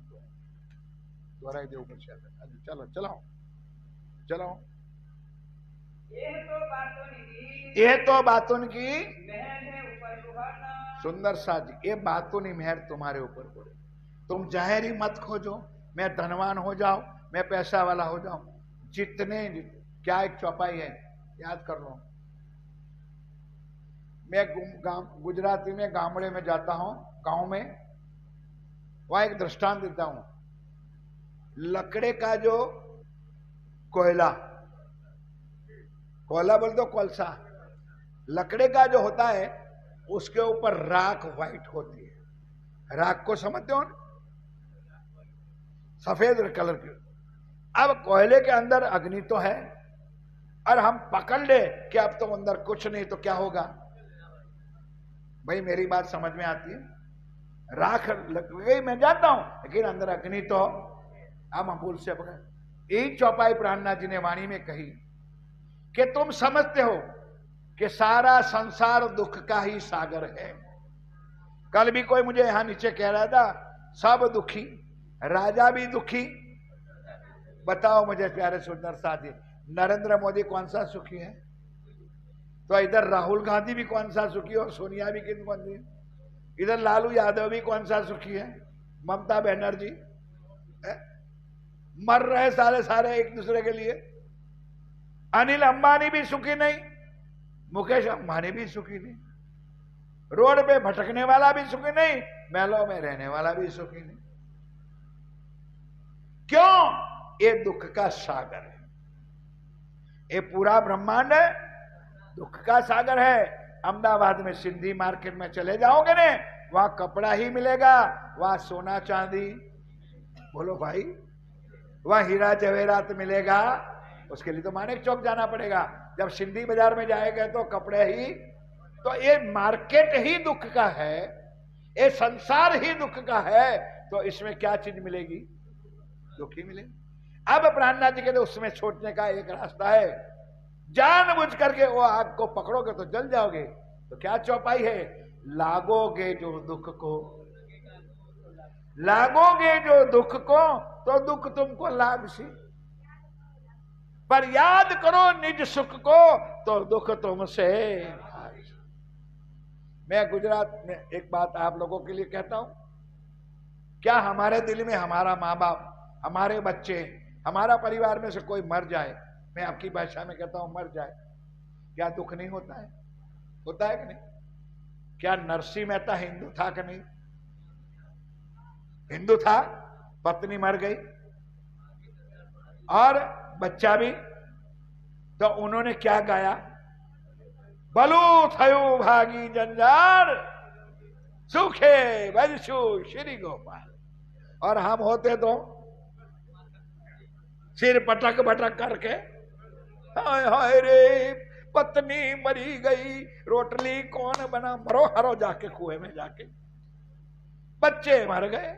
दोहराई दे ऊपर से। चलो चलाओ चलाओ। ये तो बातों की, ये तो बातों की महल है ऊपर सुहाना, सुंदर साज, ये बातों नहीं मेहर तुम्हारे ऊपर पड़े। तुम जाहिरी मत खोजो मैं धनवान हो जाऊं, मैं पैसा वाला हो जाऊं। जितने क्या एक चौपाई है, याद कर लो। मैं गुजराती में गामड़े में जाता हूं, गांव में, वहां एक दृष्टांत देता हूं। लकड़े का जो कोयला, कोयला बोल दो, कोलसा, लकड़े का जो होता है उसके ऊपर राख व्हाइट होती है। राख को समझते हो ना, सफेद कलर की। अब कोयले के अंदर अग्नि तो है, और हम पकड़ ले कि अब तो अंदर कुछ नहीं, तो क्या होगा? भाई मेरी बात समझ में आती है? राख लग गई, मैं जानता हूं, लेकिन अंदर अग्नि तो हम अमूल से पकड़। यही चौपाई प्राणनाथ जी ने वाणी में कही कि तुम समझते हो कि सारा संसार दुख का ही सागर है। कल भी कोई मुझे यहां नीचे कह रहा था, सब दुखी, राजा भी दुखी। बताओ मुझे प्यारे सुंदर साथी, नरेंद्र मोदी कौन सा सुखी है? तो इधर राहुल गांधी भी कौन सा सुखी है, और सोनिया भी कौन सी है? इधर लालू यादव भी कौन सा सुखी है? ममता बनर्जी मर रहे सारे एक दूसरे के लिए। अनिल अंबानी भी सुखी नहीं, मुकेश अंबानी भी सुखी नहीं, रोड पे भटकने वाला भी सुखी नहीं, महलों में रहने वाला भी सुखी नहीं। क्यों? ये दुख का सागर है, ये पूरा ब्रह्मांड दुख का सागर है। अहमदाबाद में सिंधी मार्केट में चले जाओगे ने, वहां कपड़ा ही मिलेगा, वहां सोना चांदी, बोलो भाई, वहां हीरा जवेरात मिलेगा। उसके लिए तो मानिक चौक जाना पड़ेगा। जब सिंधी बाजार में जाएगा तो कपड़े ही, तो ये मार्केट ही दुख का है, ये संसार ही दुख का है, तो इसमें क्या चीज मिलेगी? दुख ही मिलेगी। अब प्राणनाथ जी कहते उसमें छोड़ने का एक रास्ता है, जानबूझ करके वो आग को पकड़ोगे तो जल जाओगे। तो क्या चौपाई है? लागोगे जो दुख को, लागोगे जो दुख को, तो दुख तुमको लाग सी, पर याद करो निज सुख को, तो दुख तुमसे। मैं गुजरात में एक बात आप लोगों के लिए कहता हूं, क्या हमारे दिल में हमारा माँ बाप, हमारे बच्चे, हमारा परिवार में से कोई मर जाए, मैं आपकी भाषा में कहता हूं मर जाए, क्या दुख नहीं होता है? होता है कि नहीं? क्या नरसिंह मेहता हिंदू था कि नहीं? हिंदू था, पत्नी मर गई और बच्चा भी, तो उन्होंने क्या गाया? बलू थयो भागी जंजार, सुखे बजशु श्री गोपाल। और हम होते तो सिर पटक भटक करके, हाय हाय रे पत्नी मरी गई, रोटली कौन बना, मरो हरो जाके कुएं में जाके, बच्चे मर गए।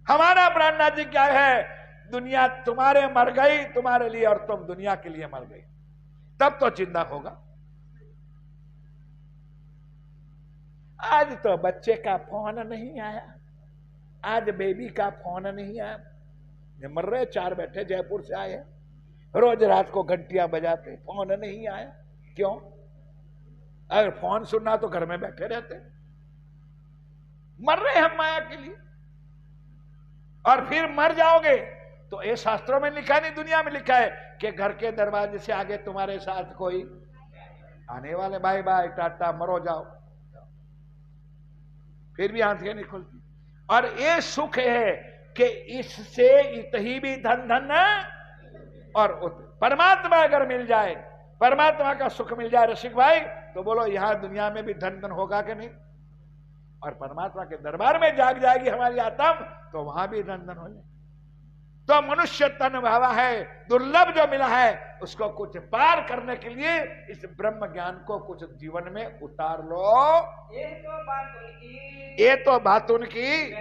हमारा प्राणनाथ जी क्या है? दुनिया तुम्हारे मर गई तुम्हारे लिए, और तुम दुनिया के लिए मर गई, तब तो जिंदा होगा। आज तो बच्चे का फोन नहीं आया, आज बेबी का फोन नहीं आया, मर रहे, चार बैठे जयपुर से आए, रोज रात को घंटियां बजाते, फोन नहीं आया। क्यों? अगर फोन सुनना तो घर में बैठे रहते। मर रहे हम माया के लिए, और फिर मर जाओगे तो ये शास्त्रों में लिखा नहीं, दुनिया में लिखा है कि घर के दरवाजे से आगे तुम्हारे साथ कोई आने वाले, बाय बाय टाटा, मरो जाओ, फिर भी आंखें नहीं खुलती। और ये सुख है कि इससे इतही भी धन धन, और परमात्मा अगर मिल जाए, परमात्मा का सुख मिल जाए रसिक भाई, तो बोलो यहां दुनिया में भी धन धन होगा कि नहीं? और परमात्मा के दरबार में जाग जाएगी हमारी आत्मा, तो वहां भी धन धन हो जाए। तो मनुष्य तन भावा है, दुर्लभ जो मिला है, उसको कुछ पार करने के लिए इस ब्रह्म ज्ञान को कुछ जीवन में उतार लो। ये तो बात उनकी, ये तो बात उनकी।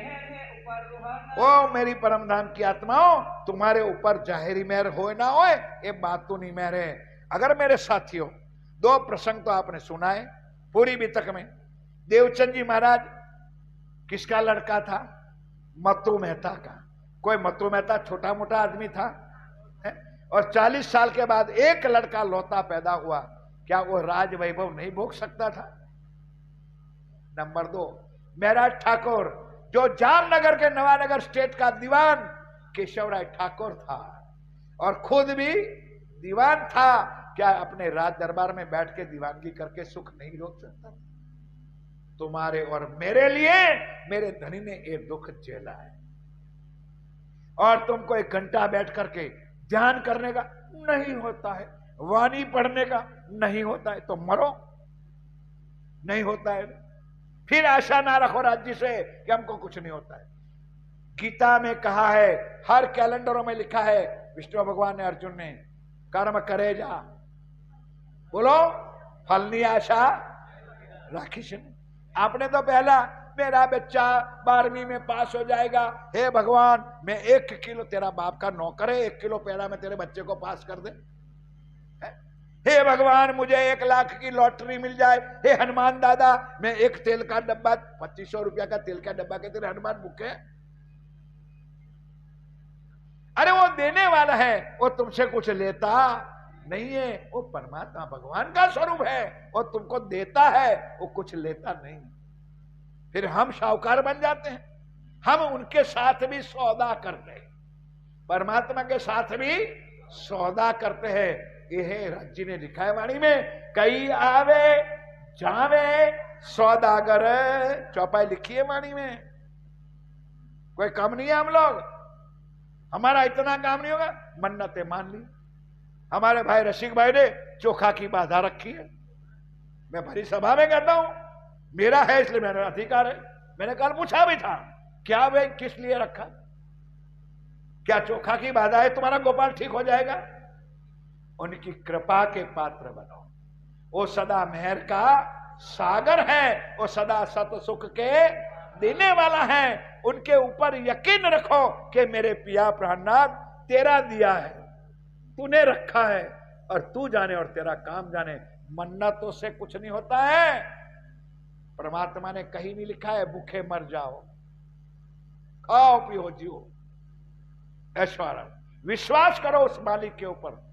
ओ मेरी परम धाम की आत्माओं, तुम्हारे ऊपर जाहिरी मेहर हो ना हो, ये बात तो नहीं मेहर है। अगर मेरे साथियों, दो प्रसंग तो आपने सुना है पूरी बीतक में। देवचंद जी महाराज किसका लड़का था? मतु मेहता का। कोई मतु मेहता छोटा मोटा आदमी था है? और 40 साल के बाद एक लड़का लौता पैदा हुआ, क्या वो राज वैभव नहीं भोग सकता था? नंबर 2, महराज ठाकुर, जो जामनगर के नवानगर स्टेट का दीवान केशवराय ठाकुर था, और खुद भी दीवान था, क्या अपने राज दरबार में बैठ के दीवानगी करके सुख नहीं रोक सकता? तुम्हारे और मेरे लिए मेरे धनी ने ये दुख झेला है, और तुमको 1 घंटा बैठ करके ध्यान करने का नहीं होता है, वाणी पढ़ने का नहीं होता है, तो मरो। नहीं होता है, फिर आशा ना रखो राज्य से कि हमको कुछ नहीं होता है। गीता में कहा है, हर कैलेंडरों में लिखा है, विष्णु भगवान ने अर्जुन ने, कर्म करे जा, बोलो फलनी आशा राखी से। आपने तो पहला, मेरा बच्चा 12वीं में पास हो जाएगा, हे भगवान मैं 1 किलो, तेरा बाप का नौकर है, 1 किलो पेड़ा में तेरे बच्चे को पास कर दे। हे भगवान मुझे 1 लाख की लॉटरी मिल जाए, हे हनुमान दादा मैं 1 तेल का डब्बा, 2500 रुपया का तेल का डब्बा के तेरे हनुमान भूखे। अरे वो देने वाला है, वो तुमसे कुछ लेता नहीं है, वो परमात्मा भगवान का स्वरूप है, वो तुमको देता है, वो कुछ लेता नहीं। फिर हम साहूकार बन जाते हैं, हम उनके साथ भी सौदा करते हैं, परमात्मा के साथ भी सौदा करते हैं। यह राज्य ने लिखा है वाणी में, कई आवे जावे सौदागर, चौपाई लिखी है वाणी में। कोई कम नहीं है हम लोग, हमारा इतना काम नहीं होगा, मन्नतें मान ली। हमारे भाई रसिक भाई ने चोखा की बाधा रखी है, मैं भरी सभा में कहता हूं, मेरा है इसलिए मेरा अधिकार है। मैंने कल पूछा भी था, क्या भाई किस लिए रखा? क्या चोखा की बाधा है तुम्हारा गोपाल ठीक हो जाएगा? उनकी कृपा के पात्र बनो, वो सदा मेहर का सागर है, वो सदा सत सुख के देने वाला है। उनके ऊपर यकीन रखो कि मेरे पिया प्राणनाथ तेरा दिया है, तूने रखा है, और तू जाने और तेरा काम जाने। मन्नतों से कुछ नहीं होता है। परमात्मा ने कहीं नहीं लिखा है भूखे मर जाओ, खाओ पियो जियो ऐश्वर्य। विश्वास करो उस मालिक के ऊपर।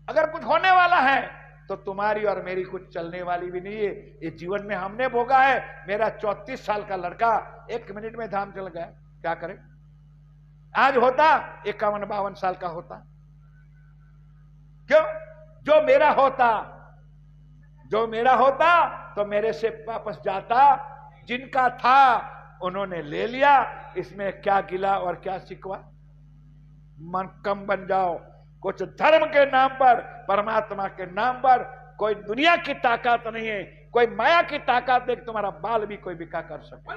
अगर कुछ होने वाला है तो तुम्हारी और मेरी कुछ चलने वाली भी नहीं है। ये जीवन में हमने भोगा है। मेरा 34 साल का लड़का 1 मिनट में धाम चल गया, क्या करे? आज होता 51-52 साल का होता। क्यों? जो मेरा होता तो मेरे से वापस जाता। जिनका था उन्होंने ले लिया, इसमें क्या गिला और क्या शिकवा? मन कम बन जाओ। कुछ धर्म के नाम पर, परमात्मा के नाम पर कोई दुनिया की ताकत नहीं है, कोई माया की ताकत देख तुम्हारा बाल भी कोई बिका कर सके,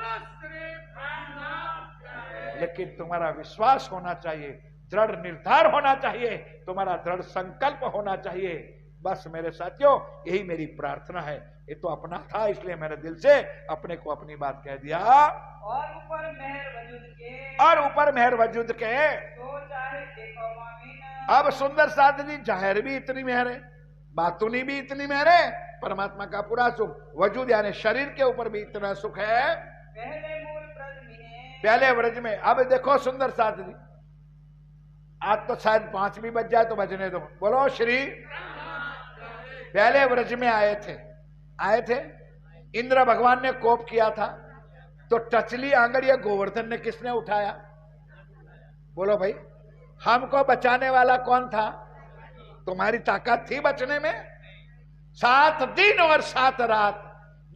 लेकिन तुम्हारा विश्वास होना चाहिए, दृढ़ निर्धार होना चाहिए, तुम्हारा दृढ़ संकल्प होना चाहिए। बस मेरे साथियों यही मेरी प्रार्थना है। ये तो अपना था इसलिए मैंने दिल से अपने को अपनी बात कह दिया। और ऊपर मेहर वजूद के तो चाहे देखो मामीन। अब सुंदर साथ जी जाहिर भी इतनी मेहर है, बातूनी भी इतनी मेहर है, परमात्मा का पूरा सुख वजूद यानी शरीर के ऊपर भी इतना सुख है। पहले व्रज में। अब देखो सुंदर साथ जी, आज तो शायद 5 भी बज जाए तो बजने दो। बोलो श्री। पहले व्रज में आए थे। इंद्र भगवान ने कोप किया था तो टचली आंगड़िया गोवर्धन ने किसने उठाया? बोलो भाई, हमको बचाने वाला कौन था? तुम्हारी ताकत थी बचने में? 7 दिन और 7 रात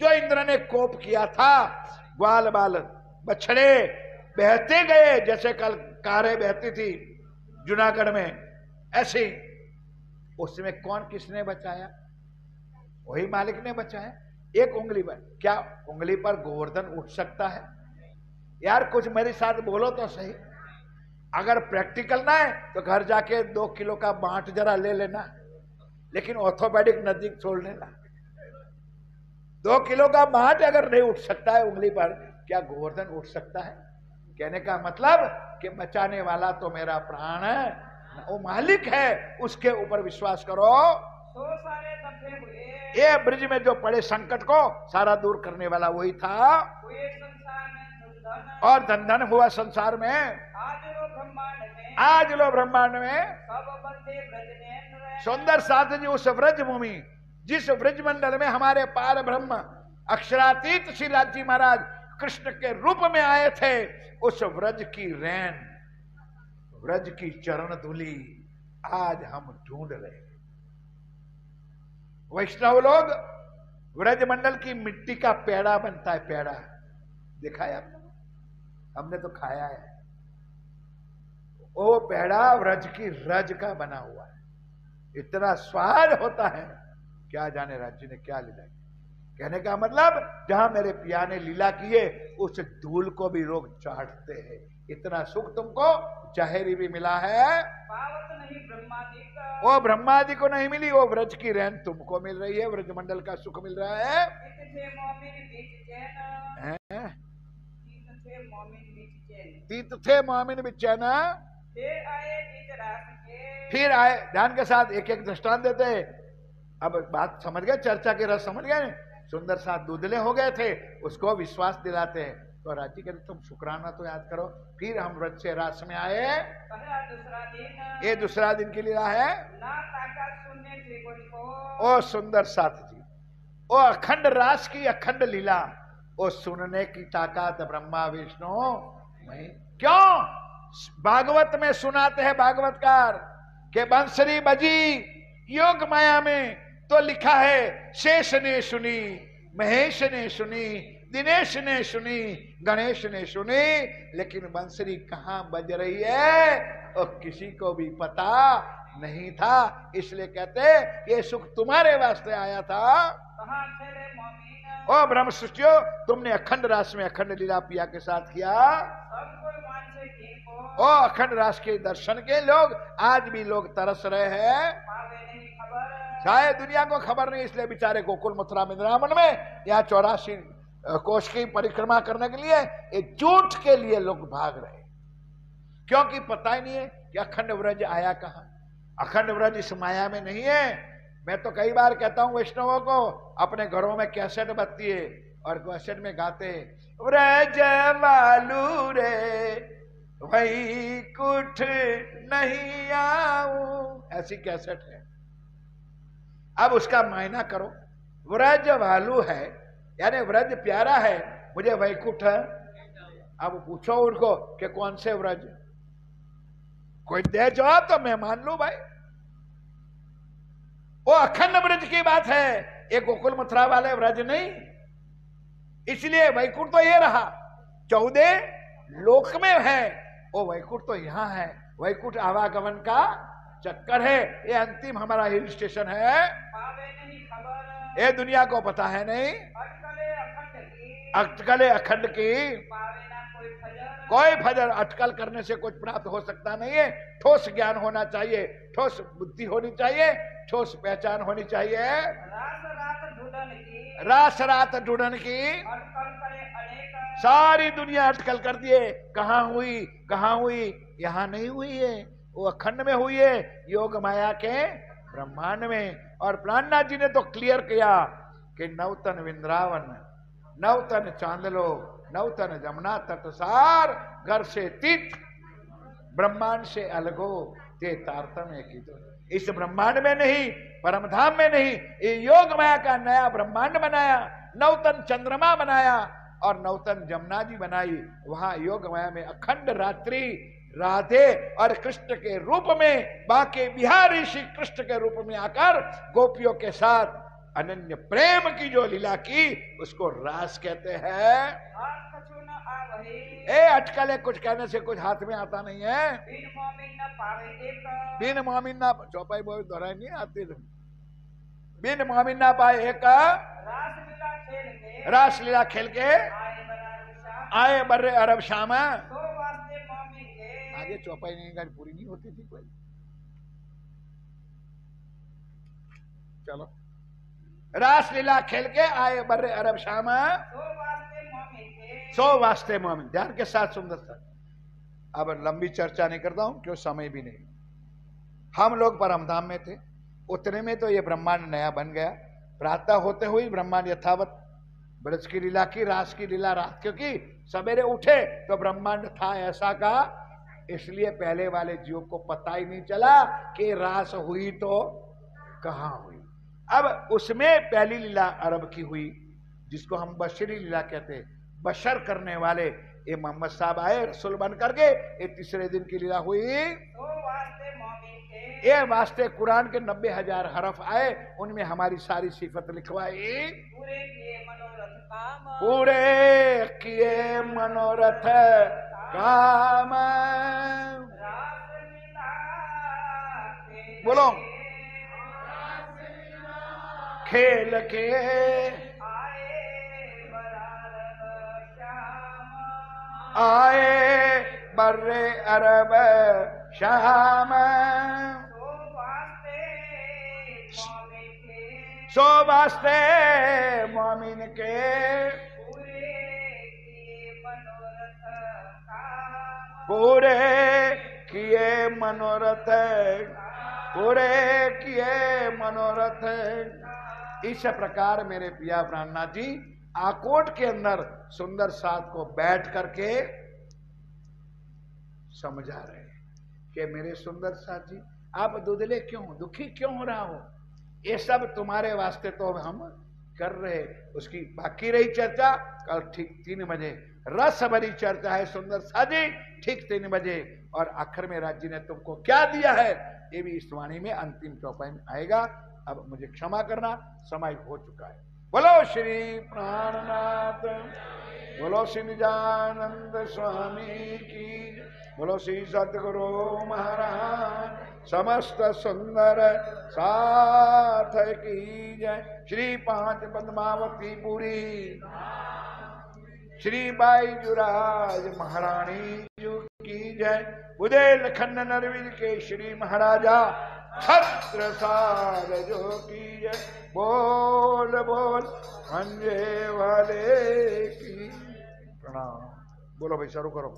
जो इंद्र ने कोप किया था, ग्वाल बाल बछड़े बहते गए, जैसे कल कारें बहती थी जूनागढ़ में, ऐसे उसमें कौन किसने बचाया? वही मालिक ने बचाया। 1 उंगली पर, क्या उंगली पर गोवर्धन उठ सकता है? यार कुछ मेरे साथ बोलो तो सही। अगर प्रैक्टिकल ना है तो घर जाके 2 किलो का बांट जरा ले लेना, लेकिन ऑर्थोपेडिक नजदीक छोड़ लेना। 2 किलो का बांट अगर नहीं उठ सकता है उंगली पर, क्या गोवर्धन उठ सकता है? कहने का मतलब कि बचाने वाला तो मेरा प्राण है, वो मालिक है, उसके ऊपर विश्वास करो। सारे दफे हुए, ये ब्रिज में जो पड़े संकट को सारा दूर करने वाला वही था। हुए संसार में धन, और धन धन हुआ संसार में। आज लो ब्रह्मांड में सब बंदे ब्रज ने सुंदर साथ जी उस व्रज भूमि, जिस व्रज मंडल में हमारे पार ब्रह्म अक्षरातीत श्रीलाल जी महाराज कृष्ण के रूप में आए थे, उस व्रज की रैन, व्रज की चरण धूली आज हम ढूंढ रहे हैं। वैष्णव लोग व्रजमंडल की मिट्टी का पेड़ा बनता है, पेड़ा देखा है आपने? हमने तो खाया है। वो पेड़ा व्रज की रज का बना हुआ है, इतना स्वाद होता है, क्या जाने राज्य ने क्या लीला की। कहने का मतलब जहां मेरे पिया ने लीला किए उस धूल को भी लोग चाटते हैं। इतना सुख तुमको जहरी भी मिला है, पावत नहीं ब्रह्मादि का, वो ब्रह्मादि को नहीं मिली, वो व्रज की रहन तुमको मिल रही है, व्रजमंडल का सुख मिल रहा है। तीत थे मोमिन बीच चैन, तीत थे मोमिन बिचैन, फिर आए बीच रात के, फिर आए। ध्यान के साथ एक एक दृष्टांत देते हैं। अब बात समझ गए, चर्चा के रस समझ गए। सुंदर साथ दूधले हो गए थे, उसको विश्वास दिलाते हैं। तो राजी कहते तुम शुक्राना तो याद करो। फिर हम व्रज से रास में आए, पहला दूसरा दिन, ये दूसरा दिन की लीला है। ना ताकत सुनने त्रिगुण को, ओ सुंदर साथ जी, ओ अखंड रास की अखंड लीला, ओ सुनने की ताकत ब्रह्मा विष्णु नहीं। क्यों? भागवत में सुनाते हैं भागवतकार के बंसरी बजी योग माया में, तो लिखा है शेष ने सुनी, महेश ने सुनी, दिनेश ने सुनी, गणेश ने सुनी, लेकिन बंसरी कहां बज रही है और किसी को भी पता नहीं था। इसलिए कहते ये सुख तुम्हारे वास्ते आया था। कहाँ थे रे मोमिन, ओ ब्रह्म सृष्टियो, तुमने अखंड रास में अखंड लीला पिया के साथ किया। सब कोई मानसे की को, ओ अखंड रास के दर्शन के लोग आज भी लोग तरस रहे हैं। पावे नहीं खबर, शायद दुनिया को खबर नहीं, इसलिए बेचारे गोकुल मथुरा वृंदावन में या 84 कोष की परिक्रमा करने के लिए एक झूठ के लिए लोग भाग रहे, क्योंकि पता ही नहीं है कि अखंड व्रज आया कहां। अखंड व्रज इस माया में नहीं है। मैं तो कई बार कहता हूं वैष्णवों को, अपने घरों में कैसेट बजती है और कैसेट में गाते व्रज वालू रे वही कुछ नहीं आऊं, ऐसी कैसेट है। अब उसका मायना करो, व्रज वालू है यानी व्रज प्यारा है, मुझे वैकुंठ है। अब पूछो उनको कि कौन से व्रज, कोई दे जवाब तो मैं मान लू भाई। वो अखंड व्रज की बात है, ये गोकुल मथुरा वाले व्रज नहीं। इसलिए वैकुंठ तो ये रहा, 14 लोक में है, वो वैकुंठ तो यहां है। वैकुंठ आवागमन का चक्कर है, ये अंतिम हमारा हिल स्टेशन है। पावे नहीं खबर, ये दुनिया को पता है नहीं। अटकले अखंड की, अटकले अखंड की, पावे ना कोई फजर, कोई फजर अटकल करने से कुछ प्राप्त हो सकता नहीं है। ठोस ज्ञान होना चाहिए, ठोस बुद्धि होनी चाहिए, ठोस पहचान होनी चाहिए। रात रात ढूंढन की, रास रात ढूंढन की, अटकल करे अनेक, सारी दुनिया अटकल कर दिए, कहां हुई कहां हुई, यहां नहीं हुई है, वो अखंड में हुई है, योग माया के ब्रह्मांड में। और प्राणनाथ जी ने तो क्लियर किया कि नवतन वृंदावन, नवतन चांदलो, नवतन जमुना तटसार, घर से तीत ब्रह्मांड से अलगो ते तारतम्य की। तो इस ब्रह्मांड में नहीं, परमधाम में नहीं, ये योग माया का नया ब्रह्मांड बनाया, नवतन चंद्रमा बनाया और नवतन जमुना जी बनाई। वहां योग माया में अखंड रात्रि राधे और कृष्ण के रूप में, बाके बिहारी श्री कृष्ण के रूप में आकर गोपियों के साथ अनन्य प्रेम की जो लीला की, उसको रास कहते हैं। हाथ कछु न आवहि, ए अटकल है, कुछ कहने से कुछ हाथ में आता नहीं है। बिन मोमिन न पावे एक, बिन मोमिन ना, चौपाई बोल दोहराई नहीं आती। बिन मोमिन ना पाए एक, रास लीला खेल के, रास लीला खेल के आए बराबर शाम, आए बर्रे अरब शाम। तो वास्ते मोमिन के, आगे चौपाई नहीं गाड़ी पूरी नहीं होती थी कोई। चलो, रास लीला खेल के आए बर्रे अरब शाम, तो वास्ते मोमिन के, सो वास्ते मोमिन। ध्यान के साथ सुंदर सा। अब लंबी चर्चा नहीं करता हूं, क्यों समय भी नहीं। हम लोग परमधाम में थे, उतने में तो ये ब्रह्मांड नया बन गया। प्रातः होते हुए ब्रह्मांड यथावत, ब्रज की लीला की, रास की लीला रात, क्योंकि सवेरे उठे तो ब्रह्मांड था ऐसा का, इसलिए पहले वाले जीव को पता ही नहीं चला कि रास हुई तो कहां हुई। अब उसमें पहली लीला अरब की हुई, जिसको हम बशरी लीला कहते हैं। बशर करने वाले ये मोहम्मद साहब आए रसूल बन करके, ये तीसरे दिन की लीला हुई। तो वास्ते मोमिन के, ये वास्ते कुरान के 90,000 हरफ आए, उनमें हमारी सारी सिफत लिखवाई। पूरे किए मनोरथ काम, पूरे किए मनोरथ काम। रासलीला के बोलो, खेल के आए बरारब श्याम, आए बर्रे अरब शाम। सो वास्ते मोमिन के पूरे किए मनोरथ काम, पूरे किए मनोरथ, पूरे किए मनोरथ। इस प्रकार मेरे पिया प्राणनाथ जी आकोट के अंदर सुंदर साथ को बैठ करके समझा रहे हैं कि मेरे सुंदर साथ जी, आप दुधले क्यों, दुखी क्यों हो रहा हो? ये सब तुम्हारे वास्ते तो हम कर रहे। उसकी बाकी रही चर्चा कल ठीक 3 बजे, रस भरी चर्चा है सुंदर साजी, ठीक 3 बजे। और आखिर में राज जी ने तुमको क्या दिया है ये भी इस वाणी में अंतिम चौपाई में आएगा। अब मुझे क्षमा करना, समय हो चुका है। बोलो श्री प्राणनाथ, बोलो श्री निजानंद स्वामी की, बोलो श्री सतगुरु महाराज समस्त सुंदर साथ की जय। श्री 5 पद्मावती पुरी, श्री बाईजुराज महारानी जी की जय। बुदेलखंड नरविंद के श्री महाराजा छत्रसाल जो की जय। बोल बोल खंजे वाले की प्रणाम। बोलो भाई शुरू करो।